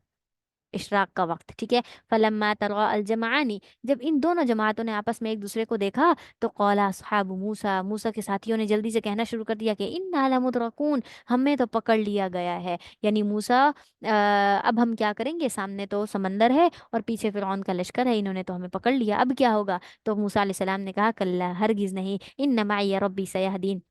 इशराक का वक्त। ठीक है। फलम्मा तरा अल जमाआनी, जब इन दोनों जमातों ने आपस में एक दूसरे को देखा, तो कौला असहाबु मूसा, मूसा के साथियों ने जल्दी से कहना शुरू कर दिया कि इन्ना लमुदरकून, हमें तो पकड़ लिया गया है। यानी मूसा, अब हम क्या करेंगे, सामने तो समंदर है और पीछे फिरौन का लश्कर है, इन्होंने तो हमें पकड़ लिया, अब क्या होगा। तो मूसा अलैहिस्सलाम ने कहा, कल्ला, हरगिज नहीं, इन्ना माइया रब्बी सयहदीन,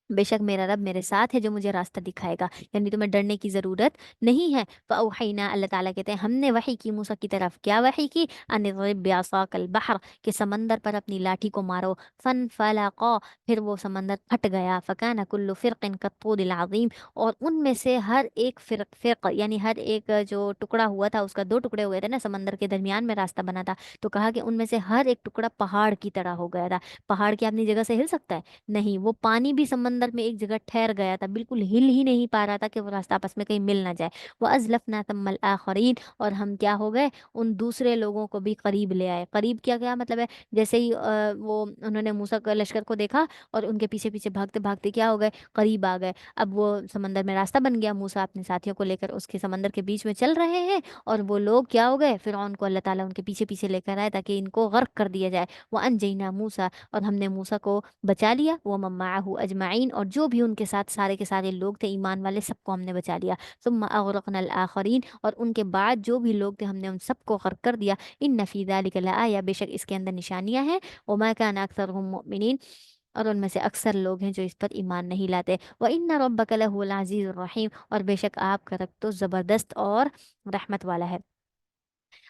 बेशक मेरा रब मेरे साथ है जो मुझे रास्ता दिखाएगा, यानी तुम्हें डरने की ज़रूरत नहीं है। फ़अौहैना, अल्लाह ताला कहते हैं हमने वही की मूसा की तरफ, क्या वही की, अन इज़रिब बिअसाकल बहर, कि समंदर पर अपनी लाठी को मारो। फन फलाqa, फिर वो समंदर फट गया। फ़काना कुल्लु फ़िरक़िन कत्तूरिल अज़ीम, और उनमें से हर एक फ़िरक़ यानी हर एक जो टुकड़ा हुआ था उसका, दो टुकड़े हुए थे ना, समंदर के दरमियान में रास्ता बना था, तो कहा कि उनमें से हर एक टुकड़ा पहाड़ की तरह हो गया था। पहाड़ की अपनी जगह से हिल सकता है, नहीं, वो पानी भी समंदर में एक जगह ठहर गया था, बिल्कुल हिल ही नहीं पा रहा था कि वो रास्ता आपस में कहीं मिल ना जाए। वो अज़लफ़ना तम्मल आखरीन, और हम क्या हो गए, उन दूसरे लोगों को भी करीब ले आए। करीब क्या क्या मतलब है, जैसे ही वो उन्होंने मूसा का लश्कर को देखा और उनके पीछे पीछे भागते भागते क्या हो गए, करीब आ गए। अब वो समंदर में रास्ता बन गया, मूसा अपने साथियों को लेकर उसके समंदर के बीच में चल रहे हैं, और वो लोग क्या हो गए, फिरौन को अल्लाह ताला उनके पीछे पीछे लेकर आए ताकि इनको गर्क कर दिया जाए। वो अनजैना मूसा, और हमने मूसा को बचा लिया, वो मम्माहू अजमाइन, अजमईन, और जो भी उनके साथ सारे के सारे लोग थे ईमान वाले, सबको हमने बचा लिया। सुम्मा अगरकना आखरीन, और उनके बाद जो भी लोग थे हमने उन सबको गर्क कर दिया। इन फी ज़ालिका लआया, बेशक इसके अंदर निशानियां हैं। वमा कान अक्सरुहुम मुमिनीन, और उनमें से अक्सर लोग हैं जो इस पर ईमान नहीं लाते। व इन्ना रब्बका लहुवल अज़ीज़ुर रहीम, और बेशक आपका रब तो ज़बरदस्त और रहमत वाला है।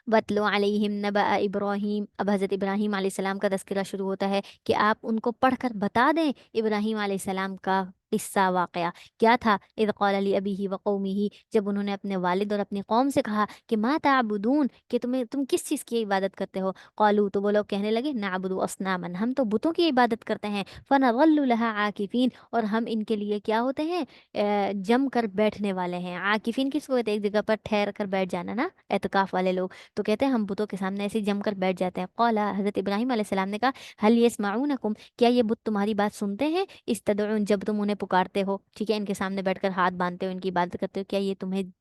वतलो अलैहिम नबअ इब्राहीम, अब हज़रत इब्राहीम अलैहिस्सलाम का तज़किरा शुरू होता है कि आप उनको पढ़कर बता दें इब्राहीम अलैहिस्सलाम का किस्सा वाक़या। क्या था? इज़ क़ाल लि अबीही व क़ौमिही, जब उन्होंने अपने वालिद और अपनी कौम से कहा कि मा ताबुदून, कि तुम किस चीज़ की इबादत करते हो? क़ालू, तो वो लोग कहने लगे, नअबुदु अस्नामन, हम तो बुतों की इबादत करते हैं। फ़नज़ल्लु लहा आकिफ़ीन, और हम इनके लिए क्या होते हैं, जम कर बैठने वाले हैं। आकिफ़ीन किसको कहते हैं? एक जगह पर ठहर कर बैठ जाना ना, एतकाफ़ वाले लोग। तो कहते हैं हम बुतों के सामने ऐसे ही जम कर बैठ जाते हैं। कौला, हज़रत इब्राहीम अलैहिस्सलाम ने कहा, हल यस्माऊनकुम, क्या ये बुत तुम्हारी बात सुनते हैं? इस्तदउन, जब तुम उन्हें पुकारते हो, ठीक है, इनके सामने बैठकर हाथ बांधते हो, इनकी इबादत करते हो, क्या ये तुम्हें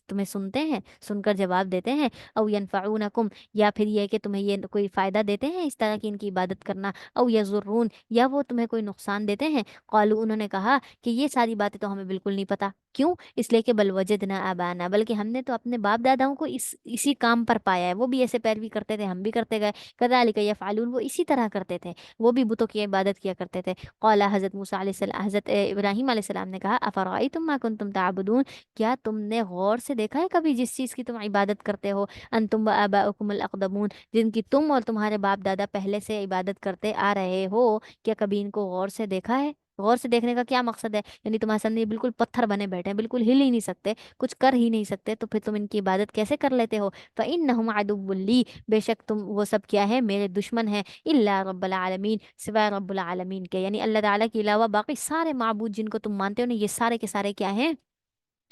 तुम्हें सुनते हैं, सुनकर जवाब देते हैं? औ यनफऊनकुम, या फिर ये है कि तुम्हें ये कोई फ़ायदा देते हैं इस तरह की इनकी इबादत करना? औ यज़ुर्रून, या वो तुम्हें कोई नुकसान देते हैं? क़ालू, उन्होंने कहा कि ये सारी बातें तो हमें बिल्कुल नहीं पता। क्यों? इसलिए कि बल वजदना आबाना, बल्कि हमने तो अपने बाप दादाओं को इसी काम पर पाया है, वो भी ऐसे पैरवी करते थे, हम भी करते गए। कज़ालिका यफ़अलून, वो इसी तरह करते थे, वो भी बुतों की इबादत किया करते थे। क़ाला, हज़रत मूसा अलैहिस्सलाम, हज़रत इब्राहीम अलैहिस्सलाम ने कहा, अफ़रअयतुम मा कुंतुम तअबुदून, क्या तुमने गौर से देखा है कभी जिस चीज़ की तुम इबादत करते हो? अंतुम व आबाउकुमुल अक़दमून, जिनकी तुम और तुम्हारे बाप दादा पहले से इबादत करते आ रहे हो, क्या कभी इनको गौर से देखा है? गौर से देखने का क्या मकसद है? यानी तुम्हारे सामने ये बिल्कुल पत्थर बने बैठे हैं, बिल्कुल हिल ही नहीं सकते, कुछ कर ही नहीं सकते, तो फिर तुम इनकी इबादत कैसे कर लेते हो? फ़इन्नहुम अदुव्वुल ली, बेशक तुम वो सब क्या है, मेरे दुश्मन हैं। इल्ला रब्बुल आलमीन, सिवाय रब्बुल आलमीन के, यानी अल्लाह ताला के अलावा बाकी सारे माबूद जिनको तुम मानते हो ना, ये सारे के सारे क्या हैं,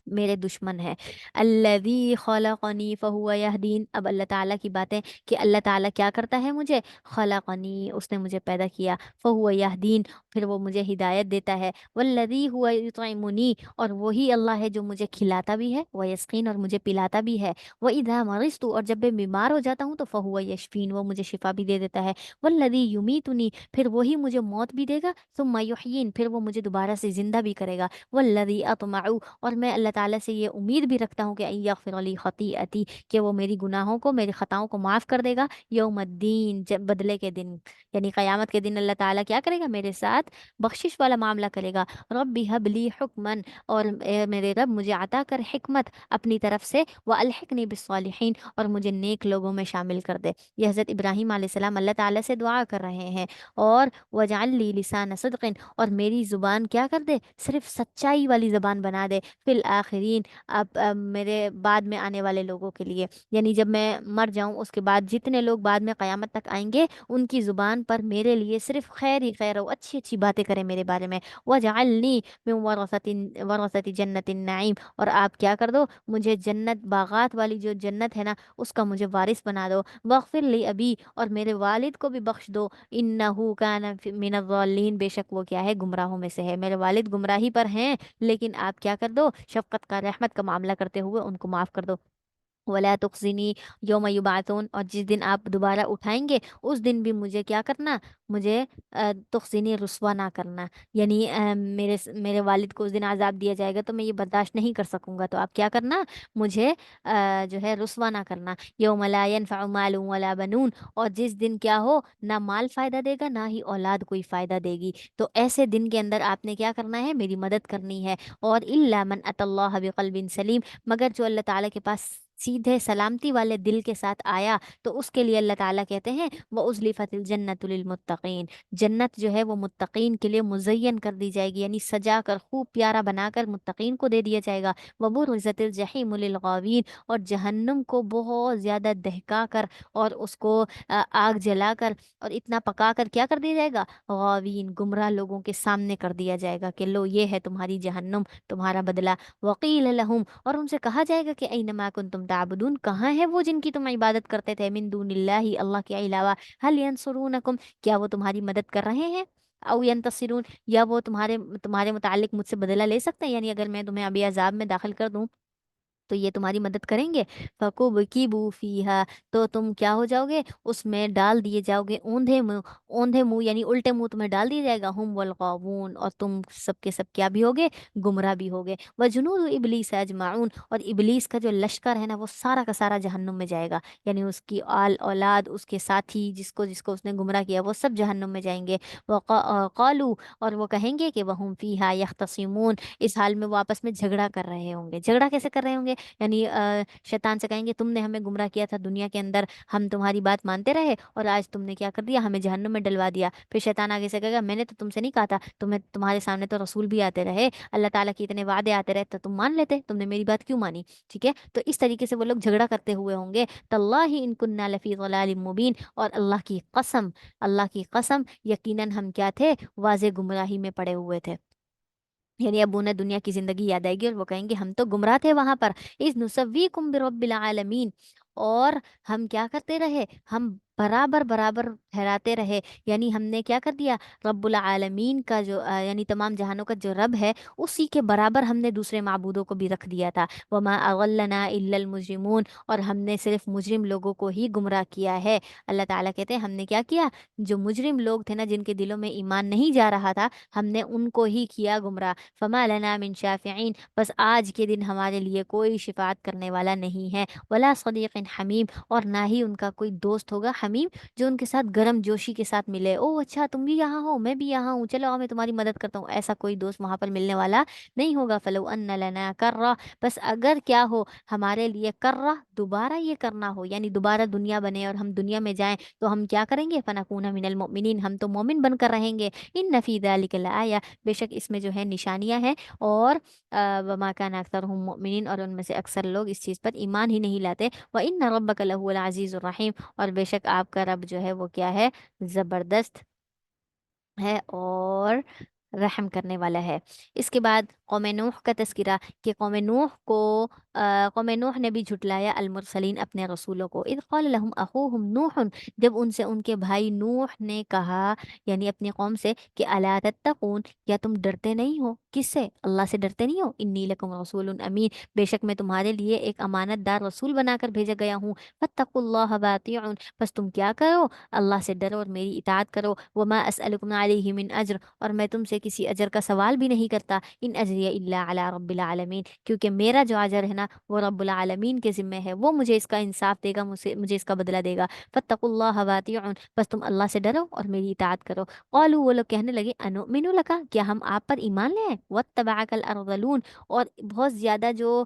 मेरे दुश्मन है। अल्लज़ी खलक़नी फ़हुव यहदीन, अब अल्लाह ताला की बातें कि अल्लाह ताला क्या करता है मुझे, खलक़नी, उसने मुझे पैदा किया, फ़हुव यहदीन, फिर वो मुझे हिदायत देता है। वल्लज़ी हुवा युतइमुनी, और वही अल्लाह है जो मुझे खिलाता भी है, व यस्कीन, और मुझे पिलाता भी है। व इज़ा मरिज़तु, और जब मैं बीमार हो जाता हूँ तो फ़हुव यशफ़ीन, वो मुझे शिफा भी दे देता है। वल्लज़ी युमीतुनी, फिर वही मुझे मौत भी देगा। सुम्मा युहयीन, फिर वो मुझे दोबारा से जिंदा भी करेगा। वल्लज़ी अतमउ, और मैं अल्लाह ताला से ये उम्मीद भी रखता हूँ कि यग़फ़िर ली ख़तीअती, कि वो मेरी गुनाहों को, मेरी ख़ताओं को माफ़ कर देगा। यौमद्दीन, जब बदले के दिन, यानी क़यामत के दिन अल्लाह ताला क्या करेगा, मेरे साथ बख्शिश वाला मामला करेगा। रब्बी हबली हुक्मन, और मेरे रब मुझे अता कर हिकमत अपनी तरफ से, व अलहिकनी बिस्सालिहीन, और मुझे नेक लोगों में शामिल कर दे। ये हज़रत इब्राहीम अलैहिस्सलाम अल्लाह ताला से दुआ कर रहे हैं। और वजअल ली लिसान सिद्क़िन, और मेरी ज़ुबान क्या कर दे, सिर्फ सच्चाई वाली ज़बान बना दे। फिल आखिरीन, अब मेरे बाद में आने वाले लोगों के लिए, यानी जब मैं मर जाऊं उसके बाद जितने लोग बाद में क़यामत तक आएंगे, उनकी ज़ुबान पर मेरे लिए सिर्फ खैर ही खैर हो, अच्छी अच्छी बातें करें मेरे बारे में। वजअलनी मिन वरसती जन्नतिन नईम, और आप क्या कर दो, मुझे जन्नत, बागात वाली जो जन्नत है ना, उसका मुझे वारिस बना दो। वग़फ़िर ली अबी, और मेरे वालिद को भी बख्श दो। इन्नहु कान मिनज़्ज़ालिन, बेशक वो क्या है, गुमराहों में से है, मेरे वालिद गुमराही पर हैं, लेकिन आप क्या कर दो, शफ़क़त का, रहमत का मामला करते हुए उनको माफ़ कर दो। वला तुख़ज़िनी यौम युबअसून, और जिस दिन आप दोबारा उठाएंगे उस दिन भी मुझे क्या करना, मुझे तुख़ज़िनी, रुस्वा ना करना, यानी मेरे वालिद को उस दिन आज़ाब दिया जाएगा तो मैं ये बर्दाश्त नहीं कर सकूँगा, तो आप क्या करना, मुझे जो है रुस्वा ना करना। यौम ला यनफ़उ मालुन वला बनून, और जिस दिन क्या हो, ना माल फ़ायदा देगा, ना ही औलाद कोई फ़ायदा देगी। तो ऐसे दिन के अंदर आपने क्या करना है, मेरी मदद करनी है। और इल्ला मन अतल्लाह बिक़ल्बिन सलीम, मगर जो अल्लाह ताला के पास सीधे सलामती वाले दिल के साथ आया, तो उसके लिए अल्लाह ताला कहते हैं, व उज़्लिफ़तिल जन्नतु लिल मुत्तक़ीन, जन्नत जो है वो मुत्तक़ीन के लिए मुज़य्यन कर दी जाएगी, यानी सजा कर, खूब प्यारा बनाकर मुत्तक़ीन को दे दिया जाएगा। व बुरिज़तिल जहीमु लिल गावीन, और जहन्नुम को बहुत ज़्यादा दहका कर, और उसको आग जलाकर और इतना पका कर क्या कर दिया जाएगा, गावीन, गुमराह लोगों के सामने कर दिया जाएगा कि लो ये है तुम्हारी जहन्नुम, तुम्हारा बदला। वक़ील लहुम, और उनसे कहा जाएगा कि ऐनमा कुंतुम ताबुदून, कहाँ है वो जिनकी तुम इबादत करते थे, मिन दूनिल्लाहि, अल्लाह के अलावा। हल यंसुरूनकुम, क्या वो तुम्हारी मदद कर रहे हैं, औ यंतसिरून, या वो तुम्हारे तुम्हारे मुतालिक मुझसे बदला ले सकते हैं, यानी अगर मैं तुम्हें अभी अजाब में दाखिल कर दूं تو یہ تمہاری مدد کریں گے. فَكُبْكِبُوا فِيهَا، تو تم کیا ہو جاؤ گے، اس میں ڈال دیے جاؤ گے اوندھے منہ. اوندھے منہ یعنی الٹے منہ تمہیں ڈال دیا جائے گا. ہم والغاوون، اور تم سب کے سب کیا بھی ہوگے، گمراہ بھی ہوگے. وجنود ابلیس اجمعون، اور ابلیس کا جو لشکر ہے نا وہ سارا کا سارا جہنم میں جائے گا. یعنی اس کی آل اولاد، اس کے ساتھی، جس کو اس نے گمراہ کیا، وہ سب جہنم میں جائیں گے. قالو، اور وہ کہیں گے کہ وہم فیہا یختصمون، اس حال میں وہ آپس میں جھگڑا کر رہے ہوں گے. جھگڑا کیسے کر رہے ہوں گے، یعنی شیطان سے کہیں گے تم نے ہمیں گمراہ کیا تھا دنیا کے اندر، ہم تمہاری بات مانتے رہے، اور آج تم نے کیا کر دیا، ہمیں جہنم میں ڈلوا دیا. پھر شیطان آگے سے کہے گا میں نے تو تم سے نہیں کہا تھا، تمہارے سامنے تو رسول بھی آتے رہے، اللہ تعالیٰ کے اتنے وعدے آتے رہے، تو تم مان لیتے، تم نے میری بات کیوں مانی. ٹھیک ہے، تو اس طریقے سے وہ لوگ جھگڑا کرتے ہوئے ہوں گے. تاللہ ان کننا لفی ضلال مبین، اور اللہ کی قسم، اللہ کی قسم، یقیناً ہم کیا تھے، واضح گمراہی میں پڑے ہوئے تھے. یعنی اب انہیں دنیا کی زندگی یاد آئے گی اور وہ کہیں گے ہم تو گمراہ تھے وہاں پر. اذ نسویکم برب العالمین، اور ہم کیا کرتے رہے، ہم برابر برابر ٹھہراتے رہے. یعنی ہم نے کیا کر دیا، رب العالمین کا جو یعنی تمام جہانوں کا جو رب ہے، اسی کے برابر ہم نے دوسرے معبودوں کو بھی رکھ دیا تھا. وما اضلنا الا المجرمون، اور ہم نے صرف مجرم لوگوں کو ہی گمراہ کیا ہے. اللہ تعالیٰ کہتے ہیں ہم نے کیا کیا، جو مجرم لوگ تھے نا، جن کے دلوں میں ایمان نہیں جا رہا تھا، ہم نے ان کو ہی کیا گمراہ. فما لنا من شافعین، بس آج کے دن ہمارے لیے کوئی شفاعت کرنے والا نہیں ہے. ولا صدیق حمیم، اور نہ ہی ان کا کوئی دوست ہوگا حمیم، جو ان کے ساتھ گرم جوشی کے ساتھ ملے. او اچھا تم بھی یہاں ہو، میں بھی یہاں ہوں، چلو میں تمہاری مدد کرتا ہوں. ایسا کوئی دوست وہاں پر ملنے والا نہیں ہوگا. فلو ان لنا کرہ، بس اگر کیا ہو ہمارے لیے کرہ، دوبارہ یہ کرنا ہو، یعنی دوبارہ دنیا بنے اور ہم دنیا میں جائیں، تو ہم کیا کریں گے، فنکون من المؤمنین، ہم تو مومن بن کر رہیں گے. ان فی ذلک لآیہ، بے شک اس میں جو ہے نشانیاں ہیں. اور وما کان اکثرهم مؤمنین، اور ان میں سے اکثر لوگ اس چیز پر ایمان ہی نہیں لاتے. وان ربک لهو العزیز الرحیم، اور بے شک آپ کا رب جو ہے وہ کیا ہے، زبردست ہے اور رحم کرنے والا ہے. اس کے بعد قوم نوح کا تذکرہ، کہ قوم نوح کو قوم نوح نے بھی جھٹلایا المرسلین، اپنے رسولوں کو. اذ قال لهم اخوهم نوح، جب ان سے ان کے بھائی نوح نے کہا، یعنی اپنی قوم سے، کہ الا تتقون، کیا تم ڈرتے نہیں ہو، کس سے، اللہ سے ڈرتے نہیں ہو. انی لکم رسول امین، بے شک میں تمہارے لیے ایک امانت دار رسول بنا کر بھیجا گیا ہوں. فاتقوا اللہ واطیعون، بس تم کیا کرو، اللہ سے ڈرو اور میری اطاعت کرو. وما اسألکم علیہ من اجر، اور میں تم سے کسی اجر کا سوال بھی نہیں کرتا. ان اجری الا علی رب العالمین، کیونکہ میرا جو اجر ہے نا وہ رب العالمین کے ذمہ ہے، وہ مجھے اس کا انصاف دے گا، مجھے اس کا بدلہ دے گا. فاتقوا اللہ واطیعون، بس تم اللہ سے ڈرو اور میری اطاعت کرو. قالوا، وہ لوگ کہنے لگے، انؤمن لک، کیا ہم آپ پر ایمان لے آئیں. واتبعک الارذلون، اور بہت زیادہ جو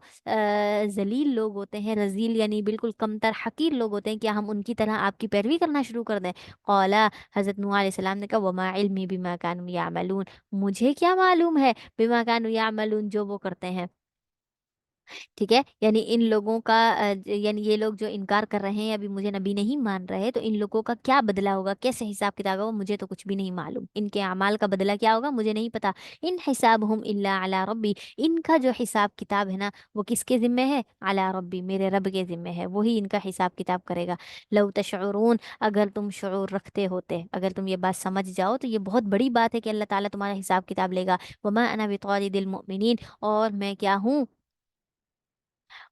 ذلیل لوگ ہوتے ہیں، رذیل یعنی بالکل کمتر حقیر لوگ ہوتے ہیں، کیا ہم ان کی طرح آپ کی پیروی کرنا شروع کر دیں. قالا، حضرت نوح علیہ السلام نے کہا، وما علمی بما كانوا یعملون، مجھے کیا معلوم ہے، بما كانوا یعملون، جو وہ کرتے ہیں. ٹھیک ہے، یعنی ان لوگوں کا یعنی یہ لوگ جو انکار کر رہے ہیں، ابھی مجھے نبی نہیں مان رہے، تو ان لوگوں کا کیا بدلہ ہوگا، کیسے حساب کتاب ہوگا، مجھے تو کچھ بھی نہیں معلوم. ان کے اعمال کا بدلہ کیا ہوگا مجھے نہیں پتا. ان حسابهم الا علی ربی، ان کا جو حساب کتاب ہے نا وہ کس کے ذمے ہے، علی ربی، میرے رب کے ذمے ہے، وہی ان کا حساب کتاب کرے گا. لو تشعرون، اگر تم شعور رکھتے ہوتے، اگر تم یہ بات سمجھ جاؤ تو یہ بہت بڑی بات ہے کہ اللہ تعالیٰ تمہارا حساب کتاب لے گا. وما انا بطارد المؤمنین، اور میں کیا ہوں،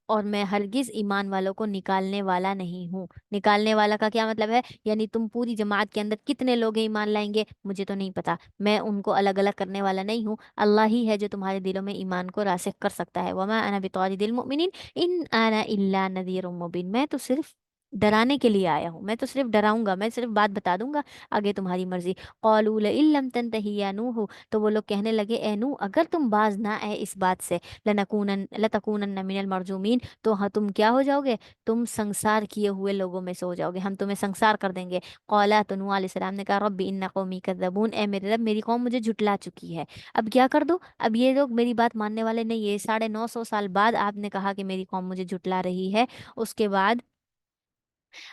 اور میں ہرگز ایمان والوں کو نکالنے والا نہیں ہوں. نکالنے والا کا کیا مطلب ہے، یعنی تم پوری جماعت کے اندر کتنے لوگ ایمان لائیں گے مجھے تو نہیں پتا، میں ان کو الگ الگ کرنے والا نہیں ہوں. اللہ ہی ہے جو تمہارے دلوں میں ایمان کو راسخ کر سکتا ہے. وما انا بطارد المؤمنین ان انا الا نذیر مبین، میں تو صرف ڈرانے کے لیے آیا ہوں، میں تو صرف ڈراؤں گا، میں صرف بات بتا دوں گا، آگے تمہاری مرضی. قالوا لئن لم تنتہی یا نوح، تو وہ لوگ کہنے لگے، اے نوح اگر تم باز نہ آئے اس بات سے، لتکونن من المرجومین، تو ہاں تم کیا ہو جاؤ گے، تم سنسار کیے ہوئے لوگوں میں سے ہو جاؤ گے، ہم تمہیں سنسار کر دیں گے. قالا، تو نوح علیہ السلام نے کہا، رب ان قومی کذبون، اے میرے رب میری قوم مجھے جھٹلا چکی ہے، اب کیا کر دو، اب یہ لوگ میری بات ماننے والے نہیں. یہ 950 سال بعد آپ نے کہا کہ میری قوم مجھے جھٹلا رہی ہے، اس کے بعد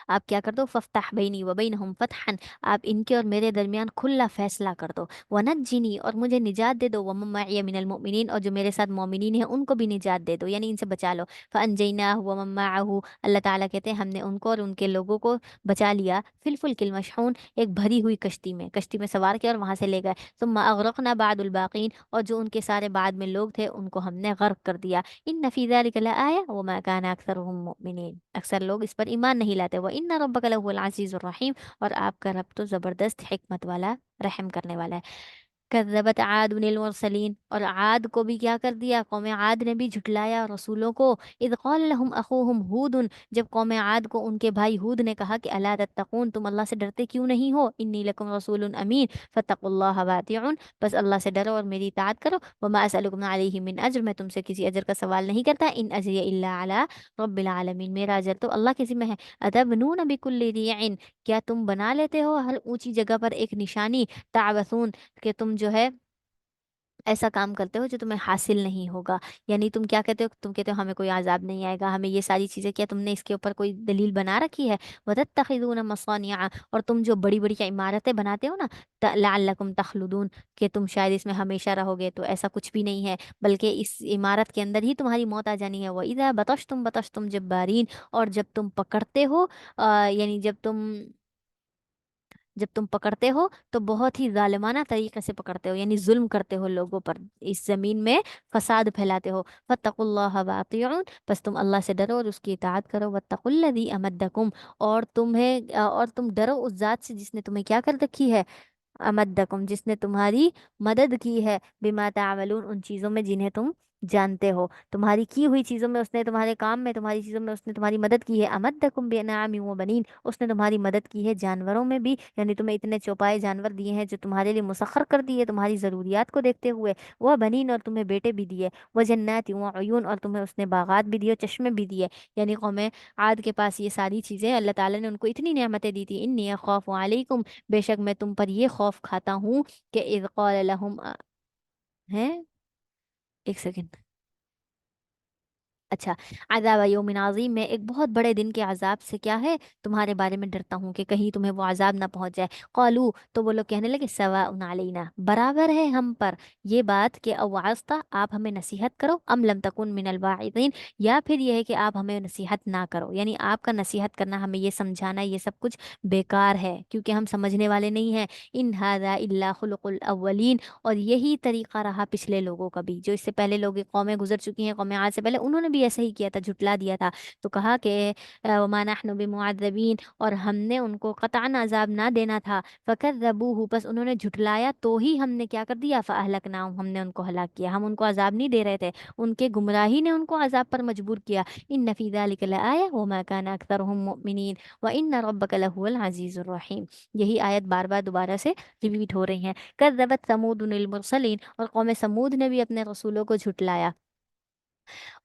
آپ کیا کر دو، ففتح بینی و بینہم فتحن، آپ ان کے اور میرے درمیان کھلا فیصلہ کر دو، ونجنی، اور مجھے نجات دے دو، ومن معی من المؤمنین، اور جو میرے ساتھ مومنین ہیں ان کو بھی نجات دے دو، یعنی ان سے بچا لو، فانجیناہ ومن معہ، اللہ تعالیٰ کہتے ہیں ہم نے ان کو اور ان کے لوگوں کو بچا لیا، فی الفلک المشحون، ایک بھری ہوئی کشتی میں سوار کیا اور وہاں سے لے گئے، ثم اغرقنا بعد الباقین، اور جو ان کے سارے بعد میں لوگ تھے ان کو ہم نے غرق کر دیا، ان فی ذلک لآیہ وما کان اکثرهم مؤمنین، اکثر لوگ اس پر ایمان نہیں لاتے، وان ربک لهو العزیز الرحیم، اور آپ کا رب تو زبردست حکمت والا، رحم کرنے والا ہے۔ کذبت عاد المرسلین، اور عاد کو بھی کیا کر دیا، قوم عاد نے بھی جھٹلایا رسولوں کو، اذ قال لهم اخوهم ہود، جب قوم عاد کو ان کے بھائی ہود نے کہا کہ الا تتقون، تم اللہ سے ڈرتے کیوں نہیں ہو، انی لکم رسول امین فاتقوا اللہ واطیعون، بس اللہ سے ڈرو اور میری اطاعت کرو، وما اسألکم علیہ من اجر، میں تم سے کسی اجر کا سوال نہیں کرتا، ان اجری الا علی رب العالمین، میرا اجر تو اللہ کے ذمہ ہے، اتبنون بکل ریع، کیا تم بنا لیتے ہو ہر اونچی جگہ پر ایک نشانی، تعبثون، کہ تم جو ہے ایسا کام کرتے ہو جو تمہیں حاصل نہیں ہوگا، یعنی تم کیا کہتے ہو، تم کہتے ہو ہمیں کوئی عذاب نہیں آئے گا، ہمیں یہ ساری چیزیں، کیا تم نے اس کے اوپر کوئی دلیل بنا رکھی ہے، وتتخذون مصانع، اور تم جو بڑی بڑی عمارتیں بناتے ہو نا، لعلکم تخلدون، کہ تم شاید اس میں ہمیشہ رہو گے، تو ایسا کچھ بھی نہیں ہے، بلکہ اس عمارت کے اندر ہی تمہاری موت آ جانی ہے، وَإِذَا بَطَشْتُمْ بَطَشْتُمْ جَبَّارِينَ، اور جب تم پکڑتے ہو، یعنی جب تم پکڑتے ہو تو بہت ہی ظالمانہ طریقے سے پکڑتے ہو، یعنی ظلم کرتے ہو لوگوں پر، اس زمین میں فساد پھیلاتے ہو، فاتقوا اللہ واطیعون، بس تم اللہ سے ڈرو اور اس کی اطاعت کرو، واتقوا الذی امدکم، اور تم ڈرو اس ذات سے جس نے تمہیں کیا کر رکھی ہے، امدکم، جس نے تمہاری مدد کی ہے، بما تعملون، ان چیزوں میں جنہیں تم جانتے ہو، تمہاری کی ہوئی چیزوں میں اس نے، تمہارے کام میں، تمہاری چیزوں میں اس نے تمہاری مدد کی ہے، امدکم بانعام و بنین، اس نے تمہاری مدد کی ہے جانوروں میں بھی، یعنی تمہیں اتنے چوپائے جانور دیے ہیں جو تمہارے لیے مسخر کر دیے تمہاری ضروریات کو دیکھتے ہوئے، وہ بنین، اور تمہیں بیٹے بھی دیے، وہ جنات و عیون، اور تمہیں اس نے باغات بھی دیے اور چشمے بھی دیے، یعنی قوم عاد کے پاس یہ ساری چیزیں، اللہ تعالیٰ نے ان کو اتنی نعمتیں دی تھی، انی اخاف علیکم، بے شک میں تم پر یہ خوف کھاتا ہوں کہ اذ قال لهم، ہیں، ایک سیکنڈ، اچھا، عذاب یوم عظیم، میں ایک بہت بڑے دن کے عذاب سے کیا ہے، تمہارے بارے میں ڈرتا ہوں کہ کہیں تمہیں وہ عذاب نہ پہنچ جائے، قالو، تو وہ لوگ کہنے لگے سواء علینا، برابر ہے ہم پر یہ بات کہ اوعظت، آپ ہمیں نصیحت کرو، ام لم تکن من الواعظین، یا پھر یہ ہے کہ آپ ہمیں نصیحت نہ کرو، یعنی آپ کا نصیحت کرنا، ہمیں یہ سمجھانا، یہ سب کچھ بیکار ہے کیونکہ ہم سمجھنے والے نہیں ہیں، ان ھذا الا خلق الاولین، اور یہی طریقہ رہا پچھلے لوگوں کا بھی، جو اس سے پہلے لوگ، قومیں گزر چکی ہیں، قوم عاد سے پہلے، انہوں نے بھی ایسا ہی کیا تھا، جھٹلا دیا تھا، تو کہا کہ وما نحن بمعذبین، اور ہم نے ان کو قطعاً عذاب نہ دینا تھا، فکذبوہ، بس انہوں نے جھٹلایا تو ہی ہم نے کیا کر دیا، فاہلکناہم، ہم نے ان کو ہلاک کیا، ہم ان کو عذاب نہیں دے رہے تھے، ان کے گمراہی نے ان کو عذاب پر مجبور کیا، ان فی ذلک لآیہ وما کان اکثرهم مؤمنین وان ربک لہو العزیز الرحیم، یہی آیت بار بار دوبارہ سے ریپیٹ ہو رہی ہیں، کذبت ثمود المرسلین، اور قوم سمود نے بھی اپنے رسولوں کو جھٹلایا،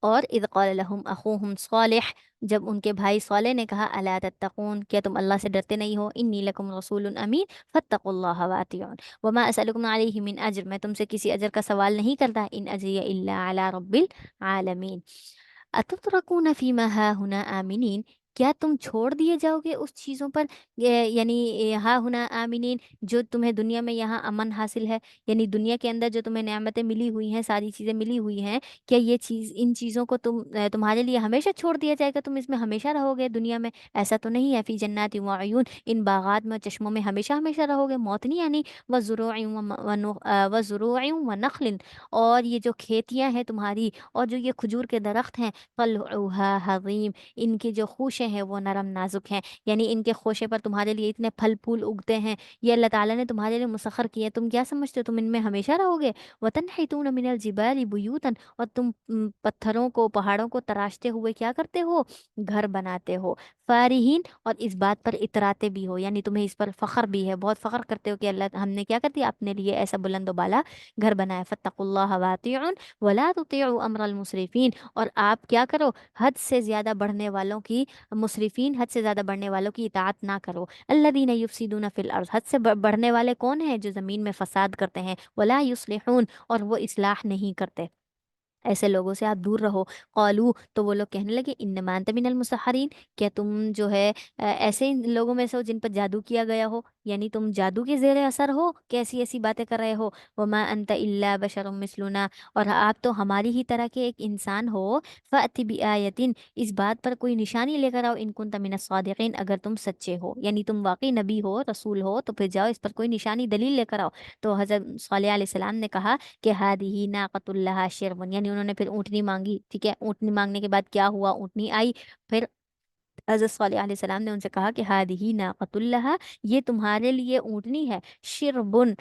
اور اذ قال لهم اخوهم صالح، جب ان کے بھائی صالح نے کہا الا تتقون، کیا تم اللہ سے ڈرتے نہیں ہو، انی لکم رسول امین فاتقوا اللہ واطیعون، وما اسألکم علیہ من اجر، میں تم سے کسی اجر کا سوال نہیں کرتا، ان اجری الا علی رب العالمین، اتترکون فیما ہاہنا آمنین، کیا تم چھوڑ دیے جاؤ گے اس چیزوں پر، یعنی ہا ہنا آمنین، جو تمہیں دنیا میں یہاں امن حاصل ہے، یعنی دنیا کے اندر جو تمہیں نعمتیں ملی ہوئی ہیں، ساری چیزیں ملی ہوئی ہیں، کیا یہ چیز، ان چیزوں کو تمہارے لیے ہمیشہ چھوڑ دیا جائے گا، تم اس میں ہمیشہ رہو گے دنیا میں، ایسا تو نہیں ہے، فی جنات و عیون، ان باغات میں، چشموں میں ہمیشہ ہمیشہ رہو گے، موت نہیں آنی، وزروع و نخل، اور یہ جو کھیتیاں ہیں تمہاری، اور جو یہ کھجور کے درخت ہیں، طلعها حظیم، ان کے جو خوشے ہیں وہ نرم نازک ہیں، یعنی ان کے خوشے پر تمہارے لیے اتنے پھل پھول اگتے ہیں، یہ اللہ تعالیٰ نے تمہارے لیے مسخر کیے، تم کیا سمجھتے ہو تم ان میں ہمیشہ رہو گے، وتنحتون من الجبال بیوتا، اور تم پتھروں کو، پہاڑوں کو تراشتے ہوئے کیا کرتے ہو، گھر بناتے ہو، فارہین، اور اس بات پر اتراتے بھی ہو، یعنی تمہیں اس پر فخر بھی ہے، بہت فخر کرتے ہو کہ اللہ ہم نے کیا کر دیا، اپنے لیے ایسا بلند و بالا گھر بنایا، فاتقوا اللہ واطیعون ولا تطیعوا امر المسرفین، اور آپ کیا کرو، حد سے زیادہ بڑھنے والوں کی، مسرفین، حد سے زیادہ بڑھنے والوں کی اطاعت نہ کرو، الذین یفسدون فی الارض، حد سے بڑھنے والے کون ہیں، جو زمین میں فساد کرتے ہیں، ولا یصلحون، اور وہ اصلاح نہیں کرتے، ऐसे लोगों से आप दूर रहो। कौलू, तो वो लोग कहने लगे, इन्नमा अंत मिनल मुसहरीन, क्या तुम जो है ऐसे इन लोगों में से हो जिन पर जादू किया गया हो, यानी तुम जादू के जेर असर हो, कैसी ऐसी बातें कर रहे हो। वमा अंत इल्ला बशरुम मिसलुना, और आप तो हमारी ही तरह के एक इंसान हो। फ़अति बिआयतिन, इस बात पर कोई निशानी लेकर आओ, इन कुंत मिनस सादिकीन, अगर तुम सच्चे हो, यानी तुम वाकई नबी हो, रसूल हो, तो फिर जाओ इस पर कोई निशानी दलील लेकर आओ। तो हजरत सल्लल्लाहु अलैहि वसल्लम ने कहा कि हादिही नाक़तुल्लाहा शिरबुन, यानी उन्होंने फिर ऊँटनी मांगी। ठीक है, ऊँटनी मांगने के बाद क्या हुआ, ऊँटनी आई। फिर हज़रत सल्लल्लाहु अलैहि वसल्लम ने उनसे कहा कि हादिही नाक़तुल्लाहा, ये तुम्हारे लिए ऊँटनी है, शिरबुन,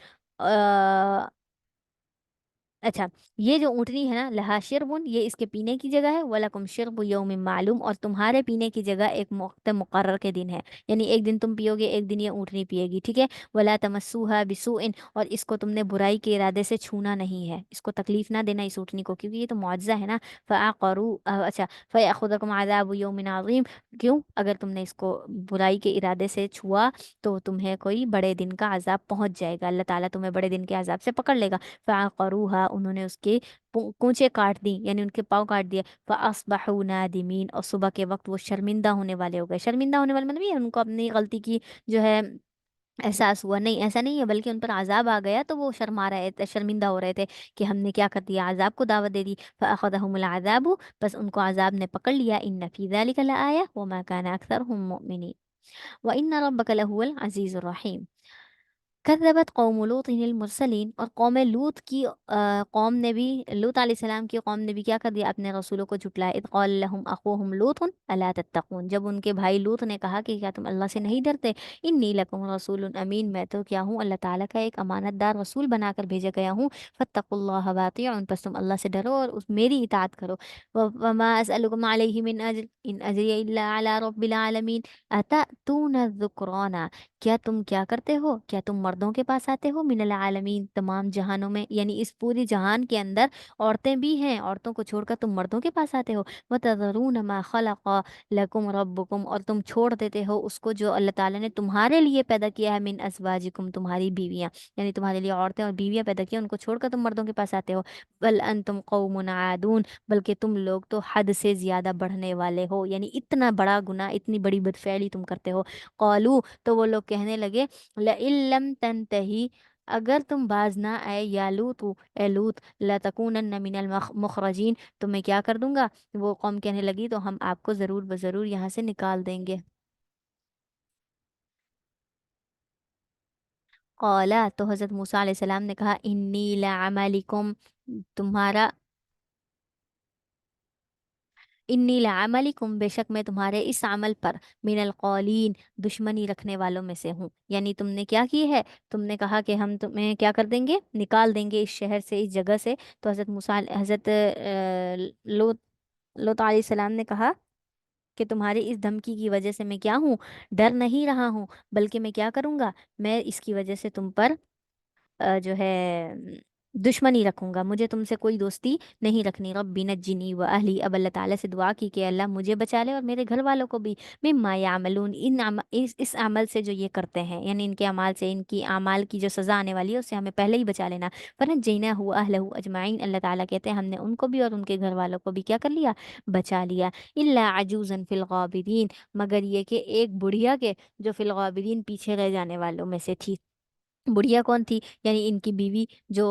अच्छा, ये जो ऊँटनी है ना, लहा शिरबुन, ये इसके पीने की जगह है, वलकुम शिरबु यौमिन मालूम, और तुम्हारे पीने की जगह एक वक्त मुकर्रर के दिन है, यानी एक दिन तुम पियोगे, एक दिन ये ऊँटनी पिएगी। ठीक है, वला तमस्सूहा बिसूइन, और इसको तुमने बुराई के इरादे से छूना नहीं है, इसको तकलीफ ना देना इस ऊँटनी को, क्योंकि ये तो मुआवजा है ना। फ़अक़रू, अच्छा, फ़यअख़ुदकुम अज़ाबु यौमिन अज़ीम, क्यों, अगर तुमने इसको बुराई के इरादे से छुआ तो तुम्हें कोई बड़े दिन का अजाब पहुंच जाएगा, अल्लाह ताला तुम्हें बड़े दिन के अजाब से पकड़ लेगा। फ़अक़रूहा, उन्होंने उसके कूंचे काट दी, यानी उनके पाँव काट दिए। फ़अस्बहू नादिमीन, और सुबह के वक्त वो शर्मिंदा होने वाले हो गए। शर्मिंदा होने वाले मतलब ये उनको अपनी गलती की जो है एहसास हुआ, नहीं ऐसा नहीं है, बल्कि उन पर अजाब आ गया तो वो शर्मा रहे थे, शर्मिंदा हो रहे थे कि हमने क्या कर दिया, अजाब को दावत दे दी। फ़अख़ज़हुमुल अज़ाबु, बस उनको अजाब ने पकड़ लिया। इन्न फ़ी ज़ालिका लआया वमा कान अक्सरुहुम मुमिनीन व इन्न रब्बका लहुवल अज़ीज़ुर रहीम। कज़्ज़बत कौम लूत मुरसलीन, और कौम लूत की कौम ने भी, लूत अलैहिस्सलाम की कौम ने भी क्या कर दिया, अपने रसूलों को झुटलाया। इज़ क़ाल लहुम अख़ूहुम लूतुन अला तत्तक़ून, जब उनके भाई लूत ने कहा कि क्या तुम अल्लाह से नहीं डरते। इन्नी लकुम रसूलुन अमीन, मैं तो क्या हूँ, अल्लाह ताला का एक अमानतदार रसूल बनाकर भेजा गया हूँ। फत्तकुल्लाह वातिऊन, बस तुम अल्लाह से डरो और उस मेरी इताअत करो। वमा असअलुकुम अलैहि मिन अज्र इन अज्रिय इल्ला अला रब्बिल आलमीन अतअतून ज़ुक्राना, क्या तुम क्या करते हो, क्या तुम मर्दों के पास आते हो, मिनल आलमीन, तमाम जहानों में, यानी इस पूरी जहान के अंदर औरतें भी हैं, औरतों को छोड़कर तुम मर्दों के पास आते हो। वतज़रून मा खलक़ लकुम रब्बुकुम, और तुम छोड़ देते हो उसको जो अल्लाह ताला ने तुम्हारे लिए पैदा किया है, मिन अज़वाजिकुम, तुम्हारी बीवियां, यानी तुम्हारे लिए औरतें और बीवियां पैदा किया, उनको छोड़कर तुम मर्दों के पास आते हो। बल अंतुम कौमुन आदून, बल्कि तुम लोग तो हद से ज्यादा बढ़ने वाले हो, यानी इतना बड़ा गुनाह, इतनी बड़ी बदफैली तुम करते हो। कौलू, तो वो लोग कहने लगे, लम तंतही, अगर तुम बाज ना आए, या लूत, ए लूत, लतकूनन्न मिनल मुखरजीन, तो मैं क्या कर दूंगा। वो कौम कहने लगी, तो हम आपको जरूर ब जरूर यहाँ से निकाल देंगे। कौला, तो हजरत मूसा अलैहिस्सलाम ने कहा, इन्नी लअमलिकुम, तुम्हारा, इन्नी लअमलिकुम, बेशक मैं तुम्हारे इस अमल पर, मिनल कौलीन, दुश्मनी रखने वालों में से हूँ। यानी तुमने क्या की है, तुमने कहा कि हम तुम्हें क्या कर देंगे, निकाल देंगे इस शहर से, इस जगह से। तो हज़रत मूसा, हज़रत लूत, लूत अलैहिस्सलाम ने कहा कि तुम्हारी इस धमकी की वजह से मैं क्या हूँ, डर नहीं रहा हूँ, बल्कि मैं क्या करूँगा, मैं इसकी वजह से तुम पर जो है दुश्मनी रखूंगा, मुझे तुमसे कोई दोस्ती नहीं रखनी। रब्बी नज्जिनी व अहली, अब अल्लाह ताला से दुआ की कि अल्लाह मुझे बचा ले और मेरे घर वालों को भी, मिम्मा यामलून, इस अमल से जो ये करते हैं, यानी इनके अमाल से, इनकी अमाल की जो सज़ा आने वाली है उससे हमें पहले ही बचा लेना। फनज्जैना हुआ अहलहू अजमाइन, अल्लाह ताला कहते हैं हमने उनको भी और उनके घर वालों को भी क्या कर लिया, बचा लिया। इल्ला अजूजन फिल गाबिरीन, मगर ये कि एक बुढ़िया के, जो फिल गाबिरीन पीछे रह जाने वालों में से थी। बुढ़िया कौन थी, यानी इनकी बीवी, जो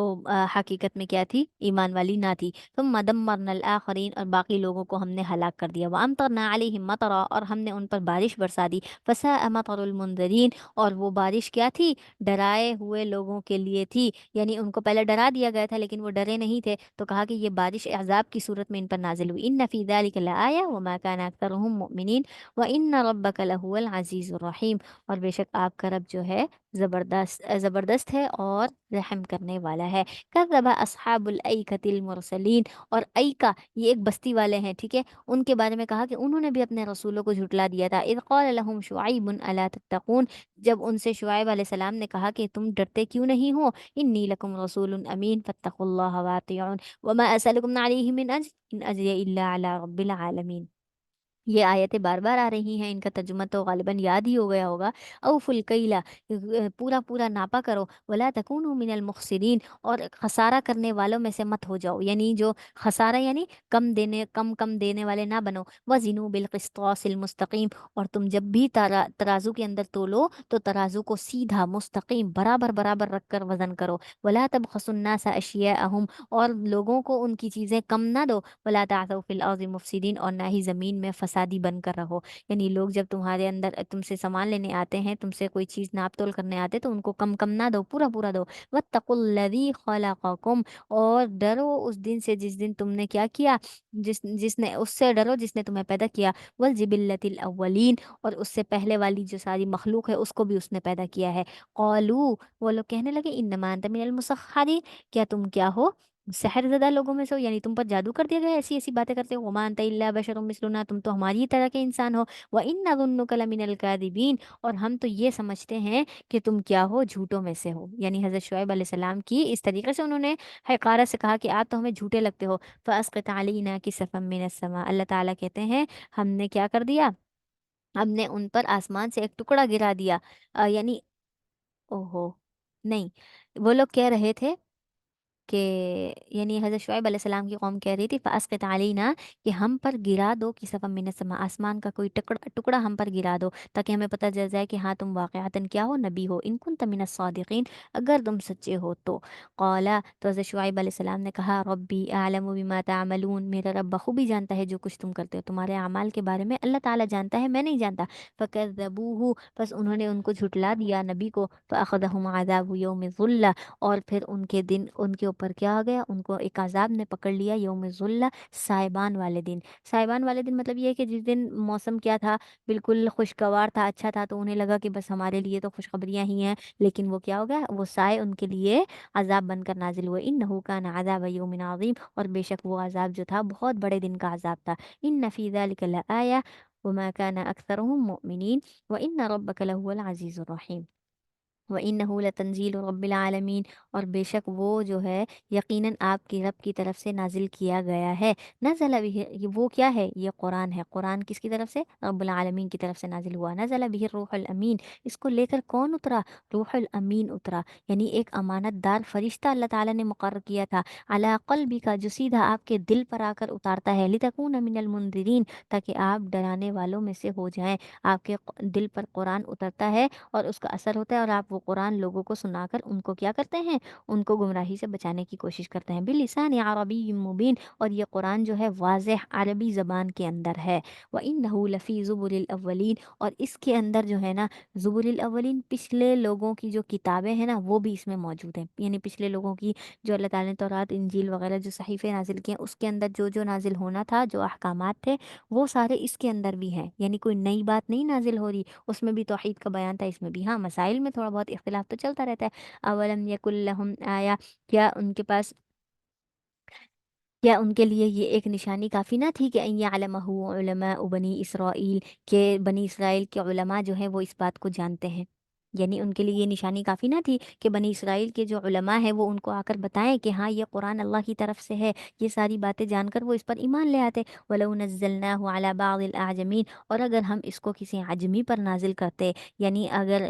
हकीकत में क्या थी, ईमान वाली ना थी। तो मदम्मरनल आखरीन, और बाकी लोगों को हमने हलाक कर दिया। वअमतरना अलैहिम मतरा, और हमने उन पर बारिश बरसा दी। फसा मतरुल मुंदरीन, और वो बारिश क्या थी, डराए हुए लोगों के लिए थी, यानी उनको पहले डरा दिया गया था लेकिन वो डरे नहीं थे, तो कहा कि ये बारिश अजाब की सूरत में इन पर नाजिल हुई। इन्न फी ज़ालिका लआया वमा कान अक्सरुहुम मुमिनीन व इन्न रब्बका लहुवल अज़ीज़ुर रहीम, और बेशक आपका रब जो है ज़बरदस्त है और रहम करने वाला है। कज़्ज़बा अस्हाबुल ऐकतिल मुरसलीन, और ऐका ये एक बस्ती वाले हैं, ठीक है, उनके बारे में कहा कि उन्होंने भी अपने रसूलों को झुटला दिया था। इज़ क़ाल लहुम शुआइबुन अला तत्तक़ून, जब उनसे शुआइब अलैहिस्सलाम ने कहा कि तुम डरते क्यों नहीं हो। इन्नी लकुम रसूलुन अमीन फत्तक़ुल्लाह वातिऊन वमा असअलुकुम अलैहि मिन अज्र इन अज्रिय इल्ला अला रब्बिल आलमीन। ये आयतें बार बार आ रही हैं, इनका तर्जुमा तो गालिबन याद ही हो गया होगा। औफुल कैला, पूरा पूरा नापा करो, वला तकूनु मिनल मुखसिरीन, और खसारा करने वालों में से मत हो जाओ, यानी जो खसारा यानी कम कम देने वाले ना बनो। वज़िनु बिल क़िस्तासिल मुस्तकीम, और तुम जब भी तराजू के अंदर तोलो तो तराजू को सीधा मुस्तकीम बराबर बराबर रख कर वजन करो। वला तबखसुन्नासा अशियाअहुम, और लोगों को उनकी चीज़ें कम ना दो। वला तासौ फिल अर्ज़ि मुफसिदीन, और ना ही ज़मीन में फसादी बनकर रहो। यानी लोग जब तुम्हारे अंदर तुमसे सामान लेने आते हैं, तुमसे कोई चीज़ नाप तोल करने आते, तो उनको कम कम ना दो, पूरा पूरा दो। वत्तकुल्लज़ी खलक़कुम, और डरो उस दिन से जिस दिन तुमने क्या किया, जिसने उससे डरो जिसने तुम्हें पैदा किया। वल जिबिल्लतिल अव्वलीन, और उससे पहले वाली जो सारी मखलूक है उसको भी उसने पैदा किया है। क़ालू, वो लोग कहने लगे, इन्नमा अंत मिनल मुसख्खरीन, क्या तुम क्या हो, सहरज़दा लोगों में से हो, यानी तुम पर जादू कर दिया गया है, ऐसी ऐसी बातें करते हो। वमा अंत इल्ला बशरुम मिसलुना, तुम तो हमारी ही तरह के इंसान हो। व इन्ना ज़ुन्नुका लमिनल कादिबीन, और हम तो ये समझते हैं कि तुम क्या हो, झूठों में से हो। यानी हज़रत शुएब अलैहिस्सलाम की इस तरीके से उन्होंने हक़ारत से कहा कि आप तो हमें झूठे लगते हो। फ़अस्क़ित अलैना किसफ़म मिनस समा, अल्लाह ताला कहते हैं हमने क्या कर दिया, हमने उन पर आसमान से एक टुकड़ा गिरा दिया। यानी ओहो, नहीं, वो लोग कह रहे थे कि, यानी हज़रत शुएब अलैहिस्सलाम की कौम कह रही थी फ़अस्क़ित अलैना, कि हम पर गिरा दो किसफ़म मिनस समा, आसमान का कोई टुकड़ा टुकड़ा हम पर गिरा दो, ताकि हमें पता चल जाए कि हाँ तुम वाक़अतन क्या हो, नबी हो। इन कुंत मिनस सादिक़ीन, अगर तुम सच्चे हो तो। क़ाला, तो हज़रत शुएब अलैहिस्सलाम ने कहा, रब्बी अअलमु बिमा तअमलून, मेरा रब बखूबी जानता है जो कुछ तुम करते हो, तुम्हारे अमाल के बारे में अल्लाह ताला जानता है, मैं नहीं जानता। फ़कज़्ज़बूहु, बस उन्होंने उनको झुठला दिया नबी को। फ़अख़ज़हुम अज़ाबु यौमि ज़ुल्ला, और फिर उनके दिन उनके ऊपर क्या आ गया, उनको एक अज़ाब ने पकड़ लिया, यौम ज़ुल्ला, साइबान वाले दिन। साइबान वाले दिन मतलब ये है कि जिस दिन मौसम क्या था, बिल्कुल खुशगवार था, अच्छा था, तो उन्हें लगा कि बस हमारे लिए तो खुशखबरियाँ ही हैं, लेकिन वो क्या हो गया, वो साए उनके लिए अज़ाब बनकर नाजिल हुए। इन्नहु कान अज़ाब यौमिन अज़ीम, और बेशक वो अज़ाब जो था बहुत बड़े दिन का अज़ाब था। इन्न फ़ी ज़ालिका लआया वमा कान अक्सरुहुम मुअमिनीन व इन्न रब्बका लहुवल अज़ीज़ुर रहीम। व इन्नहु लतंजीलु रब्बिल आलमीन, और बेशक वो जो है यकीनन आपकी रब की तरफ से नाजिल किया गया है। नज़ल बिही, ये वो क्या है, ये कुरान है। कुरान किसकी तरफ से, रब्बुल आलमीन की तरफ से नाजिल हुआ। नज़ल बिही रूहुल अमीन, इसको लेकर कौन उतरा, रूहुल अमीन उतरा, यानी एक अमानतदार फरिश्ता अल्लाह ताला ने मुकर्रर किया था। अला क़ल्बी का, जो सीधा आपके दिल पर आकर उतारता है। लितकून मिनल मुनज़िरीन, ताकि आप डराने वालों में से हो जाएं। आपके दिल पर कुरान उतरता है और उसका असर होता है, और आप वो कुरान लोगों को सुनाकर उनको क्या करते हैं, उनको गुमराही से बचाने की कोशिश करते हैं। बिलिसान अरबी मुबीन, और ये कुरान जो है वाज़ेह अरबी ज़बान के अंदर है। व इन्नहु लफ़ी ज़ुबुरिल अव्वलीन, और इसके अंदर जो है ना, ज़ुबुरिल अव्वलीन, पिछले लोगों की जो किताबें हैं ना वो भी इसमें मौजूद हैं। यानी पिछले लोगों की जो अल्लाह ताला ने तौरात, इंजील वगैरह जो सहीफ़े नाजिल किए हैं, उसके अंदर जो जो नाजिल होना था, जो अहकामात थे, वो सारे इसके अंदर भी हैं। यानी कोई नई बात नहीं नाजिल हो रही, उसमें भी तौहीद का बयान था, इसमें भी। हाँ, मसाइल में थोड़ा बहुत इख्तिलाफ तो चलता रहता है। अवलम यकुल लहुम आया, क्या उनके पास, क्या उनके लिए ये एक निशानी काफ़ी ना थी कि अन यअलमहु उलमाउ बनी इसराइल, के बनी इसराइल के उलमा जो हैं वो इस बात को जानते हैं। यानी उनके लिए ये निशानी काफ़ी ना थी कि बनी इसराइल के जो उलमा हैं वो उनको आकर बताएं कि हाँ ये कुरान अल्लाह की तरफ से है। ये सारी बातें जानकर वो इस पर ईमान ले आते। वलौ नज़्ज़लनाहु अला बाज़िल अअजमीन, और अगर हम इसको किसी अजमी पर नाजिल करते, यानी अगर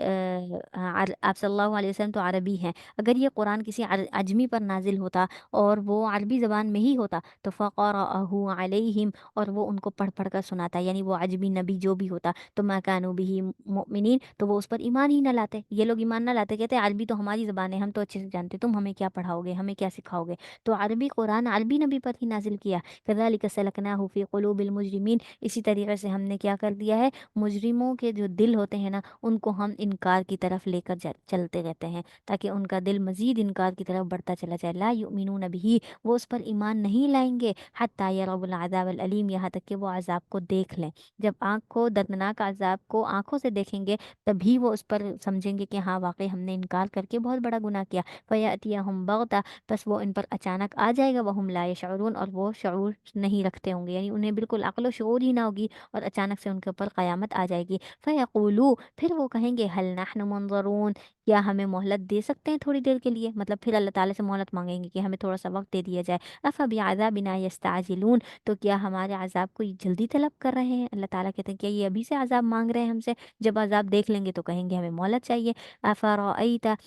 आप सल्लल्लाहु अलैहि वसल्लम तो अरबी हैं, अगर ये कुरान किसी अजमी पर नाजिल होता और वो अरबी ज़बान में ही होता, तो फ़क़रअहु अलैहिम, और वो उनको पढ़ पढ़ कर सुनाता, यानी वो अजमी नबी जो भी होता, तो मा कानू बिही मुमिनीन, तो वो उस पर ईमान ही ना लाते। ये लोग ईमान ना लाते, कहते अरबी तो हमारी ज़बान है, हम तो अच्छे से जानते, तुम हमें क्या पढ़ाओगे, हमें क्या सिखाओगे। तो अरबी कुरान अरबी नबी पर ही नाजिल किया। कज़ालिक सलकनाहु फ़ी क़ुलूबिल मुजरिमीन, इसी तरीके से हमने क्या कर दिया है, मुजरिमों के जो दिल होते हैं ना, उनको हम इनकार की तरफ लेकर चलते रहते हैं, ताकि उनका दिल मज़ीद इनकार की तरफ बढ़ता चला जाए। ला युमिनून बिही, वो उस पर ईमान नहीं लाएंगे। हत्ता यरौल अज़ाबल अलीम, यहाँ तक कि वो अज़ाब को देख लें। जब आँख को, दर्दनाक अज़ाब को आँखों से देखेंगे, तभी वो उस पर समझेंगे कि हाँ वाकई हमने इनकार करके बहुत बड़ा गुनाह किया। फ़यअतियहुम बग़ता, बस वो इन पर अचानक आ जाएगा, वहुम ला यशऊरून, और वो शऊर नहीं रखते होंगे, यानी उन्हें बिल्कुल अक्ल व शऊर ही ना होगी, और अचानक से उनके ऊपर क़यामत आ जाएगी। फ़यक़ूलू, फिर वो कहेंगे हल नहनु मुनज़रून, क्या हमें मोहलत दे सकते हैं थोड़ी देर के लिए, मतलब फिर अल्लाह ताला से मोहलत मांगेंगे कि हमें थोड़ा सा वक्त दे दिया जाए। अफ़बिअज़ाबिना यस्तअजिलून, तो क्या हमारे अज़ाब को ये जल्दी तलब कर रहे हैं। अल्लाह ताला कहते हैं क्या ये अभी से अज़ाब मांग रहे हैं हमसे, जब अज़ाब देख लेंगे तो कहेंगे हमें मोहलत चाहिए। अफ़रअयता,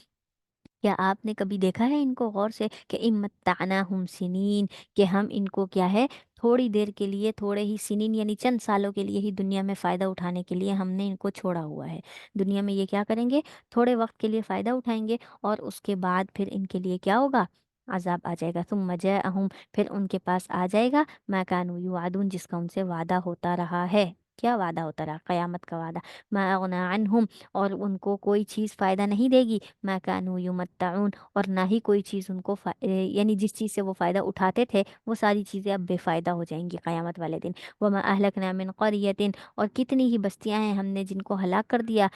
क्या आपने कभी देखा है इनको गौर से कि इम्मत्तानाहुम सिनीन, कि हम इनको क्या है थोड़ी देर के लिए, थोड़े ही सिनीन यानी चंद सालों के लिए ही दुनिया में फ़ायदा उठाने के लिए हमने इनको छोड़ा हुआ है। दुनिया में ये क्या करेंगे, थोड़े वक्त के लिए फ़ायदा उठाएंगे, और उसके बाद फिर इनके लिए क्या होगा, अजाब आ जाएगा। सुम्मा जअहुम, फिर उनके पास आ जाएगा, मा कानू युअदून, जिसका उनसे वादा होता रहा है। क्या वादा होता रहा, क़यामत का वादा। मा अगना अन्हुम, और उनको कोई चीज़ फ़ायदा नहीं देगी, मा कानू युमत्तऊन, और ना ही कोई चीज़ उनको यानी जिस चीज़ से वो फ़ायदा उठाते थे वो सारी चीज़ें अब बेफ़ायदा हो जाएंगी क़यामत वाले दिन। वमा अहलकना मिन क़रयतिन, और कितनी ही बस्तियां हैं हमने जिनको हलाक कर दिया,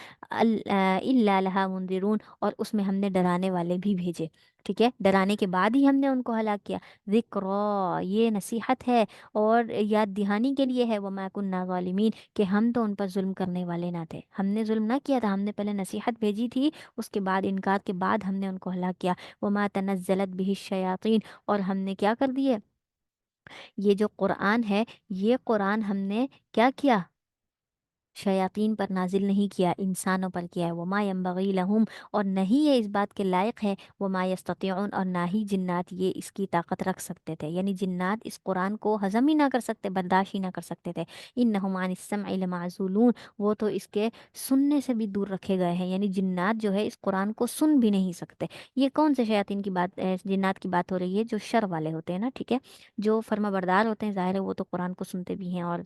इल्ला लहा मुनदिरून, और उसमें हमने डराने वाले भी भेजे। ठीक है, डराने के बाद ही हमने उनको हलाक किया। ज़िक्रा, ये नसीहत है और याद दहानी के लिए है। वमा कुन्ना ज़ालिमीन, कि हम तो उन पर जुल्म करने वाले ना थे, हमने जुल्म ना किया था, हमने पहले नसीहत भेजी थी, उसके बाद इनकार के बाद हमने उनको हलाक किया। वमा तनज़्ज़लत बिही शयातीन, और हमने क्या कर दिए, ये जो कुरान है, ये कुरान हमने क्या किया, शयातीन पर नाजिल नहीं किया, इंसानों पर किया है। वमा यंबग़ी लहुम, और नहीं ये इस बात के लायक है, वमा यस्ततिऊन, और ना ही जिन्नात ये इसकी ताकत रख सकते थे, यानी जिन्नात इस कुरान को हज़म ही ना कर सकते, बर्दाश्त ही ना कर सकते थे। इन्नहुम अनिस समइ लमअज़ूलून, वो तो इसके सुनने से भी दूर रखे गए हैं, यानी जिन्नात जो है इस कुरान को सुन भी नहीं सकते। ये कौन से शयातीन की बात, जिन्नात की बात हो रही है, जो शर वाले होते हैं ना, ठीक है, जो फर्माबरदार होते हैं, ज़ाहिर है वो तो कुरान को सुनते भी हैं और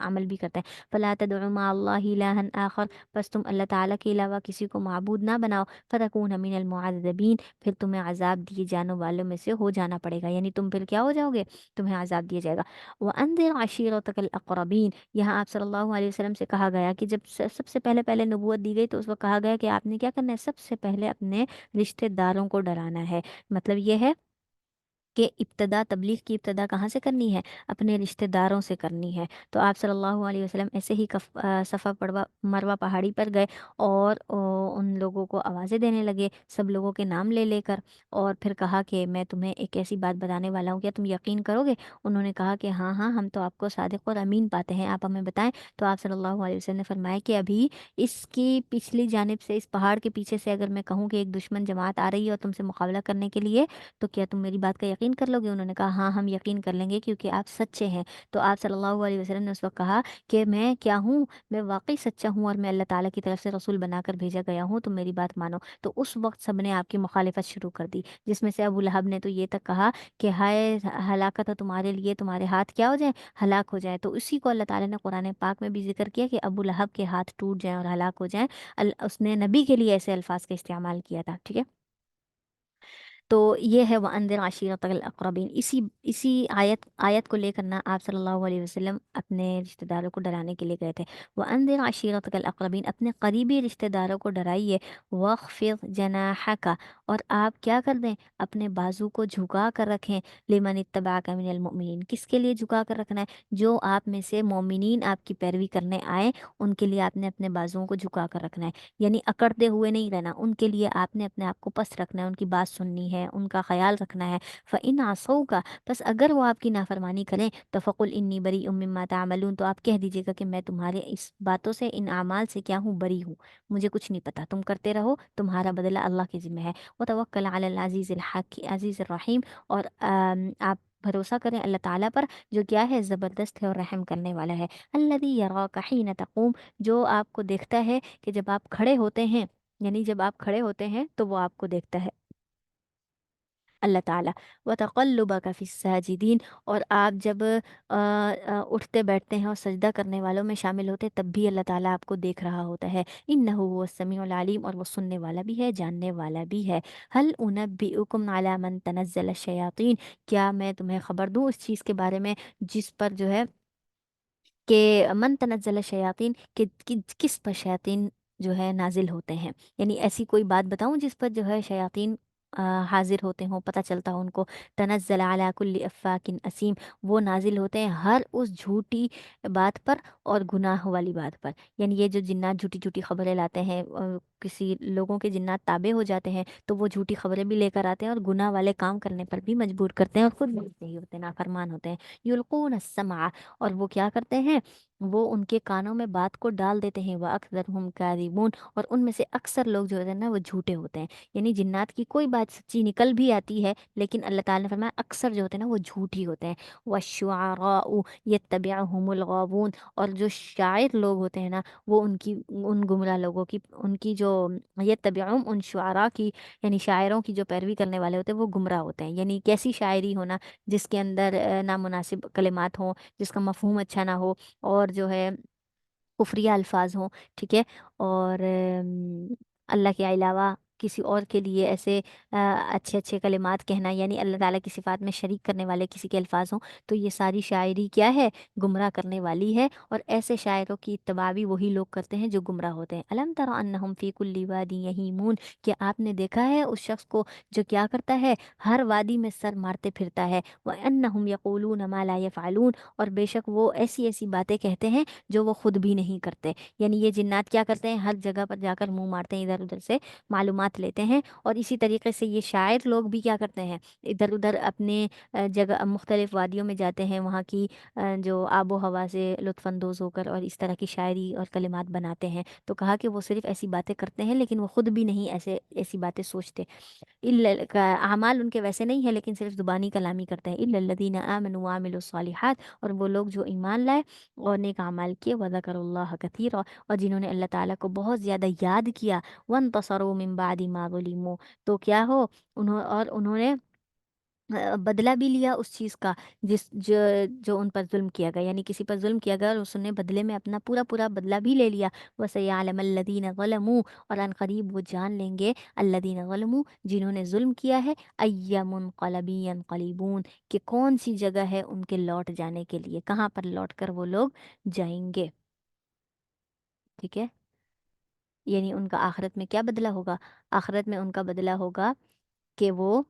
अमल भी करते हैं। फला तदउ मा अल्लाहि इलाहन आखर, बस तुम अल्लाह ताला के अलावा किसी को माबूद ना बनाओ। फतकून मिनल मुअज़्ज़बीन, फिर तुम्हें अजाब दिए जाने वालों में से हो जाना पड़ेगा, यानी तुम फिर क्या हो जाओगे, तुम्हें अजाब दिया जाएगा। व अंदिर अशीरतकल अक़रबीन, यहाँ आप सल्लल्लाहु अलैहि वसल्लम से कहा गया कि जब सबसे पहले पहले नबूवत दी गई तो उस वक्त कहा गया कि आपने क्या करना है, सबसे पहले अपने रिश्तेदारों को डराना है। मतलब ये है कि इब्तदा, तबलीग की इब्तदा कहाँ से करनी है, अपने रिश्तेदारों से करनी है। तो आप सल्लल्लाहु अलैहि वसल्लम ऐसे ही सफ़ा पड़वा मरवा पहाड़ी पर गए, और उन लोगों को आवाज़ें देने लगे, सब लोगों के नाम ले लेकर, और फिर कहा कि मैं तुम्हें एक ऐसी बात बताने वाला हूँ, क्या तुम यकीन करोगे। उन्होंने कहा कि हाँ हाँ, हम तो आपको सादिक और अमीन पाते हैं, आप हमें बताएं। तो आप सल्लल्लाहु अलैहि वसल्लम ने फरमाया कि अभी इसकी पिछली जानिब से, इस पहाड़ के पीछे से अगर मैं कहूँ कि एक दुश्मन जमात आ रही है और तुमसे मुकाबला करने के लिए, तो क्या तुम मेरी बात का यकीन कर लोगे। उन्होंने कहा हाँ, हम यकीन कर लेंगे क्योंकि आप सच्चे हैं। तो आप सल्लल्लाहु अलैहि वसल्लम ने उस वक्त कहा कि मैं क्या हूँ, मैं वाकई सच्चा हूँ, और मैं अल्लाह ताला की तरफ से रसूल बनाकर भेजा गया हूँ, तुम मेरी बात मानो। तो उस वक्त सब ने आपकी मुखालिफत शुरू कर दी, जिसमें से अबू लहब ने तो ये तक कहा कि हाय हलाकत है तुम्हारे लिए, तुम्हारे हाथ क्या हो जाए, हलाक हो जाए। तो उसी को अल्लाह ताला ने कुरान पाक में भी जिक्र किया कि अबू लहब के हाथ टूट जाएं और हलाक हो जाएं। उसने नबी के लिए ऐसे अल्फाज का इस्तेमाल किया था, ठीक है। तो ये है व अंदिर आशीरतल अक़रबीन। इसी इसी आयत आयत को लेकर ना आप सल्लल्लाहु अलैहि वसल्लम अपने रिश्तेदारों को डराने के लिए गए थे। व अंदिर आशीरतल अक़रबीन, अपने करीबी रिश्तेदारों को डराइए। वख़्फ़िज़ जनाहका, और आप क्या कर दें, अपने बाजू को झुका कर रखें। लिमन इत्तबाअका मिनल मुमिनीन, किसके लिए झुका कर रखना है, जो आप में से मोमिनीन आपकी पैरवी करने आए, उनके लिए आपने अपने बाजुओं को झुका कर रखना है, यानी अकड़ते हुए नहीं रहना, उनके लिए आपने अपने आप को पस्त रखना है, उनकी बात सुननी है, उनका ख्याल रखना है। फ़इन आसऊ का, बस अगर वो आपकी नाफरमानी करें, तो फ़कुल इन्नी बरी मिम्मा तामलून, तो आप कह दीजिएगा कि मैं तुम्हारे इस बातों से, इन अमाल से क्या हूँ, बरी हूँ, मुझे कुछ नहीं पता, तुम करते रहो, तुम्हारा बदला अल्लाह के ज़िम्मे है। व तवक्कल अलल अज़ीज़िर रहीम, और आप भरोसा करें अल्लाह ताला पर, जो क्या है, ज़बरदस्त है और रहम करने वाला है। अल्लज़ी यराका हीन तक़ूम, जो आपको देखता है कि जब आप खड़े होते हैं, यानी जब आप खड़े होते हैं तो वो आपको देखता है अल्लाह ताला। व तक़ल्लुबका फ़िस्साजिदीन, और आप जब उठते बैठते हैं और सजदा करने वालों में शामिल होते हैं, तब भी अल्लाह ताला आपको देख रहा होता है। इन्नहु हुवस्समीउल अलीम, और वो सुनने वाला भी है, जानने वाला भी है। हल उनब्बिउकुम अला मन तनज़्ज़ल शयातीन, क्या मैं तुम्हें खबर दूँ उस चीज़ के बारे में जिस पर जो है कि मन तनज़्ज़ल शयातीन, कि किस पर शयातीन جو ہے نازل ہوتے ہیں، یعنی ایسی کوئی بات بتاؤں جس پر جو ہے شیاطین حاضر ہوتے ہوں، پتہ چلتا ہو ان کو. تنزل علی کل افاک اسیم، وہ نازل ہوتے ہیں ہر اس جھوٹی بات پر اور گناہ والی بات پر. یعنی یہ جو جنات جھوٹی جھوٹی خبریں لاتے ہیں، کسی لوگوں کے جنات تابع ہو جاتے ہیں تو وہ جھوٹی خبریں بھی لے کر آتے ہیں اور گناہ والے کام کرنے پر بھی مجبور کرتے ہیں، اور خود بھی صحیح ہوتے ہیں، نافرمان ہوتے ہیں. یلقون السمع، اور وہ کیا کرتے ہیں، وہ ان کے کانوں میں بات کو ڈال دیتے ہیں. وہ اکثرهم کاذبون، اور ان میں سے اکثر لوگ جو ہوتے ہیں نا وہ جھوٹے ہوتے ہیں. یعنی جنات کی کوئی بات سچی نکل بھی آتی ہے لیکن اللہ تعالیٰ نے فرمایا اکثر جو ہوتے ہیں نا وہ جھوٹی ہوتے ہیں. والشعراء یتبعهم الغاوون، اور جو شاعر لوگ ہوتے ہیں نا وہ ان گمراہ لوگوں کی، ان کی جو یتبعهم، ان شعراء کی، یعنی شاعروں کی جو پیروی کرنے والے ہوتے ہیں وہ گمراہ ہوتے ہیں. یعنی کیسی شاعری ہونا جس کے اندر نامناسب کلمات ہوں، جس کا مفہوم اچھا نہ ہو، اور جو ہے کفریہ الفاظ ہوں. ٹھیک ہے، اور اللہ کے علاوہ کسی اور کے لیے ایسے اچھے اچھے کلمات کہنا، یعنی اللہ تعالیٰ کی صفات میں شریک کرنے والے کسی کے الفاظ ہوں، تو یہ ساری شاعری کیا ہے، گمراہ کرنے والی ہے. اور ایسے شاعروں کی اتباع بھی وہی لوگ کرتے ہیں جو گمراہ ہوتے ہیں. الم تر انہم فی کل وادی یہیمون، کہ آپ نے دیکھا ہے اس شخص کو جو کیا کرتا ہے، ہر وادی میں سر مارتے پھرتا ہے. وانہم یقولون ما لا یفعلون، اور بے شک وہ ایسی ایسی باتیں کہتے ہیں جو وہ خود بھی نہیں کرتے. یعنی یہ جنات کیا کرتے ہیں، ہر جگہ پر جا کر منہ مارتے ہیں، ادھر ادھر سے معلومات لیتے ہیں. اور اسی طریقے سے یہ شاعر لوگ بھی کیا کرتے ہیں، ادھر ادھر اپنے جگہ مختلف وادیوں میں جاتے ہیں، وہاں کی جو آب و ہوا سے لطف اندوز ہو کر اور اس طرح کی شاعری اور کلمات بناتے ہیں. تو کہا کہ وہ صرف ایسی باتیں کرتے ہیں لیکن وہ خود بھی نہیں ایسی باتیں سوچتے. اعمال ان کے ویسے نہیں ہے لیکن صرف زبانی کلامی کرتے ہیں. الا الذین آمنوا وعملوا الصالحات، اور وہ لوگ جو ایمان لائے اور نیک اعمال کیے. وذکر اللہ کثیرا، اور جنہوں نے اللہ تعالیٰ کو بہت زیادہ یاد کیا. وانتصروا من بعد ما ظلموا، تو کیا ہو، انہوں نے بدلہ بھی لیا اس چیز کا جو ان پر ظلم کیا گیا. یعنی کسی پر ظلم کیا گیا اور اس نے بدلے میں اپنا پورا پورا بدلہ بھی لے لیا. وَسَيَعْلَمَ الَّذِينَ ظَلَمُوا، اور ان قریب وہ جان لیں گے الَّذِينَ ظَلَمُوا، جنہوں نے ظلم کیا ہے، أَيَّ مُنقَلَبٍ يَنقَلِبُونَ، کہ کون سی جگہ ہے ان کے لوٹ جانے کے لیے، کہاں پر لوٹ کر وہ لوگ جائیں گے. ٹھیک ہے، یعنی ان کا آخرت میں کیا بدلہ ہوگا، آخرت میں ان کا بدلہ ہوگا کہ وہ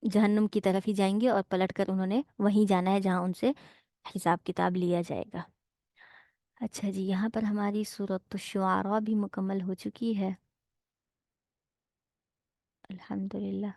جہنم کی طرف ہی جائیں گے، اور پلٹ کر انہوں نے وہیں جانا ہے جہاں ان سے حساب کتاب لیا جائے گا. اچھا جی، یہاں پر ہماری سورۃ الشعراء بھی مکمل ہو چکی ہے. الحمدللہ.